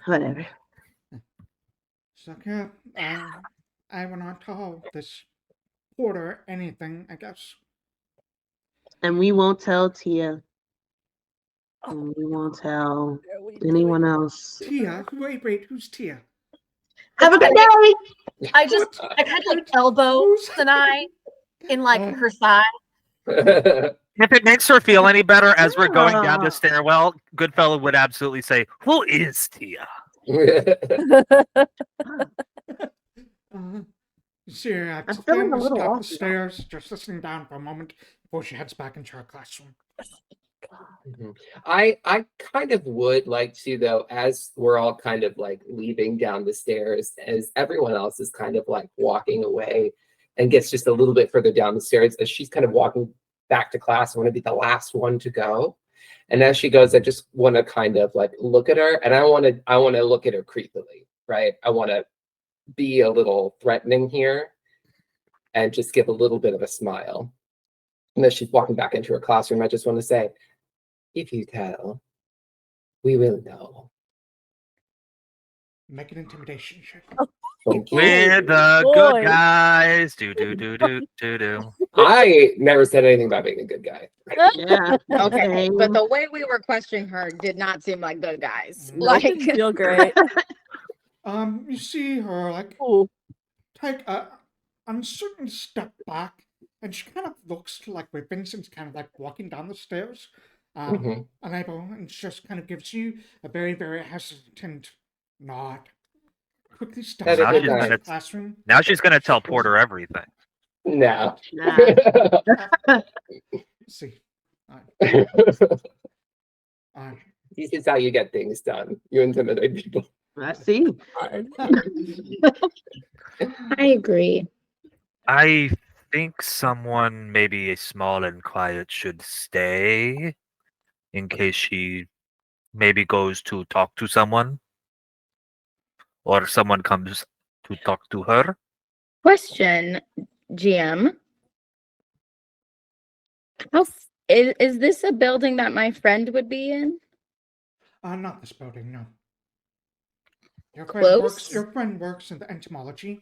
C: whatever.
B: It's like, yeah, I will not tell this porter anything, I guess.
C: And we won't tell Tia.
D: Oh,
C: And we won't tell
D: what are we
C: anyone
D: doing?
C: else.
B: Tia? Wait, who's Tia?
C: Have a good day.
F: I kind of like elbow
B: Who's-
F: Sanai in like
B: Oh.
F: her thigh.
A: If it makes her feel any better as we're going down
C: Ah.
A: the stairwell, Goodfellow would absolutely say, "Who is Tia?"
B: You see her
C: I'm feeling a little
B: up
C: off
B: the stairs, just listening down for a moment before she heads back into her classroom.
E: I kind of would like to, though, as we're all kind of like leaving down the stairs, as everyone else is kind of like walking away and gets just a little bit further down the stairs, as she's kind of walking back to class, I want to be the last one to go. And as she goes, I just want to kind of like look at her, and I want to look at her creepily, right? I want to be a little threatening here and just give a little bit of a smile. And as she's walking back into her classroom, I just want to say, if you tell, we will know.
B: Make an intimidation check.
E: Thank you.
A: We're the
D: boy.
A: good guys. Do.
E: I never said anything about being a good guy.
C: Yeah.
G: Okay, but the way we were questioning her did not seem like good guys.
B: No.
D: Like,
G: Like,
D: didn't feel great.
B: You see her like
D: Ooh.
B: take a uncertain step back, and she kind of looks like where Vincent's kind of like walking down the stairs,
E: Mhm.
B: unable, and just kind of gives you a very, very hesitant nod. Quickly steps
E: Have a
B: back
E: good
B: into
E: night.
B: the classroom.
A: Now she's gonna tell Porter everything.
E: No.
C: Nah.
B: Let's see.
E: This is how you get things done. You intimidate people.
C: I see.
G: I agree.
A: I think someone, maybe small and quiet, should stay in case she maybe goes to talk to someone, or someone comes to talk to her.
G: Question, GM. Is this a building that my friend would be in?
B: Not this building, no. Your
G: Close?
B: friend works in the entomology.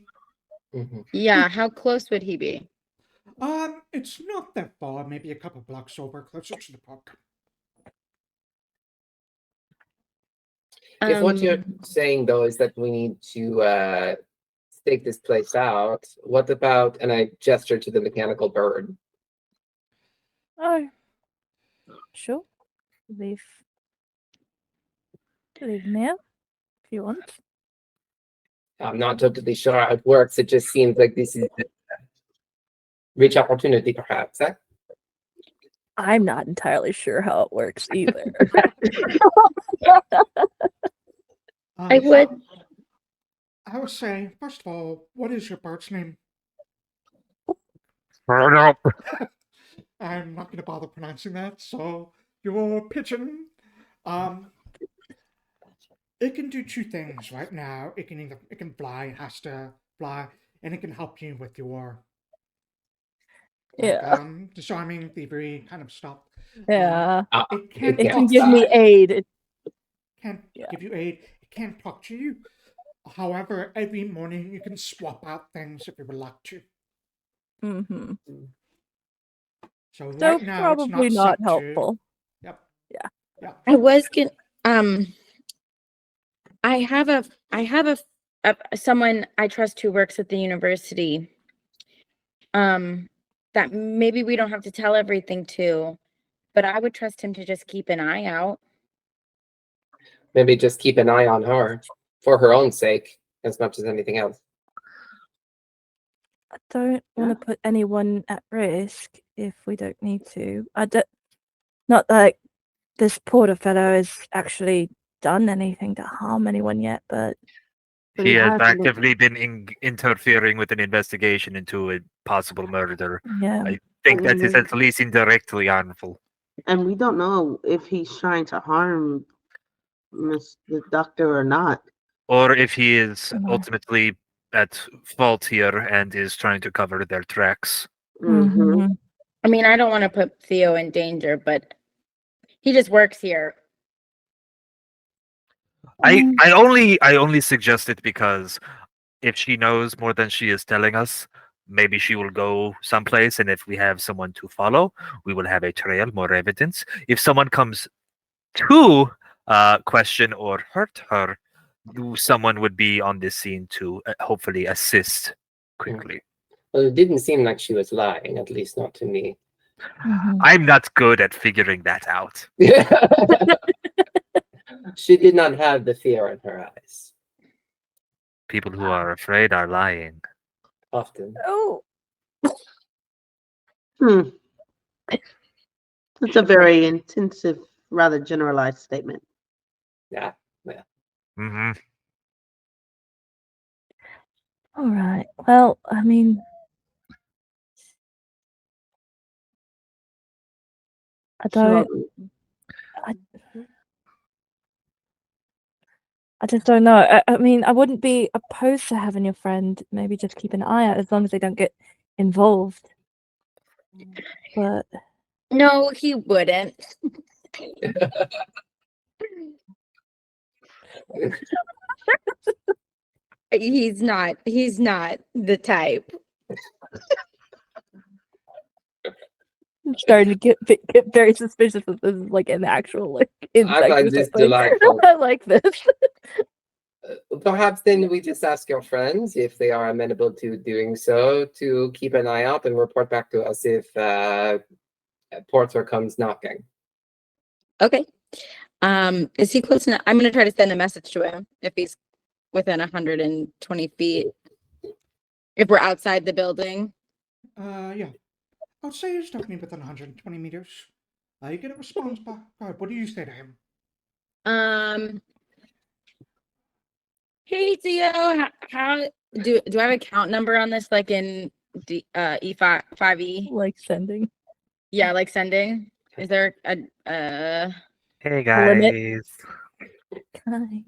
E: Mhm.
G: Yeah, how close would he be?
B: It's not that far, maybe a couple blocks over, closer to the park.
E: If what you're
G: Um,
E: saying, though, is that we need to stake this place out, what about, and I gesture to the mechanical bird.
D: Oh, sure. Leave now if you want.
E: I'm not totally sure how it works. It just seems like this is a rich opportunity, perhaps. Eh?
D: I'm not entirely sure how it works either.
G: I would.
B: I would say, first of all, what is your bird's name? I'm not going to bother pronouncing that. So your pigeon, it can do two things right now. It can fly, it has to fly, and it can help you with your
D: Yeah.
B: disarming, thievery kind of stuff.
D: Yeah.
B: It can't
D: It
E: Yeah.
D: can give me aid. It,
B: can't
D: Yeah.
B: give you aid. It can't talk to you. However, every morning you can swap out things if you would like to.
D: mm-hmm.
B: So right
D: So
B: now
D: probably
B: it's
D: not
B: not set to-
D: helpful.
B: Yep.
D: Yeah.
B: Yeah.
G: I was gonna. I have a someone I trust who works at the university. that maybe we don't have to tell everything to, but I would trust him to just keep an eye out.
E: Maybe just keep an eye on her for her own sake as much as anything else.
D: I don't want to put anyone at risk if we don't need to. Not that this Porter fellow has actually done anything to harm anyone yet, but
A: He has actively been interfering with an investigation into a possible murder.
D: yeah.
A: I think that is at least indirectly harmful.
C: And we don't know if he's trying to harm the doctor or not.
A: Or if he is
D: No.
A: ultimately at fault here and is trying to cover their tracks.
D: Mhm.
G: I mean, I don't want to put Theo in danger, but he just works here.
A: I only suggest it because if she knows more than she is telling us, maybe she will go someplace, and if we have someone to follow, we will have a trail, more evidence. If someone comes to question or hurt her, someone would be on this scene to hopefully assist quickly.
E: Well, it didn't seem like she was lying, at least not to me.
A: I'm not good at figuring that out.
E: She did not have the fear in her eyes.
A: People who are afraid are lying.
E: Often.
D: Oh.
C: It's a very intensive, rather generalized statement.
E: Yeah. Yeah.
A: Mm-hmm.
D: All right. Well, I mean, I don't. I just don't know. I mean, I wouldn't be opposed to having your friend maybe just keep an eye out as long as they don't get involved. But
G: no, he wouldn't. He's not the type.
D: I'm starting to get very suspicious that this is like an actual like insect.
E: I find this
D: something.
E: delightful.
D: I like this.
E: Perhaps then we just ask your friends if they are amenable to doing so, to keep an eye out and report back to us if Porter comes knocking.
G: Okay. Is he close enough? I'm gonna try to send a message to him if he's within 120 feet. If we're outside the building.
B: Yeah. I'd say he's definitely within 120 meters. You get a response back. What do you say to him?
G: Hey Theo, how do I have a count number on this like in E5E?
D: Like sending.
G: Yeah, like sending. Is there a
A: Hey
D: limit?
A: guys.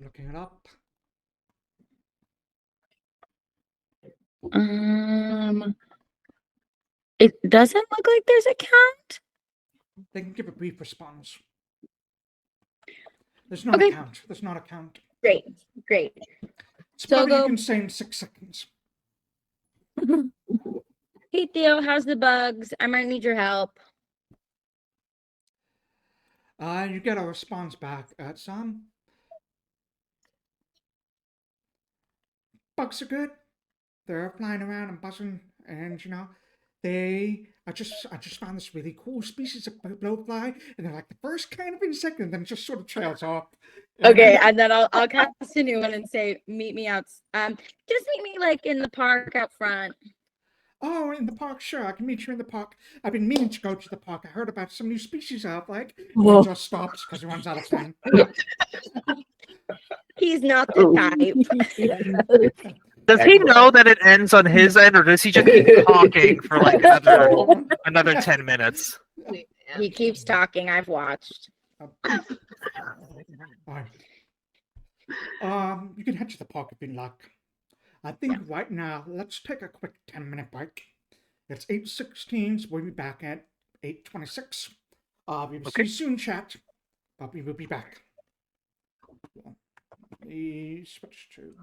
B: Looking it up.
G: It doesn't look like there's a count.
B: They can give a brief response. There's not a count. There's not a count.
G: Great.
B: It's probably you can say in 6 seconds.
G: Hey Theo, how's the bugs? I might need your help.
B: You get a response back. Bugs are good. They're flying around and buzzing, and I just found this really cool species of blowfly, and they're like the first kind of insect, and then it just sort of trails off.
G: Okay, and then I'll cast a new one and say, meet me out. Just meet me like in the park out front.
B: Oh, in the park, sure. I can meet you in the park. I've been meaning to go to the park. I heard about some new species out. Like, he just stops because he runs out of time.
G: He's not the type.
A: Does he know that it ends on his end, or does he just keep talking for like another 10 minutes?
G: He keeps talking. I've watched.
B: You can head to the park if you'd like. I think right now, let's take a quick 10-minute break. It's 8:16, so we'll be back at 8:26. We will see you soon, chat, but we will be back. Let me switch to...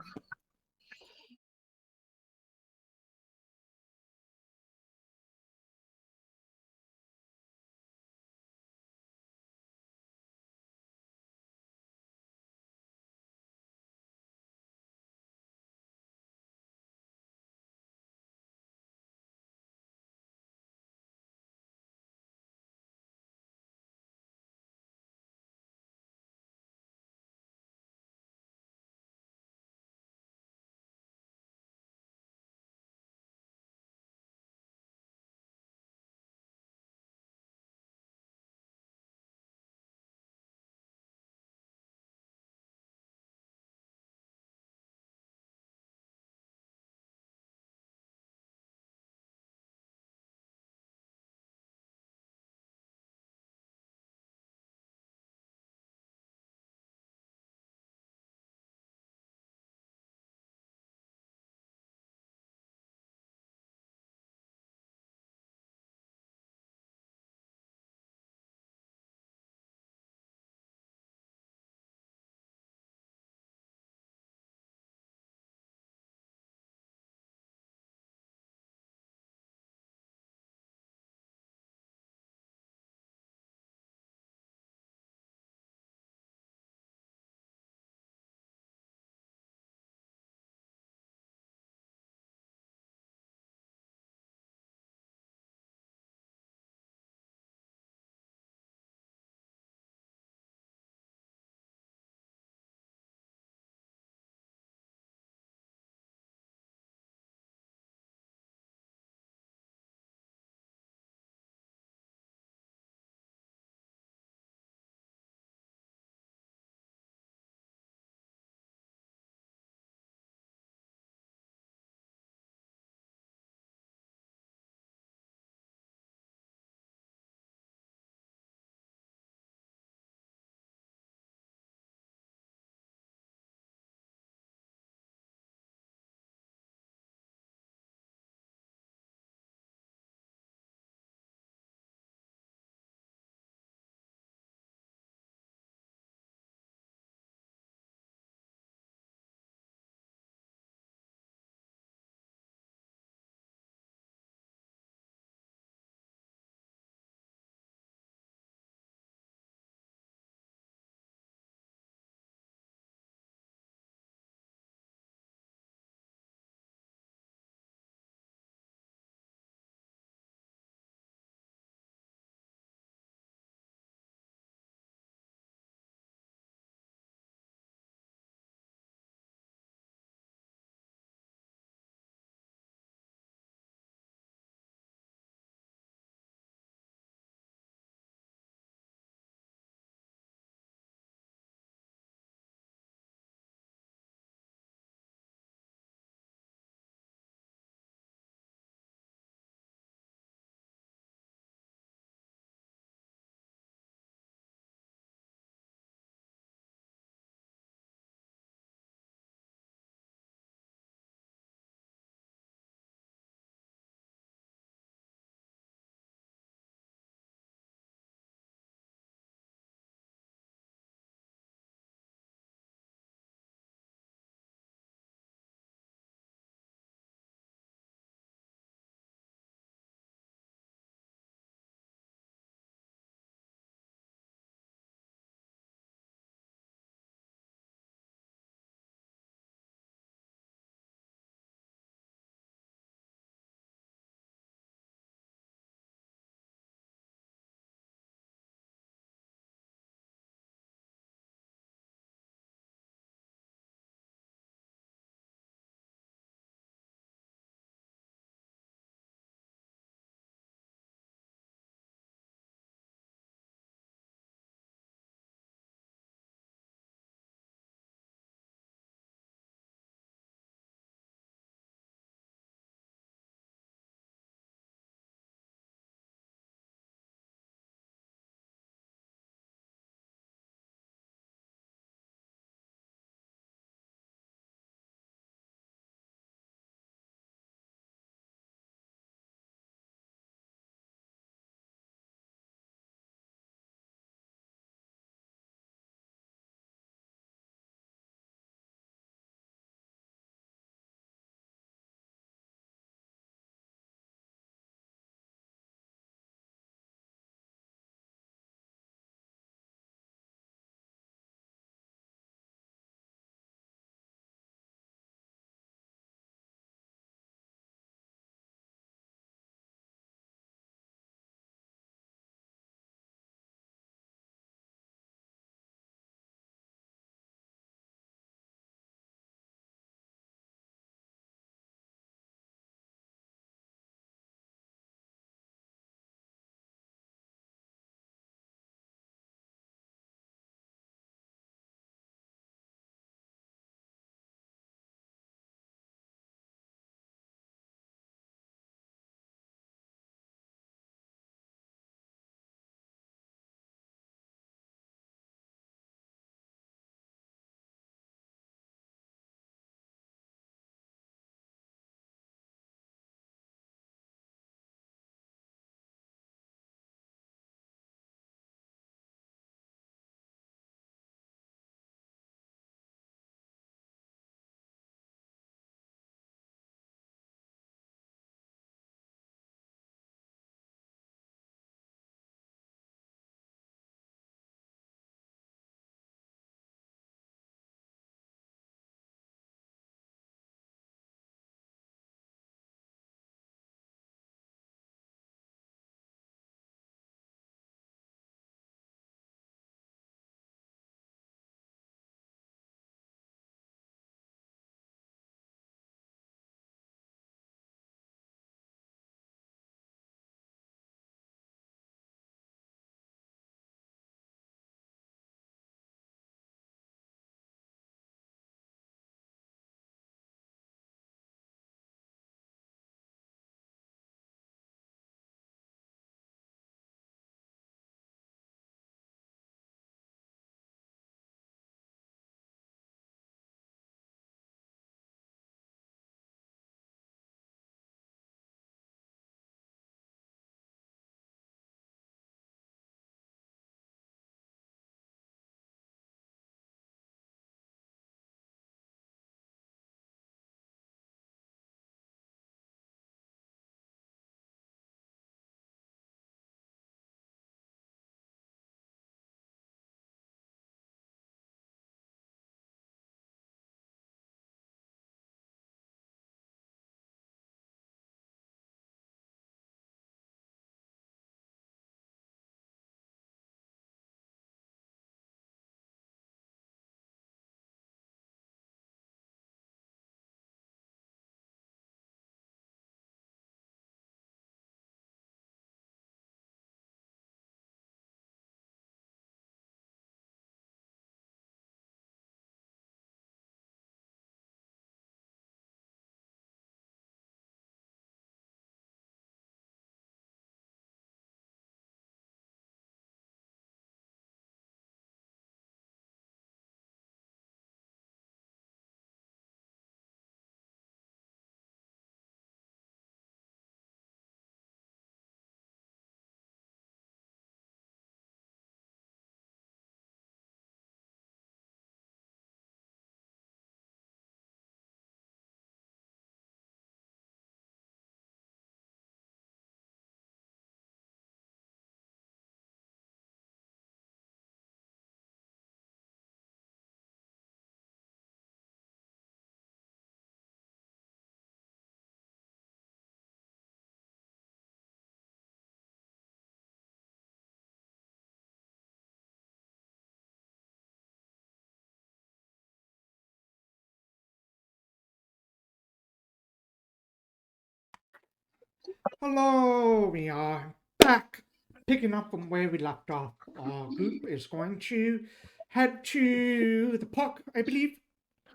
B: Hello, we are back. Picking up from where we left off. Our group is going to head to the park, I believe.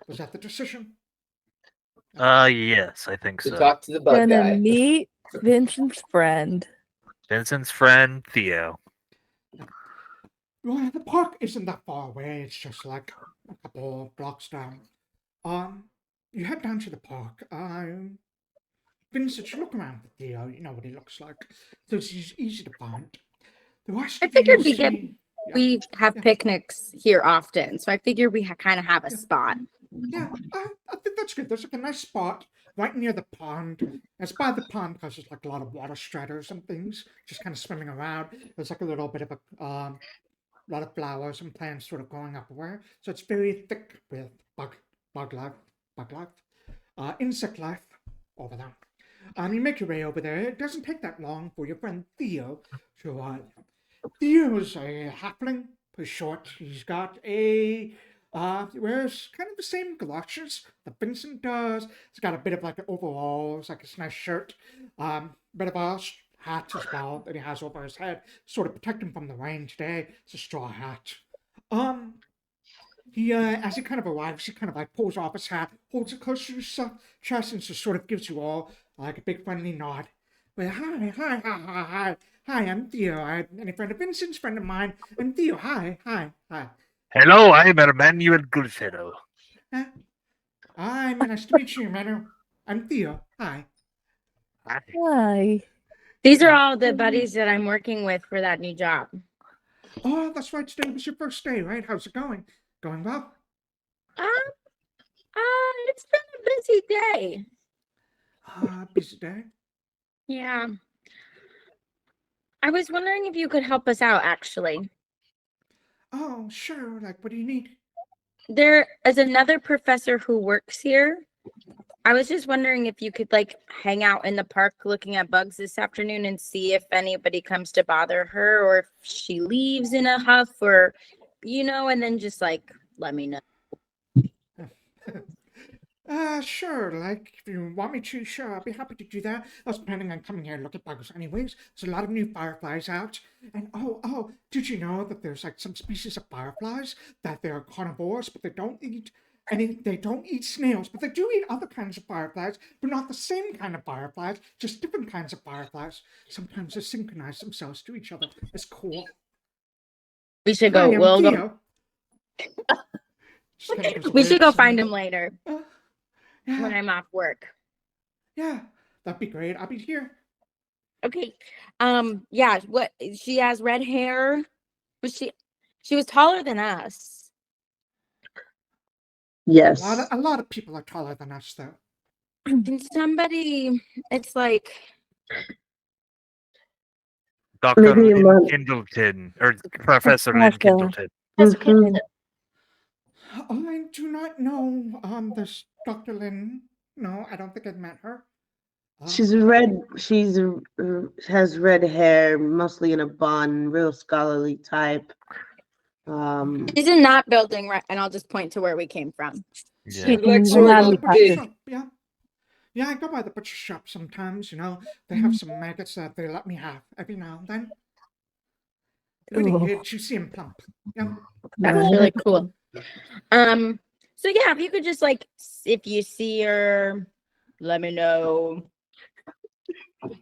B: Was that the decision?
A: Yes, I think
E: To
A: so.
E: talk to the bug
D: Gonna
E: guy.
D: meet Vincent's friend.
A: Vincent's friend, Theo.
B: Well, the park isn't that far away. It's just like a couple of blocks down. You head down to the park. Vincent, you look around for Theo. You know what he looks like. So it's easy to find. The rest
G: I
B: of you
G: figured we
B: see.
G: we have
B: Yeah.
G: picnics here often, so I figure we kind of have a
B: Yeah.
G: spot.
B: Yeah, I think that's good. There's like a nice spot right near the pond. And it's by the pond because there's like a lot of water stradders and things just kind of swimming around. There's like a little bit of a lot of flowers and plants sort of growing up everywhere. So it's very thick with bug life, insect life over there. You make your way over there. It doesn't take that long for your friend Theo to arrive. Theo's a halfling, pretty short. He's got wears kind of the same galoshes that Vincent does. He's got a bit of like overalls, like a nice shirt, bit of a hat as well that he has over his head, sort of protect him from the rain today. It's a straw hat. He as he kind of arrives, he kind of like pulls off his hat, holds it close to his chest, and just sort of gives you all like a big friendly nod. Well, hi, I'm Theo. I'm a friend of Vincent's, friend of mine. I'm Theo. Hi.
A: Hello, I'm Emmanuel Goodfellow.
B: Hi, nice to meet you, Emmanuel. I'm Theo. Hi.
D: Hi.
G: These are all the buddies that I'm working with for that new job.
B: Oh, that's right. Today was your first day, right? How's it going? Going well?
G: It's been a busy day.
B: Busy day.
G: Yeah. I was wondering if you could help us out, actually.
B: Oh, sure. Like, what do you need?
G: There is another professor who works here. I was just wondering if you could like hang out in the park looking at bugs this afternoon and see if anybody comes to bother her or if she leaves in a huff or, and then just like let me know.
B: Sure. Like, if you want me to, sure, I'll be happy to do that. I was planning on coming here and look at bugs anyways. There's a lot of new fireflies out. And did you know that there's like some species of fireflies that they're carnivores, but they don't eat snails, but they do eat other kinds of fireflies, but not the same kind of fireflies, just different kinds of fireflies. Sometimes they synchronize themselves to each other. It's cool.
G: We should go.
B: Hi, I'm
G: We'll go.
B: Theo. Just kinda gives a
G: We should
B: weird
G: go
B: sign.
G: find him later
B: Yeah.
G: when I'm off work.
B: Yeah, that'd be great. I'll be here.
G: Okay. Yeah, what she has red hair. She was taller than us.
C: Yes.
B: A lot of people are taller than us, though.
G: And somebody, it's like
A: Dr.
C: Maybe a
A: Lynn
C: month.
A: Kindleton, or Professor Lynn
D: Awesome.
A: Kindleton.
C: Mhm.
B: I do not know this Dr. Lynn. No, I don't think I've met her.
C: She's has red hair, mostly in a bun, real scholarly type.
G: she's in that building, right? And I'll just point to where we came from.
A: Yeah.
E: She looks
D: Mhm.
E: sort
D: Not
E: of
D: me,
B: the butcher
E: big.
B: shop, yeah. Yeah, I go by the butcher shop sometimes, They have some maggots that they let me have every now and then. Really
D: Ooh.
B: good, juicy and plump. Yeah.
G: That's really cool. So yeah, if you could just like, if you see her, let me know.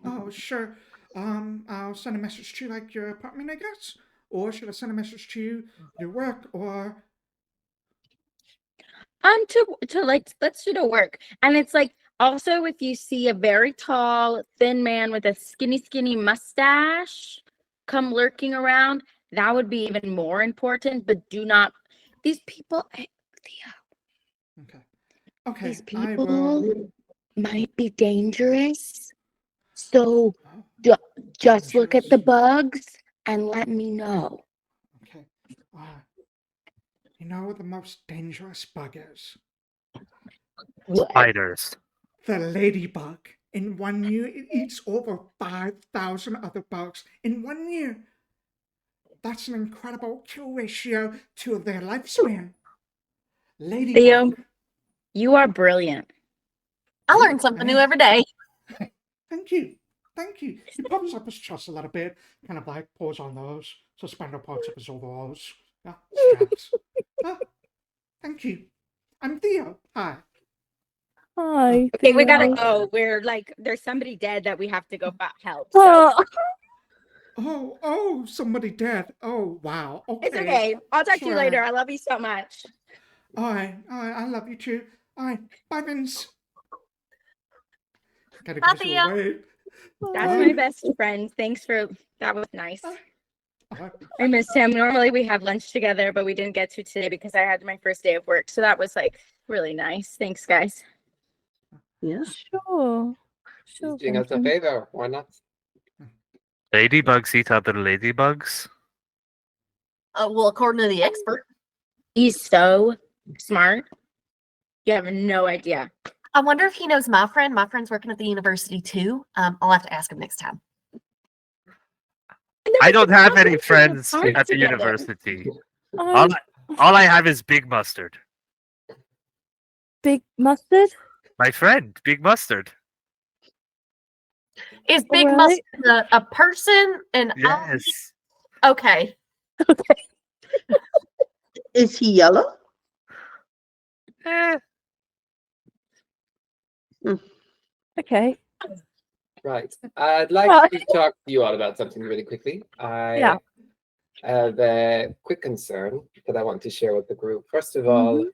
B: Oh, sure. I'll send a message to like your apartment, I guess. Or should I send a message to your work or
G: To like, let's do the work. And it's like, also if you see a very tall, thin man with a skinny mustache come lurking around, that would be even more important. But do not, these people, Theo,
B: okay. Okay.
G: these
B: I
G: people
B: will
G: might be dangerous. So
B: oh,
G: just look at the
B: dangerous.
G: bugs and let me know.
B: Okay. You know what the most dangerous bug is?
A: Spiders.
B: The ladybug. In 1 year, it eats over 5,000 other bugs. In 1 year. That's an incredible kill ratio to their lifespan. Ladybug.
G: Theo, you are brilliant.
F: I learn something new every day.
B: Thank you. thank you. He puffs up his chest a little bit, kind of like pulls on those suspender parts of his overalls. Yeah, straps. Thank you. I'm Theo. Hi.
D: Hi.
G: Okay, we gotta
D: Theo.
G: go. We're like, there's somebody dead that we have to go help. So
D: Oh,
B: Somebody dead. Oh, wow. Okay.
G: it's okay. I'll talk to you
B: Sure.
G: later. I love you so much.
B: All right. I love you too. All right. Bye, Vince. Gotta give us a
F: Thea.
B: wave.
G: That's
B: Bye.
G: my best friend. Thanks for that. Was nice.
B: All right.
G: I missed him. Normally we have lunch together, but we didn't get to today because I had my first day of work. So that was like really nice. Thanks, guys.
C: Yeah.
D: sure.
E: He's
D: Sure.
E: doing us a
D: Vincent.
E: favor. Why not?
A: Ladybugs eat other ladybugs.
F: Well, according to the expert.
G: He's so smart. You have no idea.
F: I wonder if he knows my friend. My friend's working at the university too. I'll have to ask him next time.
A: I don't have any
G: We're
A: friends
G: hard
A: at the
G: together.
A: university. All
D: Um,
A: I have is Big Mustard.
D: Big Mustard?
A: My friend, Big Mustard.
F: Is Big
D: Alright.
F: Mustard a person? And
A: Yes.
F: okay.
D: Okay.
C: Is he yellow?
A: Eh,
D: Okay.
E: Right. I'd like
D: Well-
E: to talk to you all about something really quickly. I
D: Yeah.
E: have a quick concern that I want to share with the group. First of all,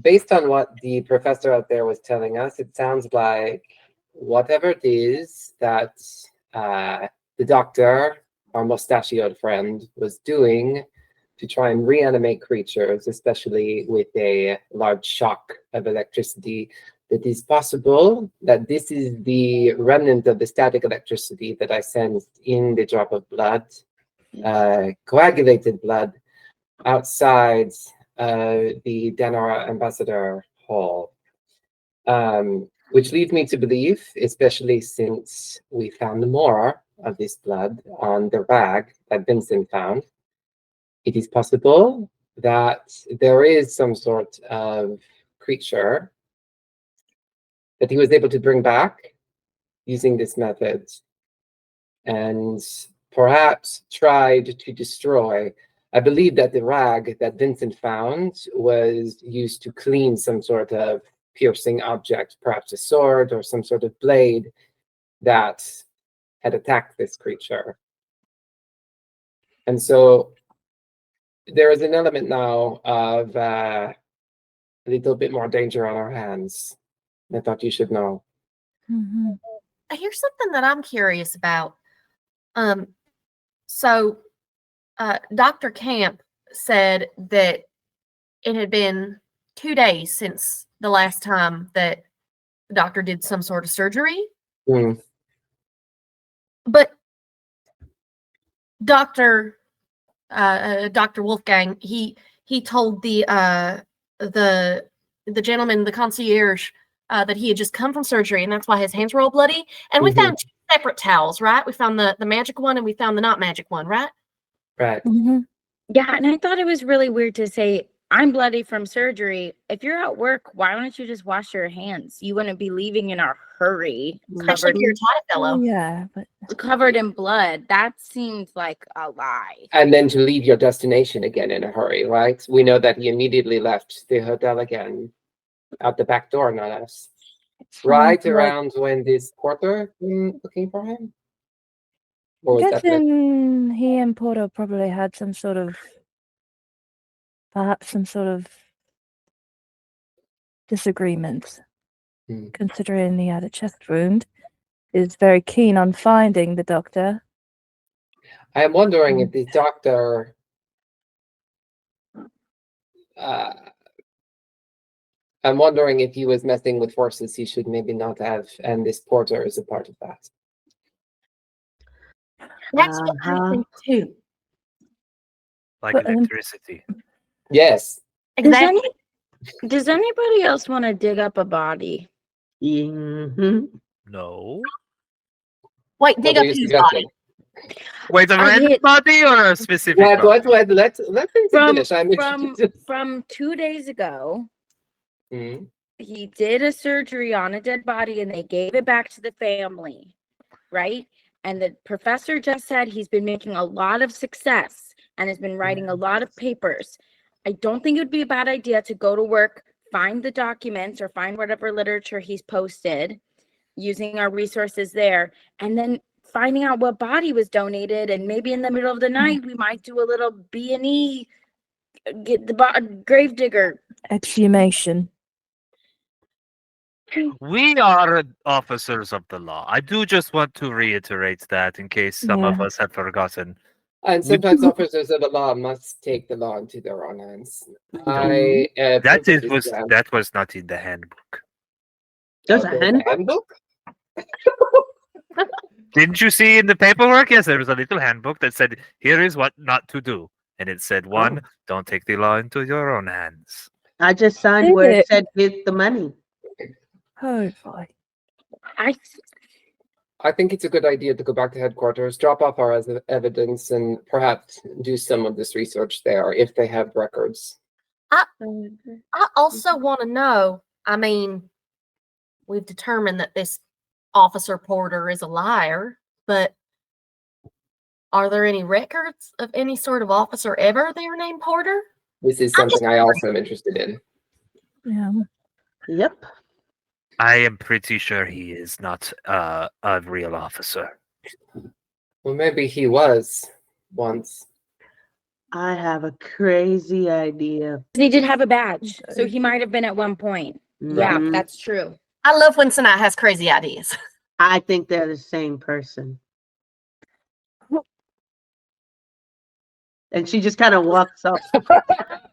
E: based on what the professor out there was telling us, it sounds like whatever it is that the doctor, our mustachioed friend, was doing to try and reanimate creatures, especially with a large shock of electricity, it is possible that this is the remnant of the static electricity that I sensed in the drop of blood, coagulated blood, outside the Danora Ambassador Hall. Which leads me to believe, especially since we found more of this blood on the rag that Vincent found, it is possible that there is some sort of creature that he was able to bring back using this method and perhaps tried to destroy. I believe that the rag that Vincent found was used to clean some sort of piercing object, perhaps a sword or some sort of blade that had attacked this creature. And so there is an element now of a little bit more danger on our hands. I thought you should know.
D: Mhm.
F: Here's something that I'm curious about. So Dr. Camp said that it had been 2 days since the last time that the doctor did some sort of surgery.
E: Mm.
F: But Dr. Wolfgang, he told the gentleman, the concierge, that he had just come from surgery, and that's why his hands were all bloody. And we found 2 separate towels, right? We found the magic one, and we found the not magic one, right?
E: Right.
D: Mhm.
G: Yeah, and I thought it was really weird to say, I'm bloody from surgery. If you're at work, why don't you just wash your hands? You wouldn't be leaving in a hurry,
F: Especially if you're a tight fellow.
D: Yeah, but
G: covered in blood. That seemed like a lie.
E: And then to leave your destination again in a hurry, right? We know that he immediately left the hotel again, out the back door, no less. Right
D: sounds like-
E: around when this porter came looking for him? Or was
D: I'm
E: that later?
D: guessing he and Porter probably had perhaps some sort of disagreement,
E: Hmm.
D: considering he had a chest wound. Is very keen on finding the doctor.
E: I am wondering if the doctor I'm wondering if he was messing with forces he should maybe not have, and this porter is a part of that.
F: That's what I
C: Uh-huh.
F: think too.
A: like
D: But,
A: electricity.
E: Yes.
F: Exactly.
G: Does anybody else want to dig up a body?
C: Mm-hmm.
A: No.
F: Wait,
E: What
F: dig
E: were
F: up
E: you
F: whose
E: suggesting?
F: body?
A: Wait, a
G: I
A: random
G: hit-
A: body or a specific
E: Let
A: body?
E: Vincent finish. I'm
G: From
E: interested.
G: from 2 days ago,
E: Mhm.
G: he did a surgery on a dead body and they gave it back to the family. right? And the professor just said he's been making a lot of success and has been writing a lot of papers. I don't think it would be a bad idea to go to work, find the documents or find whatever literature he's posted, using our resources there, and then finding out what body was donated. And maybe in the middle of the night, we might do a little B&E, get the grave digger.
D: Exhumation.
A: We are officers of the law. I do just want to reiterate that in case some of
D: Yeah.
A: us have forgotten.
E: And sometimes officers of the law must take the law into their own hands. I
A: That was not in the handbook.
C: There's a handbook?
E: handbook?
A: Didn't you see in the paperwork? Yes, there was a little handbook that said, "Here is what not to do," and it said, "1, don't take the law into your own hands."
C: I just signed
D: Did
C: where it
D: it?
C: said get the money.
D: Oh boy.
E: I think it's a good idea to go back to headquarters, drop off our evidence, and perhaps do some of this research there if they have records.
F: I also want to know, I mean, we've determined that this Officer Porter is a liar, but are there any records of any sort of officer ever there named Porter?
E: This is something I also am interested in.
D: Yeah.
C: Yep.
A: I am pretty sure he is not a real officer.
E: Well, maybe he was once.
C: I have a crazy idea.
G: He did have a badge, so he might have been at one point. Yeah,
C: Mhm.
G: that's true.
F: I love when Sanai has crazy ideas.
C: I think they're the same person. And she just kind of walks up.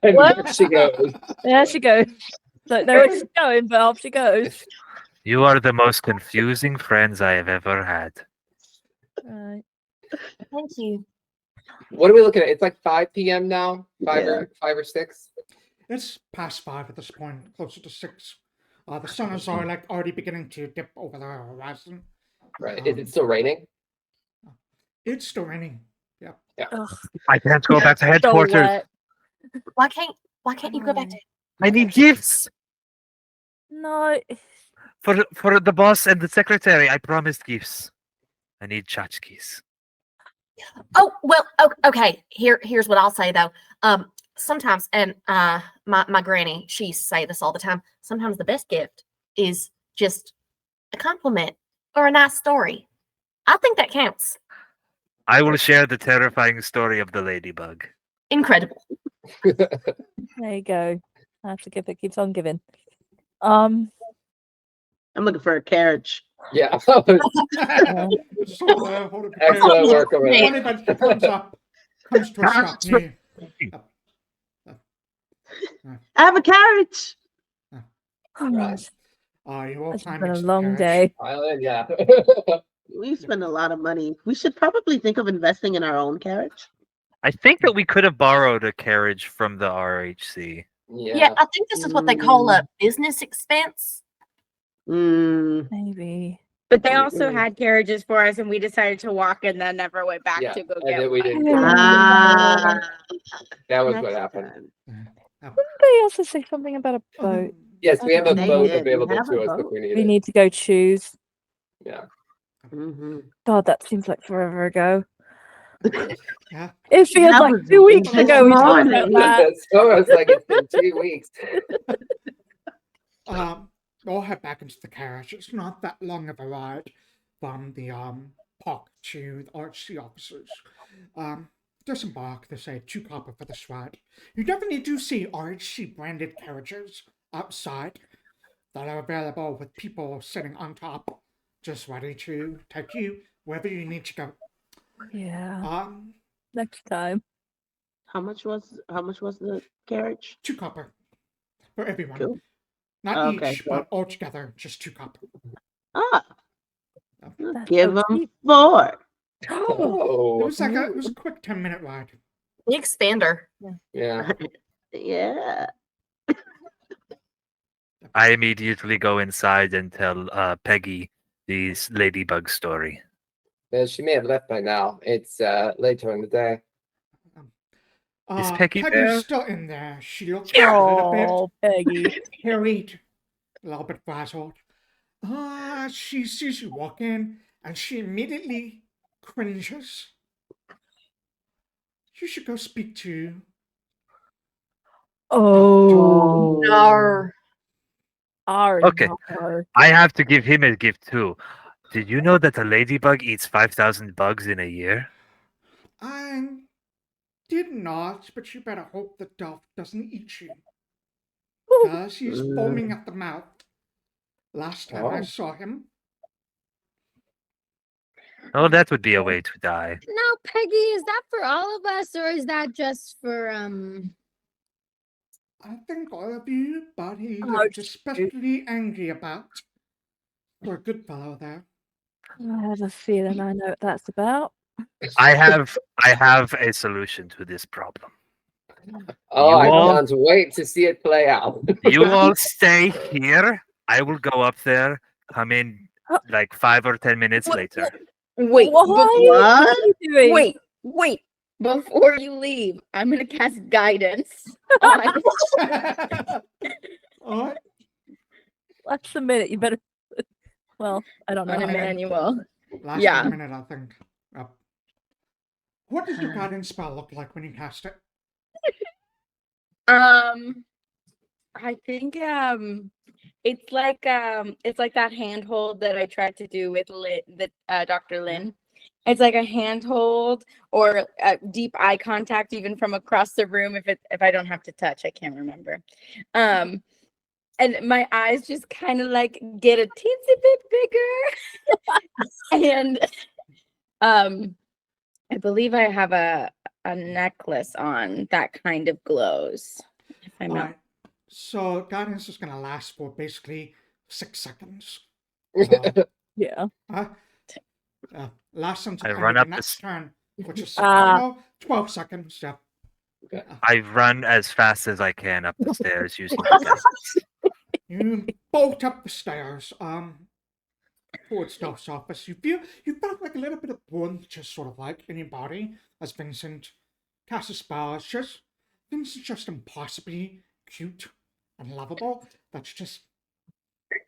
E: And
D: What?
E: there she goes.
D: There she goes. Don't know where she's going, but off she goes.
A: You are the most confusing friends I have ever had.
D: Right.
F: Thank you.
E: What are we looking at? It's like 5 p.m. now? Five
C: Yeah.
E: or 6?
B: It's past 5 at this point, closer to 6. The sun is already beginning to dip over the horizon.
E: Right. Is it still raining?
B: It's still raining. Yeah.
D: Ugh,
A: I can't go back to
D: so
A: headquarters.
D: wet.
F: Why can't you go back to
A: I need gifts
D: No.
A: for the boss and the secretary. I promised gifts. I need tchotchkes.
F: Oh, well, okay. Here's what I'll say though. Sometimes, and my granny, she used to say this all the time. Sometimes the best gift is just a compliment or a nice story. I think that counts.
A: I will share the terrifying story of the ladybug.
F: Incredible.
D: There you go. That's a gift that keeps on giving.
C: I'm looking for a carriage.
E: Yeah.
B: So, hold it.
E: Excellent work over
B: One
E: there.
B: event comes to a stop near.
C: I have a carriage.
D: Oh,
E: Right.
B: You all
D: it's
B: climb
D: been a
B: into the
D: long
B: carriage.
D: day.
E: Island, yeah.
C: We spend a lot of money. We should probably think of investing in our own carriage.
A: I think that we could have borrowed a carriage from the RHC.
F: Yeah, I think this is what they call a business expense.
D: Maybe.
G: But they also had carriages for us, and we decided to walk and then never went back
E: Yeah,
G: to go
E: and
G: get
E: then we
G: one.
E: didn't.
C: Ah,
E: That was
C: next
E: what happened.
C: time.
D: Didn't they also say something about a boat?
E: Yes, we have a
C: They
E: boat
C: did. We
E: available
C: have a
E: to us if
C: boat.
E: we need
D: We
E: it.
D: need to go choose.
E: Yeah.
C: Mhm.
D: God, that seems like forever ago.
B: Yeah.
D: It feels
C: That
D: like
C: was
D: 2 weeks
B: this
D: ago we talked about
C: morning.
D: that.
E: It's almost like it's been 2 weeks.
B: We'll head back into the carriage. It's not that long of a ride from the park to the RHC offices. Disembark. They say 2 copper for this ride. You definitely do see RHC branded carriages outside that are available with people sitting on top, just ready to take you wherever you need to go.
D: Yeah. Next time.
C: How much was the carriage?
B: 2 copper for everyone.
C: Cool.
B: Not
C: Okay,
B: each,
C: so-
B: but altogether, just 2 copper.
C: Ah,
D: That's
C: give
D: so
C: them
D: cheap.
C: 4.
E: Oh,
B: It was a quick 10-minute ride.
F: The expander.
E: yeah.
C: Yeah.
A: I immediately go inside and tell Peggy the ladybug story.
E: Well, she may have left by now. It's later in the day.
A: Is Peggy
B: Peggy's
A: there?
B: still in there. She looks a little bit
D: Oh, Peggy.
B: harried, a little bit frazzled. She sees you walk in, and she immediately cringes. You should go speak to.
D: Oh,
F: Nar.
A: Okay.
D: nar.
A: I have to give him a gift too. Did you know that a ladybug eats 5,000 bugs in a year?
B: I did not, but you better hope the dove doesn't eat you. Because he's foaming at the mouth. Last time I
E: Oh.
B: saw him.
A: Oh, that would be a way to die.
H: Now, Peggy, is that for all of us or is that just for
B: I think all of you, but he
D: Oh,
B: looked
D: shoot.
B: especially angry about. For a good fellow there.
D: I have a feeling I know what that's about.
A: I have a solution to this problem.
E: Oh,
A: You
E: I
A: all-
E: can't wait to see it play out.
A: You all stay here. I will go up there. Come in like 5 or 10 minutes later.
G: Wait,
D: What?
C: What?
D: are you doing?
G: wait. Before you leave, I'm gonna cast guidance on.
B: Alright.
D: Last a minute. You better. Well, I don't know.
G: on
D: how many-
G: Emmanuel.
B: Last
G: Yeah.
B: minute, I think. What does your guidance spell look like when you cast it?
G: I think it's like that handhold that I tried to do with Dr. Lynn. It's like a handhold or a deep eye contact, even from across the room. If I don't have to touch, I can't remember. And my eyes just kind of like get a teensy bit bigger. And I believe I have a necklace on that kind of glows. If I'm not
B: Alright. So guidance is gonna last for basically 6 seconds.
D: Yeah.
B: Lasts until
A: I
B: end
A: run
B: of
A: up
B: the
A: the
B: next turn, which is
D: Ah.
B: 12 seconds. Yeah.
A: I run as fast as I can up the stairs using the guidance.
B: You bolt up the stairs, towards Duff's office. You felt like a little bit of warmth just sort of like in your body as Vincent casts a spell. Vincent's just impossibly cute and lovable. That's just,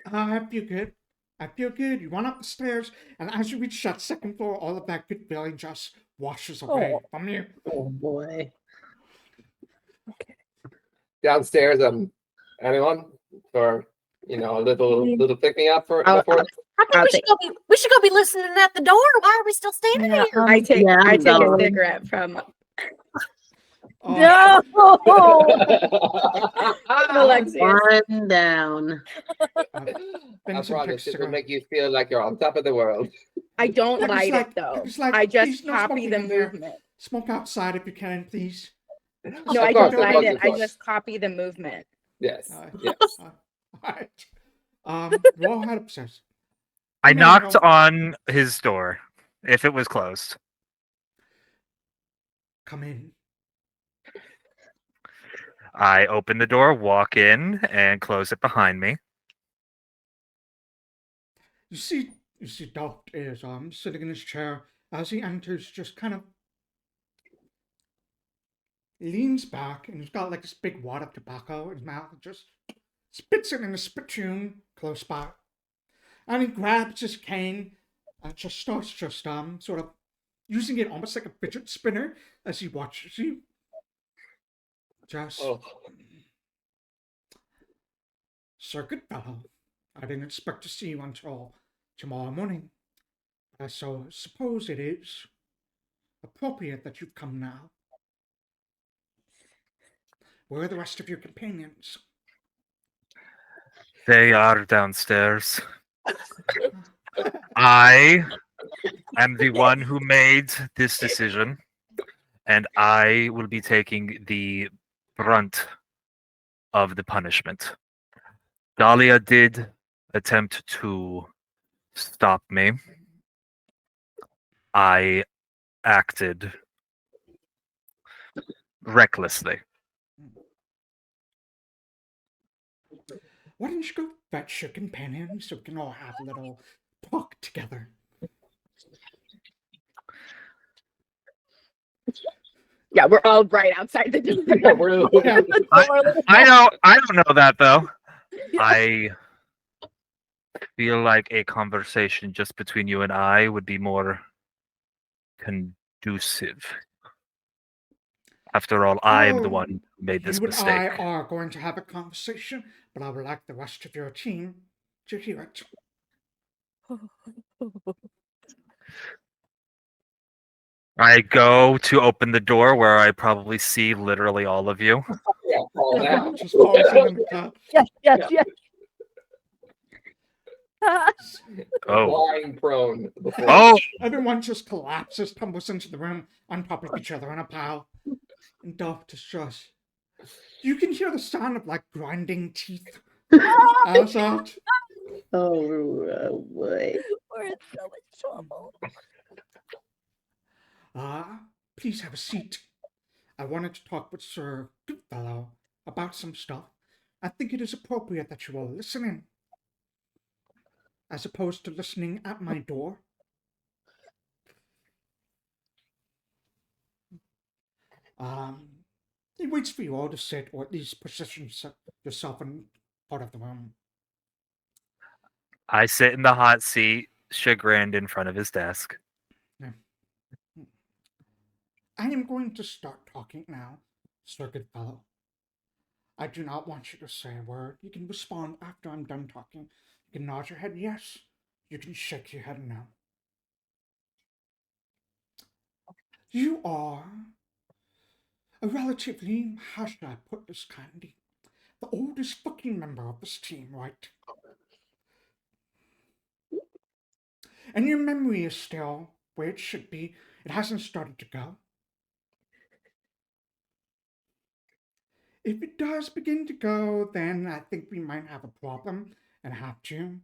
B: I feel good. I feel good. You run up the stairs, and as you reach that second floor, all of that good feeling just washes away from you.
C: Oh boy.
E: Downstairs, anyone for a little pick me up for
G: I'll-
E: before.
F: I think
G: I'll
F: we should go be listening at the door. Why are we still standing
D: Yeah,
F: here?
G: I take
C: Yeah,
G: I
C: I'm
G: take a
C: going.
G: cigarette from
D: No.
G: Alexias.
C: One down.
E: I
B: Vincent
E: promise
B: takes a
E: it will
B: cigarette.
E: make you feel like you're on top of the world.
G: I don't
B: Like, it's
G: light
B: like-
G: it though.
B: it's like,
G: I just
B: please, no
G: copy
B: smoking
G: the
B: in here.
G: movement.
B: Smoke outside if you can, please.
G: No,
E: Of
G: I
E: course,
G: don't
E: of
G: light
E: course,
G: it.
E: of
G: I
E: course.
G: just copy the movement.
E: Yes. Yes.
B: Alright. Roll head upstairs.
A: I knocked
B: Emmanuel,
A: on his door if it was closed.
B: come in.
A: I open the door, walk in, and close it behind me.
B: You see Doc is sitting in his chair as he enters, just kind of leans back, and he's got like this big wad of tobacco in his mouth and just spits it in a spittoon close by. And he grabs his cane and just starts sort of using it almost like a fidget spinner as he watches you. Just
E: Oh.
B: Sir Goodfellow, I didn't expect to see you until tomorrow morning. So suppose it is appropriate that you've come now. Where are the rest of your companions?
A: They are downstairs. I am the one who made this decision, and I will be taking the brunt of the punishment. Dahlia did attempt to stop me. I acted recklessly.
B: Why don't you go fetch your companions so we can all have a little talk together?
G: Yeah, we're all right outside the door.
E: Yeah, we're-
A: I don't know that though. I feel like a conversation just between you and I would be more conducive. After all, I am the
B: Oh,
A: one who made this
B: you and I
A: mistake.
B: are going to have a conversation, but I would like the rest of your team to hear it.
A: I go to open the door where I probably see literally all of you.
E: Yeah, call that.
B: Just pausing in the car.
D: Yes, yes,
E: Yeah.
D: yes.
A: Oh.
E: Lying prone before.
A: Oh!
B: Everyone just collapses, tumbles into the room on top of each other in a pile, in dark distress. You can hear the sound of like grinding teeth outside.
C: Oh boy.
D: We're in so much trouble.
B: Please have a seat. I wanted to talk with Sir Goodfellow about some stuff. I think it is appropriate that you all listen in, as opposed to listening at my door. He waits for you all to sit, or at least position yourself in part of the room.
A: I sit in the hot seat, chagrined in front of his desk.
B: I am going to start talking now, Sir Goodfellow. I do not want you to say a word. You can respond after I'm done talking. You can nod your head yes. You can shake your head no. You are a relatively, how should I put this kindly, the oldest fucking member of this team, right? And your memory is still where it should be. It hasn't started to go. If it does begin to go, then I think we might have a problem and have to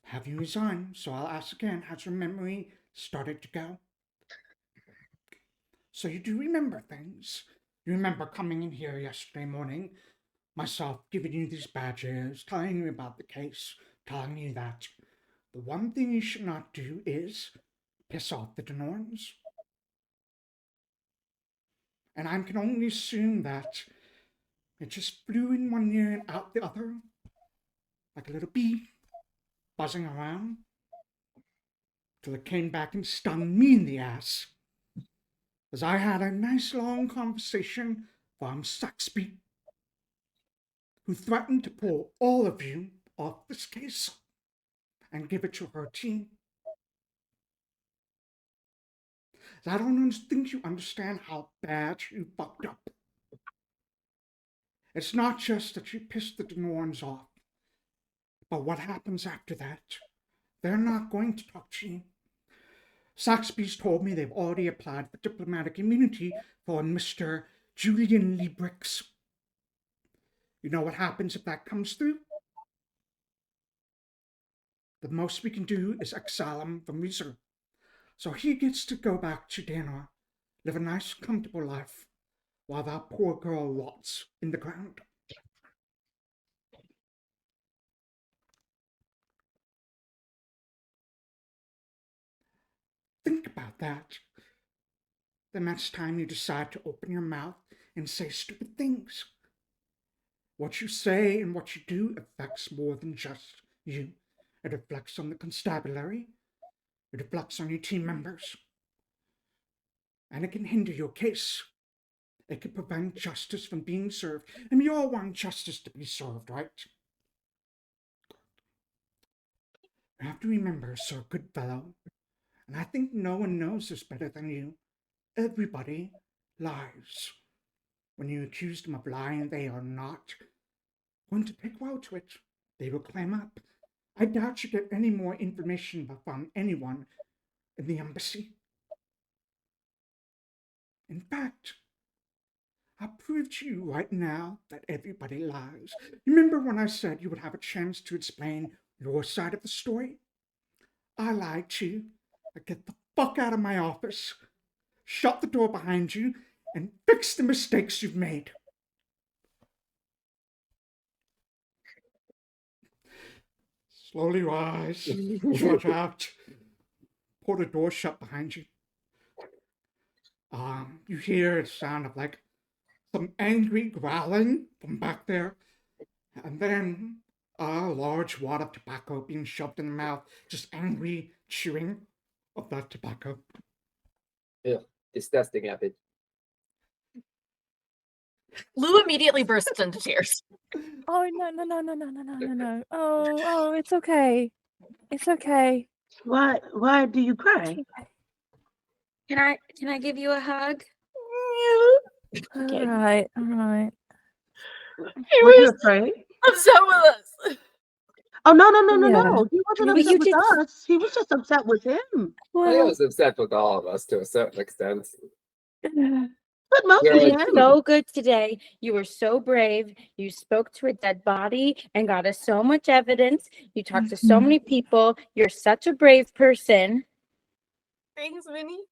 B: have you resign. So I'll ask again, has your memory started to go? So you do remember things. You remember coming in here yesterday morning, myself giving you these badges, telling you about the case, telling you that the one thing you should not do is piss off the Denorns. And I can only assume that it just flew in one ear and out the other, like a little bee, buzzing around, till it came back and stung me in the ass. As I had a nice long conversation from Saxby, who threatened to pull all of you off this case and give it to her team. I don't think you understand how bad you fucked up. It's not just that you pissed the Denorns off, but what happens after that? They're not going to talk to you. Saxby's told me they've already applied for diplomatic immunity for Mr. Julian Liebrix. You know what happens if that comes through? The most we can do is exile him from reserve. So he gets to go back to Danor, live a nice, comfortable life, while that poor girl rots in the ground. Think about that. The next time you decide to open your mouth and say stupid things. What you say and what you do affects more than just you. It reflects on the constabulary. It reflects on your team members. And it can hinder your case. It can prevent justice from being served. And we all want justice to be served, right? You have to remember, Sir Goodfellow, and I think no one knows this better than you, everybody lies. When you accuse them of lying, they are not going to take well to it. They will clam up. I doubt you get any more information from anyone in the embassy. In fact, I'll prove to you right now that everybody lies. Remember when I said you would have a chance to explain your side of the story? I lied to you. I get the fuck out of my office, shut the door behind you, and fix the mistakes you've made. Slowly rise, stretch out, pull the door shut behind you. You hear a sound of like some angry growling from back there, and then a large wad of tobacco being shoved in the mouth, just angry chewing of that tobacco.
E: Ugh, disgusting habit.
F: Lou immediately bursts into tears.
D: Oh no. Oh, it's okay. It's okay.
C: Why do you cry?
G: Can I give you a hug?
D: All right.
C: Were you afraid?
F: Upset with us.
C: Oh no!
D: Yeah.
C: He wasn't
G: But
C: upset
G: you
C: with
G: did-
C: us. He was just upset with him.
E: I
D: Well,
E: was upset with all of us to a certain extent.
C: But mostly
E: We're
G: You
E: like,
C: him.
G: did so good today. You were so brave. You spoke to a dead body and got us so much evidence. You talked to so many people. You're such a brave person.
F: Thanks, Minnie.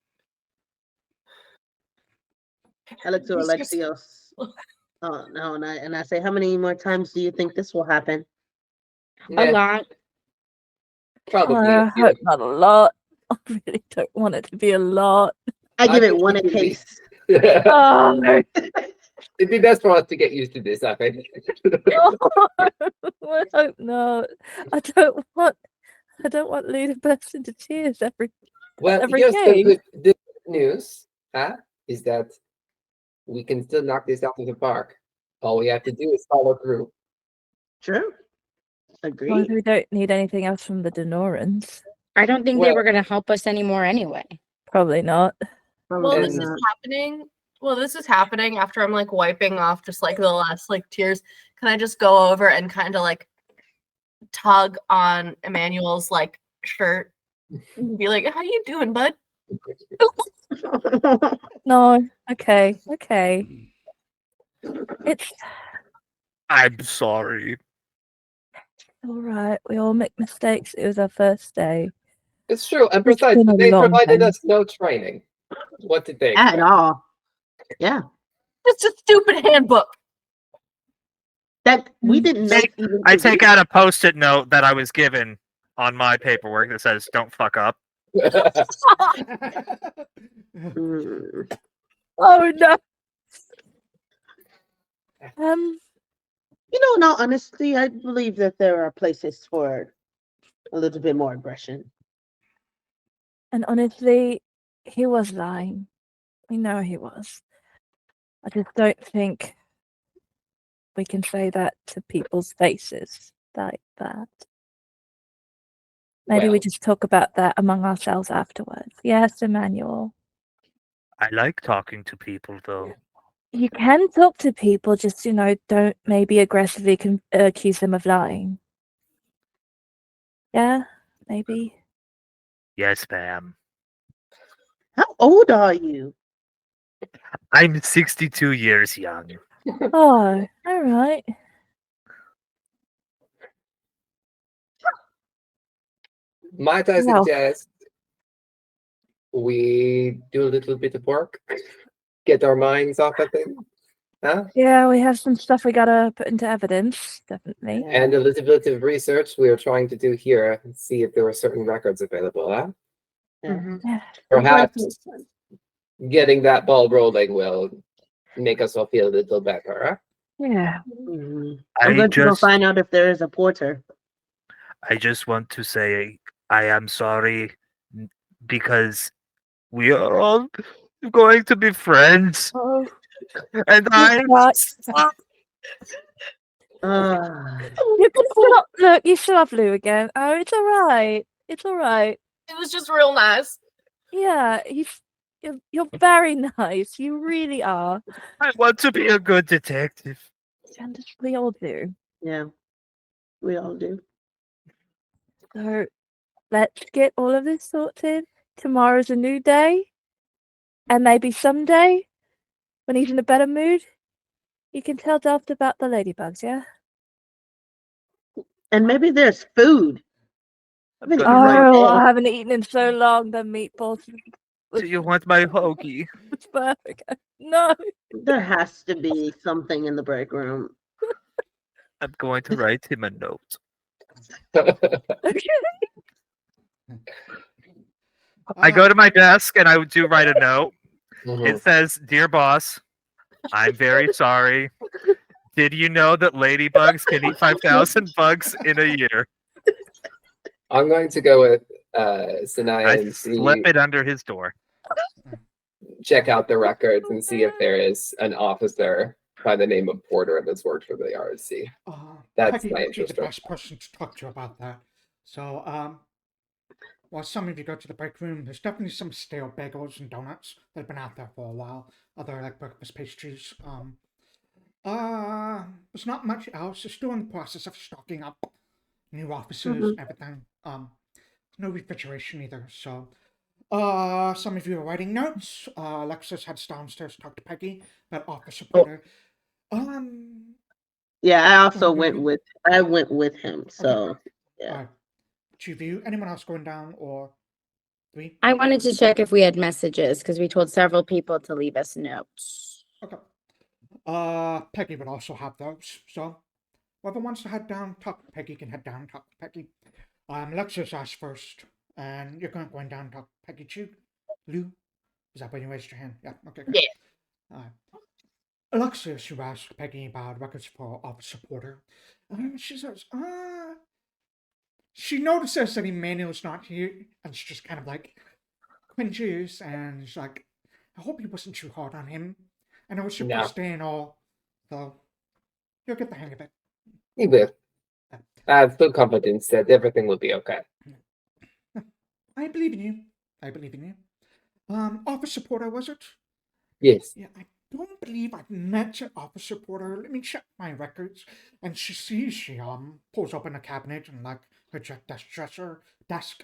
C: I look to Alexios. Oh no! And I say, how many more times do you think this will happen?
G: A
E: "Nah,
G: lot.
E: probably
D: I
E: a few."
D: hope not a lot. I really don't want it to be a lot.
C: I give it
E: think
C: one
E: it
C: a
E: would be-
C: case.
D: Oh,
E: It'd be best for us to get used to this, I think.
D: I hope not. I don't want Lou to burst into tears every
E: Well,
D: every
E: here's
D: game.
E: the good news, is that we can still knock this out of the park. All we have to do is follow through.
C: True.
D: Well,
C: Agreed.
D: we don't need anything else from the Denorans.
G: I don't think they
E: Well-
G: were going to help us anymore anyway.
D: Probably not.
F: Well,
C: Probably
F: this is
C: not.
F: happening. Well, this is happening after I'm like wiping off just like the last like tears. Can I just go over and kind of like tug on Emmanuel's like shirt and be like, "How you doing, bud?"
D: No. Okay. It's
A: I'm sorry.
D: all right. We all make mistakes. It was our first day.
E: It's true, and
D: It's
E: besides,
D: been a
E: they
D: long
E: provided
D: time.
E: us no training. What did they
C: At
E: expect?
C: all. Yeah.
F: Just a stupid handbook.
C: That we didn't know even
A: I
C: to
A: take
C: read.
A: out a post-it note that I was given on my paperwork that says "Don't fuck up."
C: Mm.
D: Oh no.
C: You know, in all honesty, I believe that there are places for a little bit more aggression.
D: And honestly, he was lying. We know he was. I just don't think we can say that to people's faces like that. Maybe we
E: Well,
D: just talk about that among ourselves afterwards. Yes, Emmanuel.
A: I like talking to people, though.
D: You can talk to people, just, don't maybe aggressively accuse them of lying. Yeah, maybe.
A: Yes, ma'am.
C: How old are you?
A: I'm 62 years young.
D: Oh, all right.
E: might I
D: Well.
E: suggest we do a little bit of work, get our minds off of things, huh?
D: Yeah, we have some stuff we gotta put into evidence, definitely.
E: And a little bit of research we are trying to do here and see if there are certain records available, huh?
C: Yeah.
F: Mhm.
D: Yeah.
E: Perhaps getting that ball rolling will make us all feel a little better, huh?
D: Yeah.
C: Mhm.
A: I
C: I'm going to go
A: just,
C: find out if there is a porter.
A: I just want to say I am sorry because we are all going to be friends,
D: Oh,
A: and I'm
D: right.
C: Ah.
D: You can still look. You still have Lou again. Oh, it's all right. It's all right.
F: It was just real nice.
D: Yeah, you're very nice. You really are.
A: I want to be a good detective.
D: And we all do.
C: Yeah, we all do.
D: So let's get all of this sorted. Tomorrow's a new day, and maybe someday, when he's in a better mood, you can tell Delft about the ladybugs. Yeah.
C: And maybe there's food. I've been eating all
D: Oh, I
C: day.
D: haven't eaten in so long. The meatballs.
A: Do you want my hoagie?
D: It's perfect. No.
C: There has to be something in the break room.
A: I'm going to write him a note. I go to my desk and I do write a note. It says, "Dear boss, I'm very sorry. Did you know that ladybugs can eat 5,000 bugs in a year?
E: I'm going to go with Sanai
A: I
E: and
A: slip it under his door.
E: check out the records and see if there is an officer by the name of Porter that's worked for the RC. That's
B: Peggy
E: my
B: would be the
E: interest.
B: best person to talk to about that. So, while some of you go to the break room, there's definitely some stale bagels and donuts that have been out there for a while. Other like breakfast pastries. There's not much else. They're still in the process of stocking up new offices and everything. No refrigeration either. So, some of you are writing notes. Alexias heads downstairs to talk to Peggy about Officer Porter.
C: Yeah, I also
B: Okay.
C: went with him. So yeah.
B: Alright. Two of you. Anyone else going down or three?
G: I wanted to check if we had messages because we told several people to leave us notes.
B: Okay. Peggy would also have those. So, whoever wants to head down, talk to Peggy can head down and talk to Peggy. Alexias asked first, and you're going down and talk to Peggy too. Lou, is that when you raised your hand? Yeah. Okay. Great.
F: Yeah.
B: Alexias, you asked Peggy about records for Officer Porter. She says, she notices that Emmanuel's not here, and she just kind of like cringes, and she's like, I hope he wasn't too hard on him. I know it's your
E: No.
B: first day and all, so you'll get the hang of it.
E: He will. I have full confidence that everything will be okay.
B: I believe in you. I believe in you. Officer Porter, was it?
E: Yes.
B: Yeah, I don't believe I've met an Officer Porter. Let me check my records. And she pulls open a cabinet and like her desk,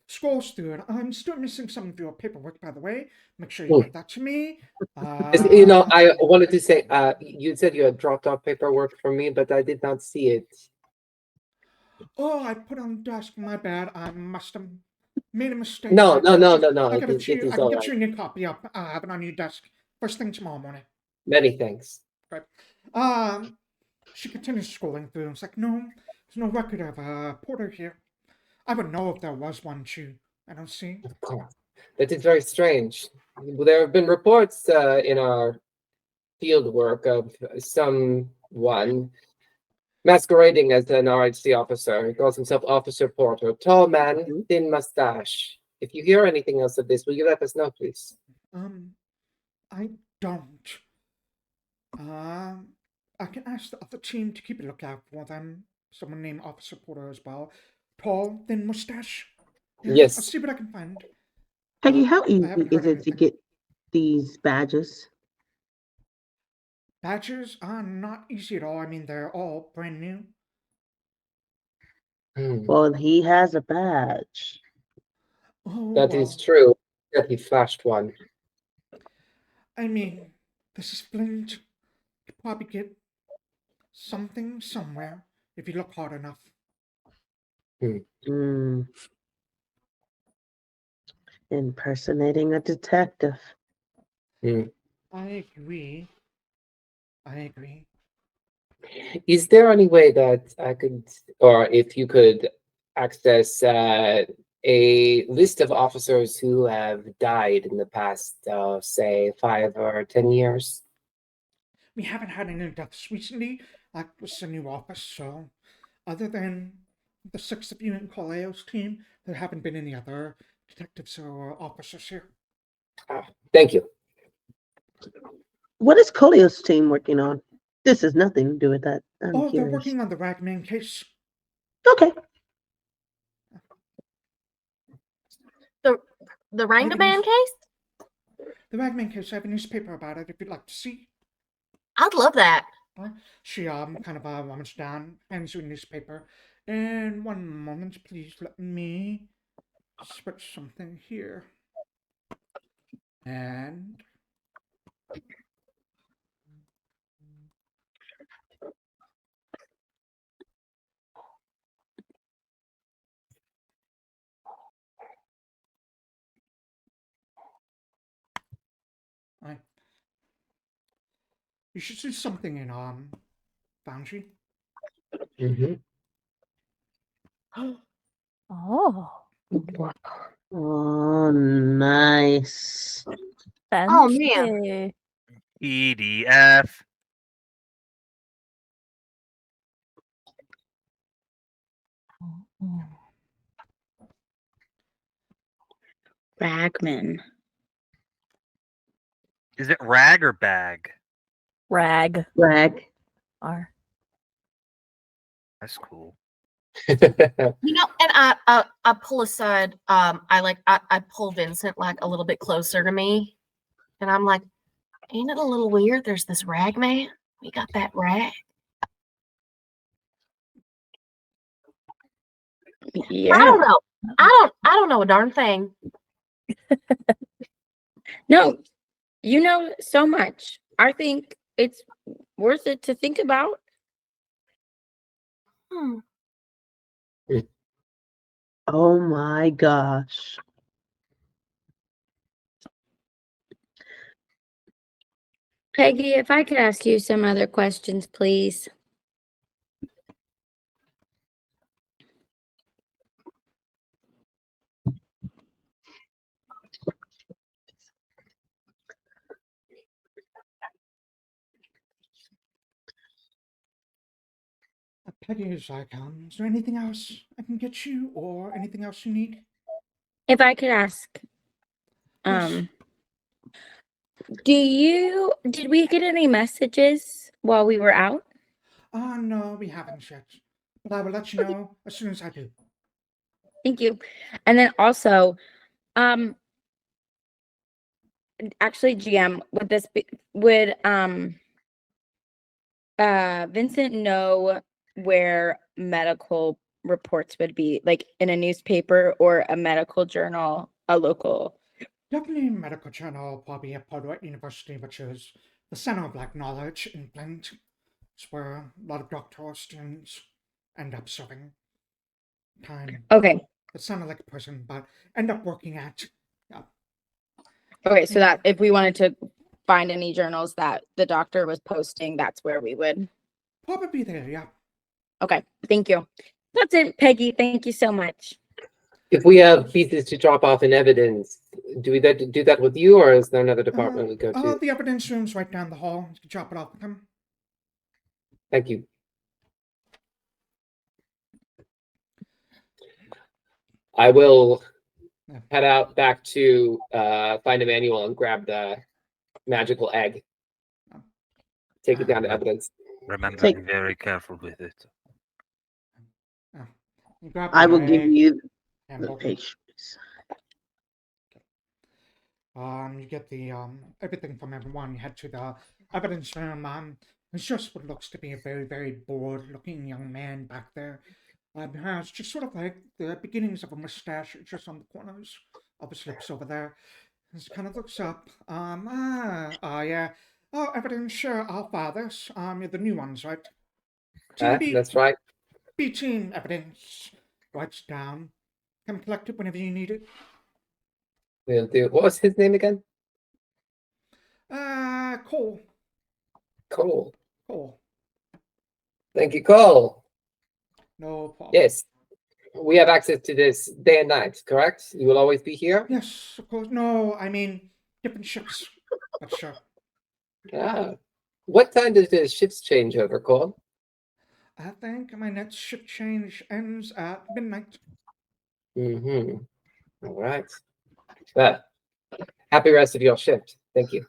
B: scrolls through it. I'm still missing some of your paperwork, by the way. Make sure you get that to me.
E: You know, I wanted to say, you said you had dropped off paperwork for me, but I did not see it.
B: Oh, I put it on the desk. My bad. I must have made a mistake.
E: No.
B: I can
E: It
B: get
E: is
B: you
E: all
B: a
E: right.
B: new copy up. I'll have it on your desk first thing tomorrow morning.
E: Many thanks.
B: Right. She continues scrolling through. It's like, no, there's no record of Porter here. I would know if there was one too. I don't see.
E: Of course. That is very strange. There have been reports in our field work of someone masquerading as an RHC officer. He calls himself Officer Porter. Tall man, thin mustache. If you hear anything else of this, will you let us know, please?
B: I don't. I can ask the other team to keep a lookout for them. Someone named Officer Porter as well. Tall, thin mustache. Yeah,
E: Yes.
B: I'll see what I can find.
C: Peggy, how
B: I
C: easy
B: haven't
C: is
B: heard
C: it to
B: anything.
C: get these badges?
B: Badges are not easy at all. I mean, they're all brand new.
C: Well, he has a badge.
B: Oh,
E: That
B: well.
E: is true. That he flashed one.
B: I mean, this is Flint. You could probably get something somewhere if you look hard enough.
C: Impersonating a detective.
B: I agree.
E: Is there any way that I could, or if you could access a list of officers who have died in the past, say, 5 or 10 years?
B: We haven't had any deaths recently. Like, this is a new office, so other than the 6 of you in Coleo's team, there haven't been any other detectives or officers here.
E: Thank you.
C: What is Coleo's team working on? This has nothing to do with that. I'm
B: They're
C: curious.
B: working on the Ragman case.
C: Okay.
F: The Rangaman case?
B: The Ragman case, I have a newspaper about it if you'd like to see.
F: I'd love that.
B: She kind of rummaged down, hands you a newspaper. And one moment, please let me switch something here. And you should see something in Foundry.
D: Oh,
C: Oh, nice.
F: Oh, man.
D: fancy.
A: EDF.
G: Ragman.
A: Is it rag or bag?
D: Rag.
C: Rag.
D: R.
A: That's cool.
F: You know, and I pull aside. I pull Vincent like a little bit closer to me, and I'm like, "Ain't it a little weird? There's this rag man. We got that rag."
G: Yeah.
F: I don't know. I don't know a darn thing.
G: No, you know so much. I think it's worth it to think about.
F: Hmm.
C: Oh my gosh.
G: Peggy, if I could ask you some other questions, please.
B: Peggy is like, is there anything else I can get you, or anything else you need?
G: If I could ask,
B: Yes.
G: did we get any messages while we were out?
B: No, we haven't yet. But I will let you know as soon as I do.
G: Thank you. And then also, actually, GM, would Vincent know where medical reports would be, like in a newspaper or a medical journal, a local?
B: Definitely medical journal, probably at Poduet University, which is the center of like knowledge in Flint. It's where a lot of doctoral students end up serving time.
G: Okay.
B: It sounded like a prison, but end up working at. Yeah.
G: Okay, so that if we wanted to find any journals that the doctor was posting, that's where we would.
B: Probably there, yeah.
G: Okay, thank you. That's it, Peggy. Thank you so much.
E: If we have pieces to drop off in evidence, do we do that with you, or is there another department we go to?
B: The evidence room's right down the hall. You can drop it off with them.
E: Thank you. I will head out back to find Emmanuel and grab the magical egg. Take it down to evidence.
A: Remember, be very careful with it.
C: I will give you the patience.
B: You get the everything from everyone. You head to the evidence room. It's just what looks to be a very, very bored-looking young man back there. Has just sort of like the beginnings of a mustache just on the corners of his lips over there. He kind of looks up. Yeah. Oh, evidence, sure, I'll file this. You're the new ones, right?
E: That's right.
B: B team evidence. Writes down. Come collect it whenever you need it.
E: We'll do. What was his name again?
B: Cole.
E: Cole.
B: Cole.
E: Thank you, Cole.
B: No problem.
E: Yes. We have access to this day and night, correct? You will always be here?
B: Yes, of course. No, I mean, different shifts. But sure.
E: What time does the shifts change over, Cole?
B: I think my next shift change ends at midnight.
E: Mm-hmm. All right. Well, happy rest of your shift. Thank you.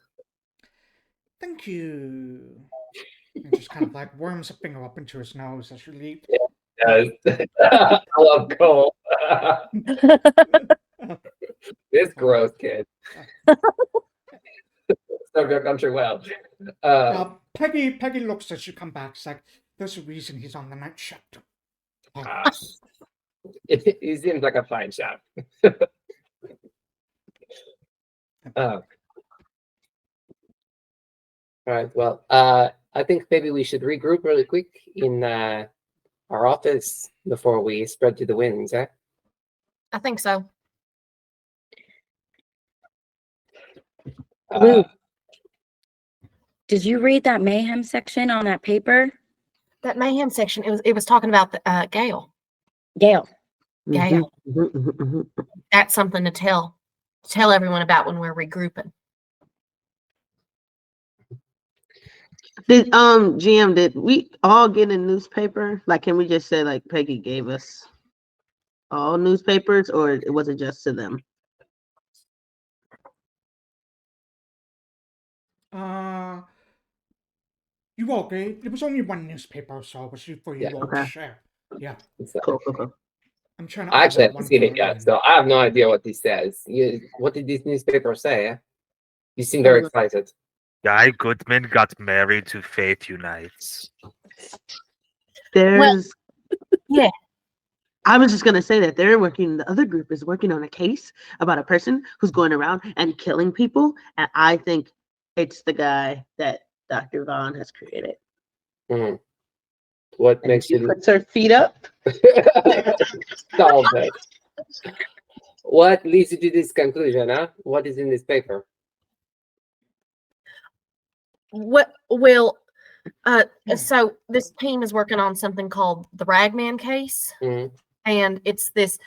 B: Thank you. And just kind of like worms a finger up into his nose as you leave.
E: Yes. I love Cole. This gross kid. I'm sure well.
B: Peggy looks as you come back. It's like, there's a reason he's on the night shift.
E: He seems like a fine chap. All right. Well, I think maybe we should regroup really quick in our office before we spread to the winds, eh?
F: I think so.
G: Lou, did you read that mayhem section on that paper?
F: That mayhem section. It was talking about the Gail.
G: Gail.
F: Gail. That's something to tell everyone about when we're regrouping.
C: Did GM, did we all get a newspaper? Like, can we just say like Peggy gave us all newspapers, or was it just to them?
B: You all gave. It was only one newspaper, so it was for you
E: Yeah.
B: all to
C: Okay.
B: share. Yeah,
C: Cool, cool, cool.
B: I'm trying to.
E: I
B: add
E: actually
B: that
E: haven't
B: one
E: seen it
B: for
E: yet,
B: in.
E: so I have no idea what this says. What did this newspaper say? You seem
C: Oh,
E: very
C: look.
E: excited.
A: Guy Goodman got married to Faith Unites.
C: There's.
F: yeah.
C: I was just gonna say that the other group is working on a case about a person who's going around and killing people, and I think it's the guy that Dr. Vaughn has created.
E: Hmm. What
C: And
E: makes
C: she
E: you
C: puts her feet up.
E: solve it? What leads you to this conclusion, huh? What is in this paper?
F: Well, so this team is working on something called the Ragman case,
E: Mhm.
F: and it's this.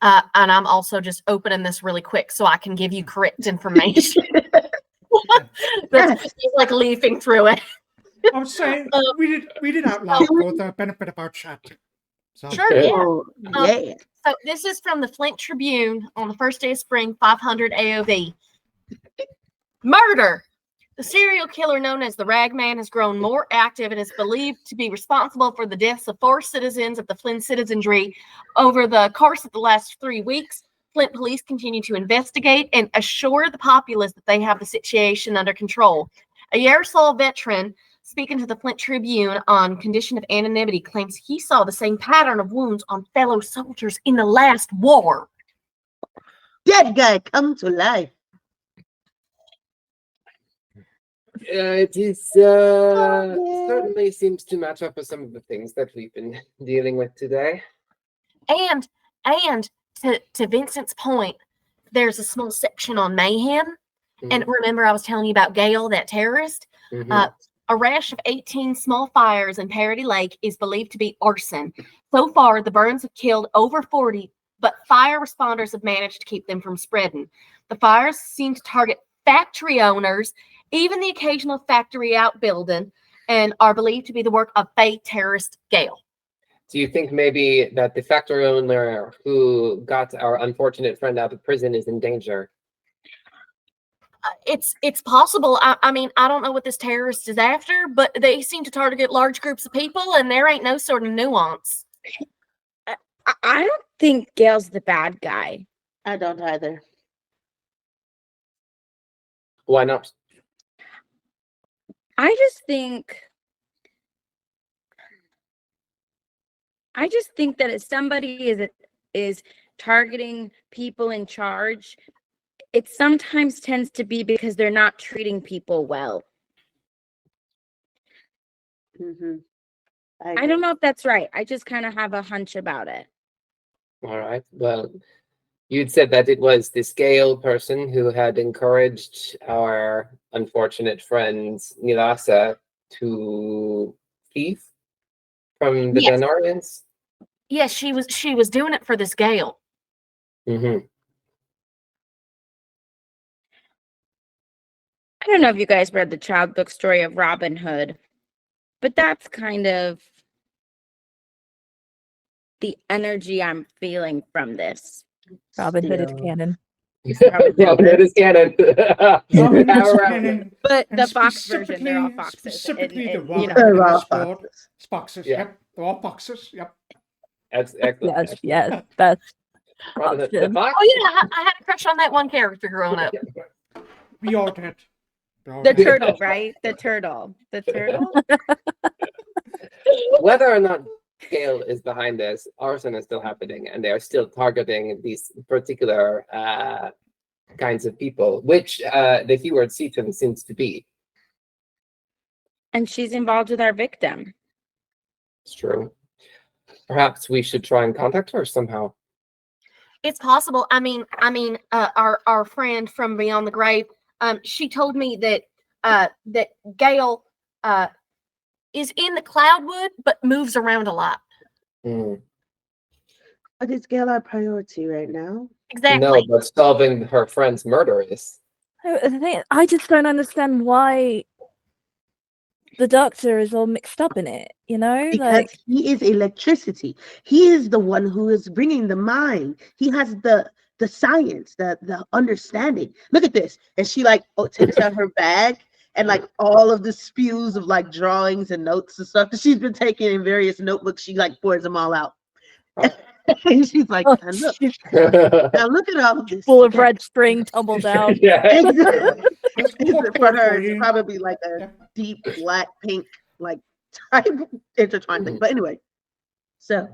F: And I'm also just opening this really quick so I can give you correct information. That's just like leafing through it.
B: I would say
F: Uh,
B: read it out loud for the benefit of our chat. So,
F: Sure, yeah.
C: Oh, yeah.
F: So this is from the Flint Tribune on the first day of spring, 500 AOV. Murder. The serial killer known as the Ragman has grown more active and is believed to be responsible for the deaths of 4 citizens of the Flint citizenry over the course of the last 3 weeks. Flint police continue to investigate and assure the populace that they have the situation under control. A Yaroslavl veteran speaking to the Flint Tribune on condition of anonymity claims he saw the same pattern of wounds on fellow soldiers in the last war.
C: Dead guy come to life.
E: It is
C: yeah.
E: certainly seems to match up with some of the things that we've been dealing with today.
F: And to Vincent's point, there's a small section on mayhem. And remember, I was telling you about Gale, that terrorist. A rash of 18 small fires in Parody Lake is believed to be arson. So far, the burns have killed over 40, but fire responders have managed to keep them from spreading. The fires seem to target factory owners, even the occasional factory outbuilding, and are believed to be the work of Faye terrorist Gale.
E: Do you think maybe that the factory owner who got our unfortunate friend out of prison is in danger?
F: It's possible. I mean, I don't know what this terrorist is after, but they seem to target large groups of people, and there ain't no sort of nuance.
G: I don't think Gail's the bad guy.
C: I don't either.
E: Why not?
G: I just think that if somebody is targeting people in charge, it sometimes tends to be because they're not treating people well.
C: Mm-hmm.
G: I don't know if that's right. I just kind of have a hunch about it.
E: All right. Well, you'd said that it was this Gale person who had encouraged our unfortunate friend Nilasa to thief from the
F: Yes.
E: Denarians.
F: Yes, she was doing it for this Gale.
E: Mm-hmm.
G: I don't know if you guys read the child book story of Robin Hood, but that's kind of the energy I'm feeling from this.
D: Robin Hood is
C: Still.
D: canon.
E: Robin Hood is canon.
B: Robin Hood's
E: All right.
B: canon,
G: But
B: and
G: the fox version, they're all
B: specifically-
G: foxes.
B: Specifically, the
G: you
B: Robin
G: know.
B: Hood
C: They're all
B: is called
C: foxes.
B: foxes.
E: Yeah.
B: Yep, they're all foxes. Yep.
E: Excellent.
D: Yes, yes, that's
E: Robin Hood, the
D: option.
E: fox?
F: Oh yeah, I had a crush on that one character growing up.
B: We all did. We all
G: The
B: did.
G: turtle, right? The turtle. The turtle?
E: Whether or not Gale is behind this, arson is still happening, and they are still targeting these particular kinds of people, which the keyword Seaton seems to be.
G: And she's involved with our victim.
E: It's true. Perhaps we should try and contact her somehow.
F: It's possible. I mean, our friend from Beyond the Grave, she told me that that Gale is in the Cloudwood, but moves around a lot.
E: Mm.
C: But is Gail our priority right now?
F: Exactly.
E: No, but solving her friend's murder is.
D: I just don't understand why the doctor is all mixed up in it, you know?
C: Because
D: Like,
C: he is electricity. He is the one who is bringing the mind. He has the science, the understanding. Look at this. And she takes out her bag and like all of the spews of like drawings and notes and stuff that she's been taking in various notebooks. She like pours them all out.
E: Oh.
C: And she's like,
D: Oh,
C: and look,
D: she's
C: now look at all of this.
D: full of
C: Yeah.
D: red string tumbled down.
E: Yeah.
C: Exactly.
B: That's
C: For her, it's
B: you.
C: probably like a
B: Yeah.
C: deep black pink, like type intertwined thing. But anyway, so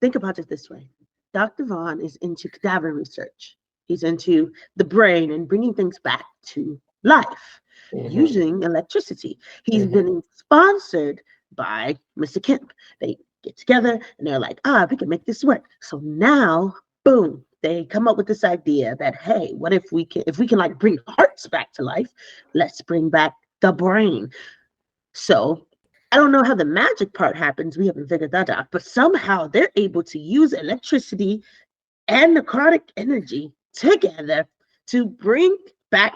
C: think about it this way. Dr. Vaughn is into cadaver research. He's into the brain and bringing things back to life using electricity. He's been sponsored by Mr. Kemp. They get together and they're like, we can make this work. So now, boom, they come up with this idea that, hey, what if we can like bring hearts back to life? Let's bring back the brain. So I don't know how the magic part happens. We haven't figured that out. But somehow they're able to use electricity and necrotic energy together to bring back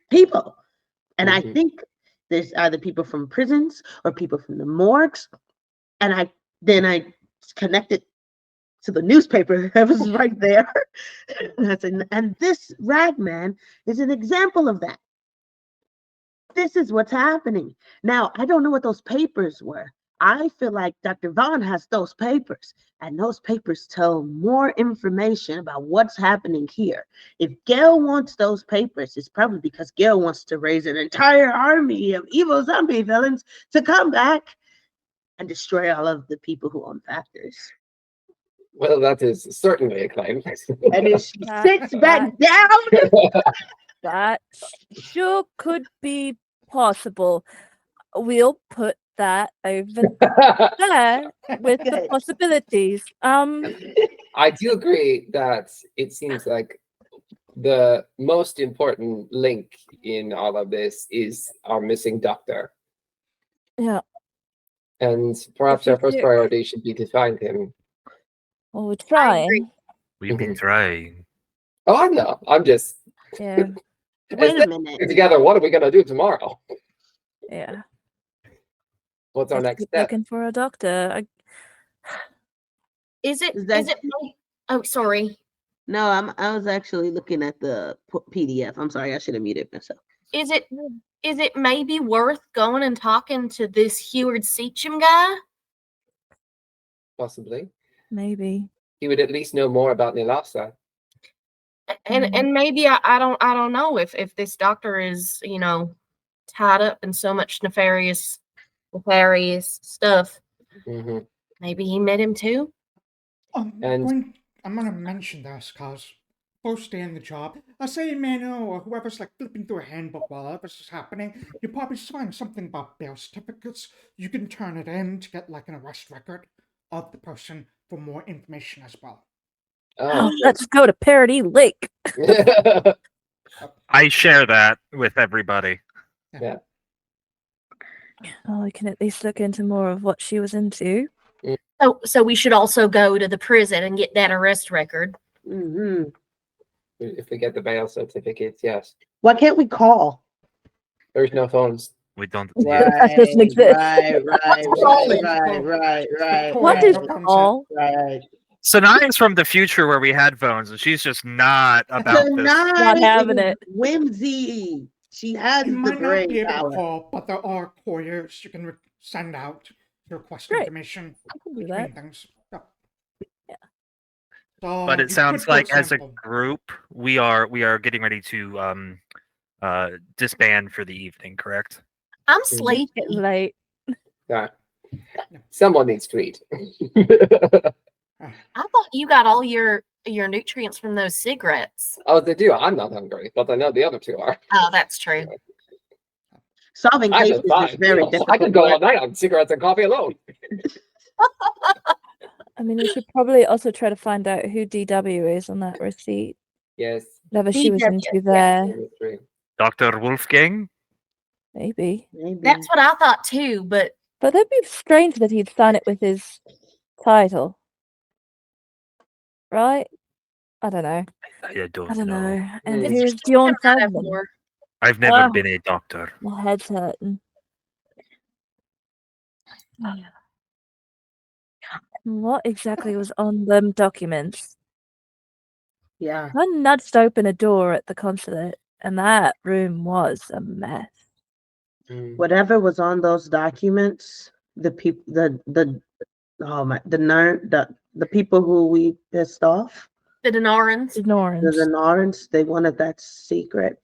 C: people. And I think there's either people from prisons or people from the morgues. And I connected to the newspaper that was right there. And this ragman is an example of that. This is what's happening. Now, I don't know what those papers were. I feel like Dr. Vaughn has those papers, and those papers tell more information about what's happening here. If Gail wants those papers, it's probably because Gail wants to raise an entire army of evil zombie villains to come back and destroy all of the people who own factories.
E: Well, that is certainly a claim.
C: And if she
D: That-
C: sits back down,
D: That sure could be possible. We'll put that over there with the
C: Okay.
D: possibilities.
E: I do agree that it seems like the most important link in all of this is our missing doctor.
D: Yeah.
E: And perhaps
D: you
E: our first
D: do-
E: priority should be to find him.
D: Well, we're
F: agree.
D: trying.
A: We've been trying.
E: Oh, I know. I'm just
D: Yeah.
C: wait a
E: As
C: minute.
E: they together. What are we gonna do tomorrow?
D: Yeah.
E: What's our
D: Let's
E: next
D: keep
E: step?
D: looking for a doctor.
F: Is it?
C: Is that-
F: Is it? Oh, sorry.
C: No, I was actually looking at the PDF. I'm sorry, I should have muted myself.
F: Is it? Is it maybe worth going and talking to this Heward Seacham guy?
E: Possibly.
D: Maybe.
E: He would at least know more about Nilasa.
F: And maybe I don't know if this doctor is tied up in so much nefarious stuff.
E: Mhm.
F: Maybe he met him too.
B: I'm
E: And-
B: gonna mention this because first day in the job, let's say Emmanuel or whoever's like flipping through a handbook while all this is happening, you probably find something about bail certificates. You can turn it in to get like an arrest record of the person for more information as well.
E: Oh.
D: Let's go to Parody Lake.
A: I share that with everybody.
D: Well, we can at least look into more of what she was into.
F: So we should also go to the prison and get that arrest record.
C: Hmm.
E: If we get the bail certificates, yes.
C: Why can't we call?
E: There's no phones.
A: We don't.
D: That doesn't exist.
C: Right.
D: What is all?
C: Right.
A: Sanai is from the future where we had phones, and she's just not about this.
D: Not having it.
C: Whimsy. She has
B: You
C: the
B: might not
C: brain
B: be able to
C: power.
B: call, but there are couriers you can send out to request
D: Great.
B: information
D: I can do
B: between
D: that.
B: things.
D: Yeah.
B: So
A: But
B: you
A: it sounds
B: could, for
A: like as a
B: example-
A: group, we are getting ready to disband for the evening. Correct?
F: I'm
E: Mhm.
F: sleepy.
D: It's late.
E: Yeah. Someone needs to eat.
F: I thought you got all your nutrients from those cigarettes.
E: Oh, they do. I'm not hungry, but I know the other two are.
F: Oh, that's true.
C: Solving
E: I'm
C: cases
E: fine.
C: is very difficult.
E: I could go all
C: work.
E: night on cigarettes and coffee alone.
D: I mean, we should probably also try to find out who DW is on that receipt.
E: Yes.
D: Whatever she was
F: DW,
D: into
F: yeah.
D: there.
E: Number 3.
A: Dr. Wolfgang?
D: Maybe.
C: Maybe.
F: That's what I thought too, but
D: But that'd be strange that he'd sign it with his title. Right? I don't know.
A: I
D: I
A: don't
D: don't
A: know.
D: know. And
E: Mm.
D: here's Dion
F: I have
D: Feldman.
F: more.
A: I've never
D: Ah.
A: been a doctor.
D: My head's hurting. What exactly was on them documents?
C: Yeah.
D: I nudged open a door at the consulate, and that room was a mess.
C: Whatever was on those documents, the people, the people who we pissed off,
F: The Denarans.
C: the
D: Ignorance.
C: Narans, they wanted that secret.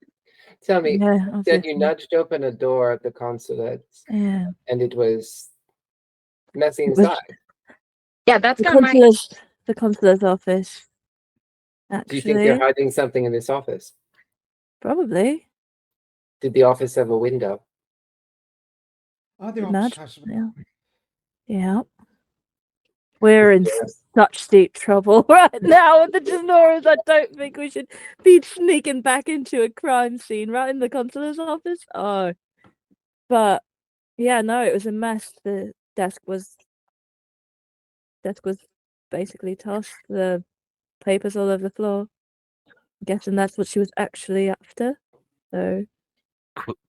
E: Tell me,
D: Yeah,
E: said
D: obviously.
E: you nudged open a door at the consulate
D: Yeah.
E: and it was messy
D: It was-
E: inside.
G: Yeah, that's
D: The
G: got my
D: consulate's office.
E: Do you think they're
D: Actually,
E: hiding something in this office?
D: probably.
E: Did the office have a window?
B: The office
D: Imagine.
B: has
D: Yeah. Yeah. We're in such deep trouble right now with the Genoras. I don't think we should be sneaking back into a crime scene right in the consulate's office. Oh. But yeah, no, it was a mess. The desk was basically tossed. The papers all over the floor. I'm guessing that's what she was actually after. So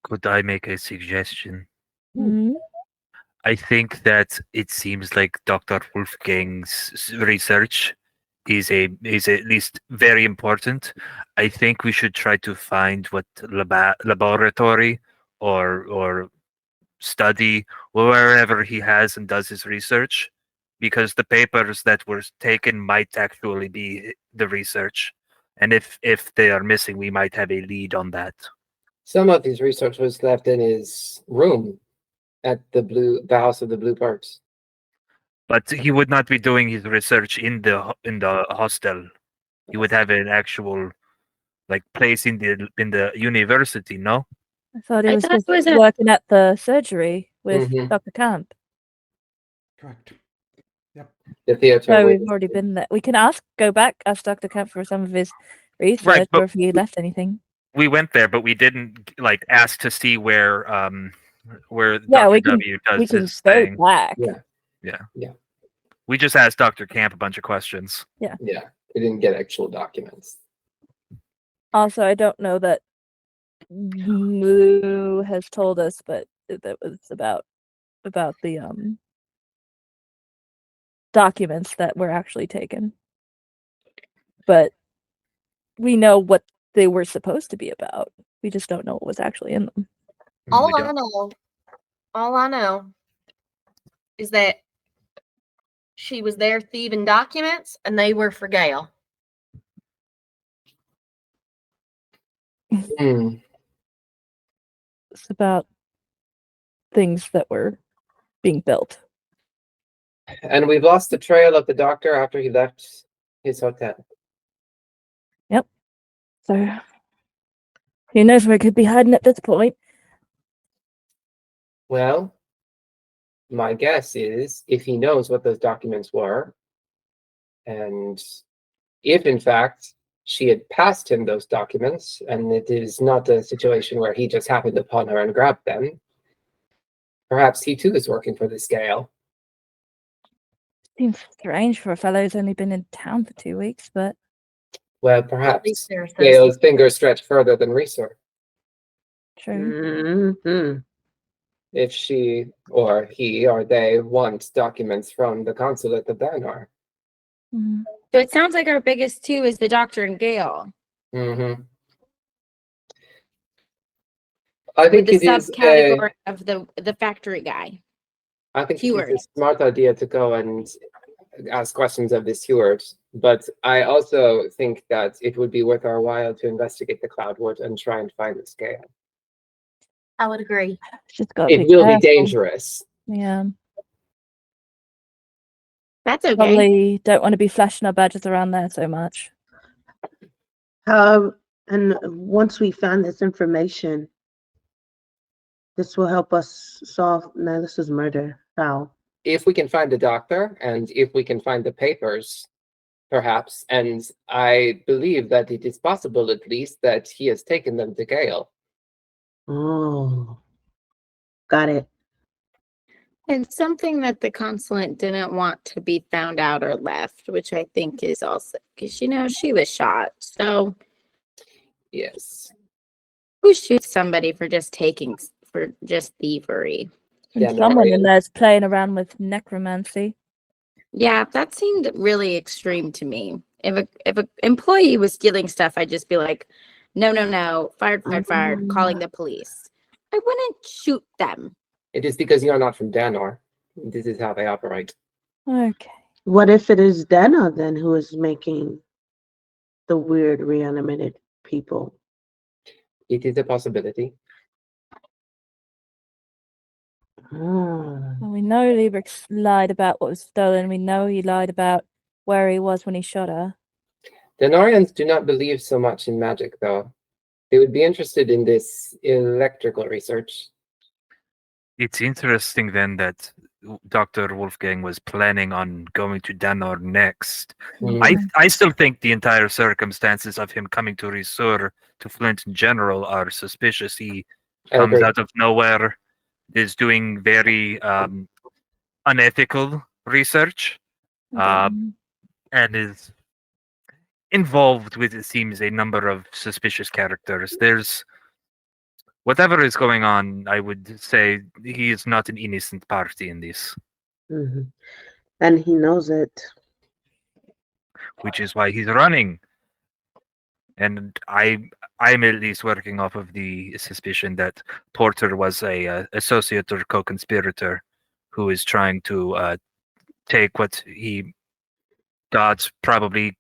A: Could I make a suggestion?
D: mhm.
A: I think that it seems like Dr. Wolfgang's research is at least very important. I think we should try to find what laboratory or study wherever he has and does his research, because the papers that were taken might actually be the research, and if they are missing, we might have a lead on that.
E: Some of his research was left in his room at the House of the Blue Parts.
A: But he would not be doing his research in the hostel. He would have an actual place in the university. No,
D: I thought he
G: I
D: was
G: thought it
D: just
G: was a-
D: working at the surgery with
E: Mhm.
D: Dr. Camp.
B: correct.
E: The theater.
D: So
E: where-
D: we've already been there. We can ask Dr. Camp for some of his research
A: but
D: or if he left anything.
A: we went there, but we didn't ask to see where
D: Yeah,
A: Dr.
D: we can
A: W does
D: we can
A: his
D: go
A: thing.
D: back.
E: Yeah.
A: We just asked Dr. Camp a bunch of questions.
E: Yeah. We didn't get actual documents.
D: Also, I don't know that Moo has told us, but that was about the documents that were actually taken. But we know what they were supposed to be about. We just don't know what was actually in them.
F: All
A: We
F: I
A: don't-
F: know is that she was there thieving documents and they were for Gail.
E: Hmm.
D: It's about things that were being built.
E: And we've lost the trail of the doctor after he left his hotel.
D: So who knows where it could be hiding at this point?
E: Well, my guess is if he knows what those documents were, and if in fact she had passed him those documents, and it is not a situation where he just happened upon her and grabbed them, perhaps he too is working for this Gale.
D: Seems strange for a fellow who's only been in town for 2 weeks, but
E: Well,
F: At
E: perhaps
F: least they're
E: Gale's fingers stretch further than Research.
D: true.
C: Mm-hmm.
E: If she or he or they want documents from the consulate of Danar.
D: Mhm.
G: So it sounds like our biggest two is the doctor and Gale.
E: Mm-hmm. I
G: With
E: think
G: the
E: it is
G: subcategory of the factory guy.
E: I think
G: Heward.
E: it's a smart idea to go and ask questions of this Heward, but I also think that it would be worth our while to investigate the Cloudwood and try and find the scale.
F: I would agree.
D: Just got
E: It will be dangerous.
D: Yeah.
G: That's okay.
D: Probably don't want to be flashing our badges around there so much.
C: And once we find this information, this will help us solve Nilus's murder. How?
E: If we can find the doctor and if we can find the papers, perhaps, and I believe that it is possible at least that he has taken them to Gale.
C: Oh, got it.
G: And something that the consulate didn't want to be found out or left, which I think is also because she was shot. So
E: Yes.
G: who shoots somebody for just thievery?
D: And
E: Yeah, no,
D: someone
E: I-
D: in there's playing around with necromancy.
G: Yeah, that seemed really extreme to me. If a employee was stealing stuff, I'd just be like, no, fired, calling the police. I wouldn't shoot them.
E: It is because you're not from Danor. This is how they operate.
D: Okay.
C: What if it is Dana then who is making the weird reanimated people?
E: It is a possibility.
C: Ah.
D: Well, we know Liebrix lied about what was stolen. We know he lied about where he was when he shot her.
E: Danorians do not believe so much in magic, though. They would be interested in this electrical research.
A: It's interesting then that Dr. Wolfgang was planning on going to Danor next. I still think the entire circumstances of him coming to Risur, to Flint in general, are suspicious. He
E: I
A: comes
E: agree.
A: out of nowhere, is doing very unethical research, and is involved with, it seems, a number of suspicious characters. There's whatever is going on, I would say he is not an innocent party in this,
C: Mhm. And he knows it.
A: which is why he's running. And I'm at least working off of the suspicion that Porter was a associate or co-conspirator who is trying to take what he got, probably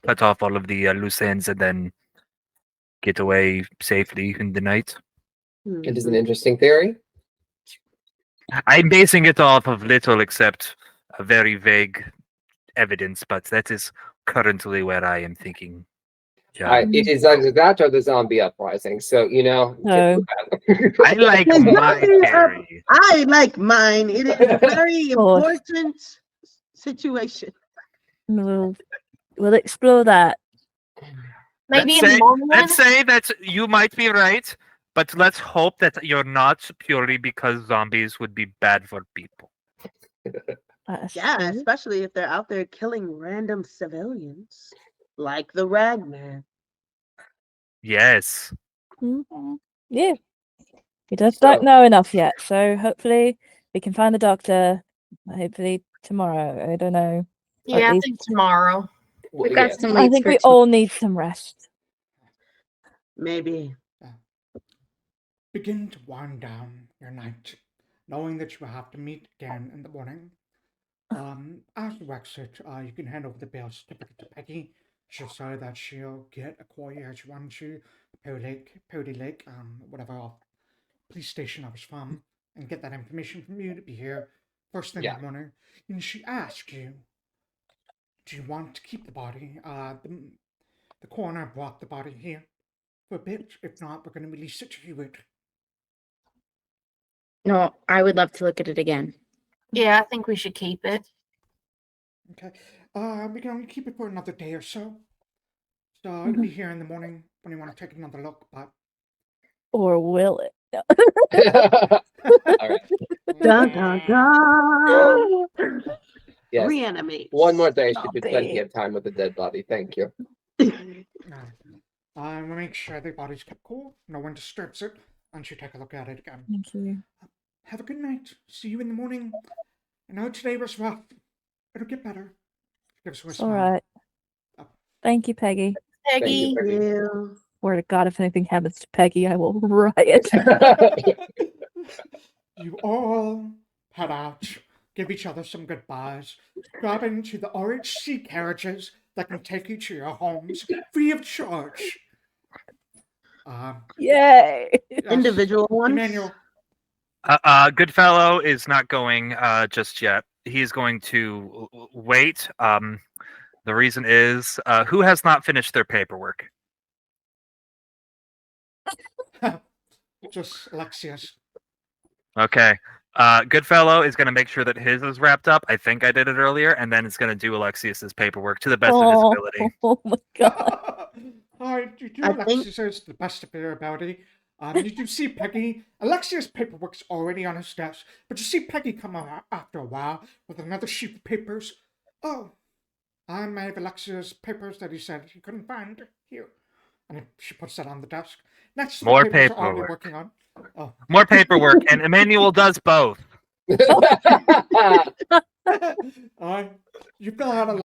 A: cut off all of the loose ends, and then get away safely in the night.
E: It is an interesting theory.
A: I'm basing it off of little except a very vague evidence, but that is currently where I am thinking.
E: It is either that or the zombie uprising. So,
D: No.
A: I like
C: The
A: my
C: zombie
A: theory.
C: I like mine. It is a very
D: course.
C: important situation.
D: We'll explore that.
F: Maybe
A: Let's
F: in the
A: say-
F: long run.
A: Let's say that you might be right, but let's hope that you're not, purely because zombies would be bad for people.
D: That's
C: Yeah,
D: true.
C: especially if they're out there killing random civilians, like the Ragman.
A: Yes.
D: Mhm. Yeah. We just
E: So-
D: don't know enough yet, so hopefully we can find the doctor. Hopefully tomorrow. I don't know.
F: Yeah, I
D: least-
F: think tomorrow.
G: We've got
E: yes.
G: some
D: I
G: leads
D: think
G: for
D: we all need some rest.
C: Maybe.
B: Begin to wind down your night, knowing that you will have to meet again in the morning. As you exit, you can hand over the bail certificate to Peggy. She'll say that she'll get a courier run to Pody Lake, whatever police station I was from, and get that information from you to be here first thing in
E: Yeah.
B: the morning. And she asks you, do you want to keep the body? The coroner brought the body here for a bit. If not, we're going to release it to you.
G: No, I would love to look at it again.
F: Yeah, I think we should keep it.
B: Okay. We can only keep it for another day or so. So it'll be here in the morning when you want to take another look, but
D: Or will it? No.
E: All right.
C: Dun, dun, dun.
E: Yes.
C: Reanimate.
E: One more day should be plenty
D: Zombie.
E: of time with the dead body. Thank you.
B: we'll make sure the body's kept cool, no one disturbs it, and you take a look at it again.
D: Thank you.
B: Have a good night. See you in the morning. I know today was rough. It'll get better. Give us a
D: All
B: smile.
D: right. Thank you, Peggy.
F: Peggy.
E: Thank you,
C: Yeah.
D: Swear to God, if anything happens to Peggy, I will riot.
B: You all head out, give each other some goodbyes, grab into the RHC carriages that can take you to your homes free of charge.
D: Yay!
B: Yes,
C: Individual ones.
B: Emmanuel,
A: Goodfellow is not going just yet. He's going to wait. The reason is, who has not finished their paperwork?
B: just Alexias.
A: Okay. Goodfellow is going to make sure that his is wrapped up. I think I did it earlier, and then it's going to do Alexias's paperwork to the best of his ability.
D: Oh my God.
B: You do
C: I think-
B: Alexias to the best of their ability. You do see Peggy. Alexia's paperwork's already on his desk, but you see Peggy come out after a while with another sheet of papers. Oh, I may have Alexia's papers that he said he couldn't find here. And she puts that on the desk. Next to the
A: More
B: papers are already
A: paperwork.
B: working on. Oh.
A: More paperwork, and Emmanuel does both.
B: You fill out a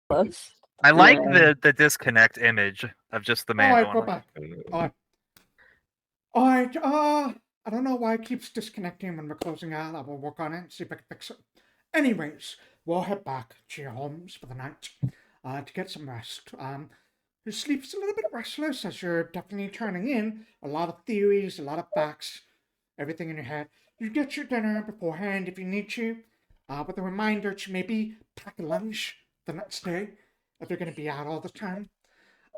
D: Close.
A: I like
C: Yeah.
A: the disconnect image of just the man
B: Alright,
A: going
B: we're
A: like,
B: back. Alright, I don't know why it keeps disconnecting when we're closing out. I will work on it and see if I can fix it. Anyways, we'll head back to your homes for the night to get some rest. Your sleep's a little bit restless as you're definitely turning in a lot of theories, a lot of facts, everything in your head. You get your dinner beforehand if you need to, with a reminder to maybe pack a lunch the next day if you're going to be out all the time.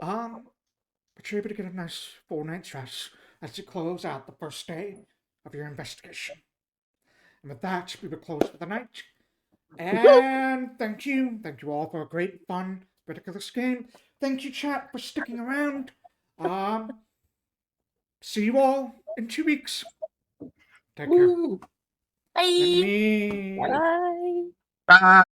B: But you're able to get a nice full night's rest as you close out the first day of your investigation. And with that, we will close for the night. And thank you all for a great, fun, ridiculous game. Thank you, chat, for sticking around. See you all in 2 weeks. Take care.
E: Woo.
F: Bye.
B: Me.
D: Bye.
A: ah.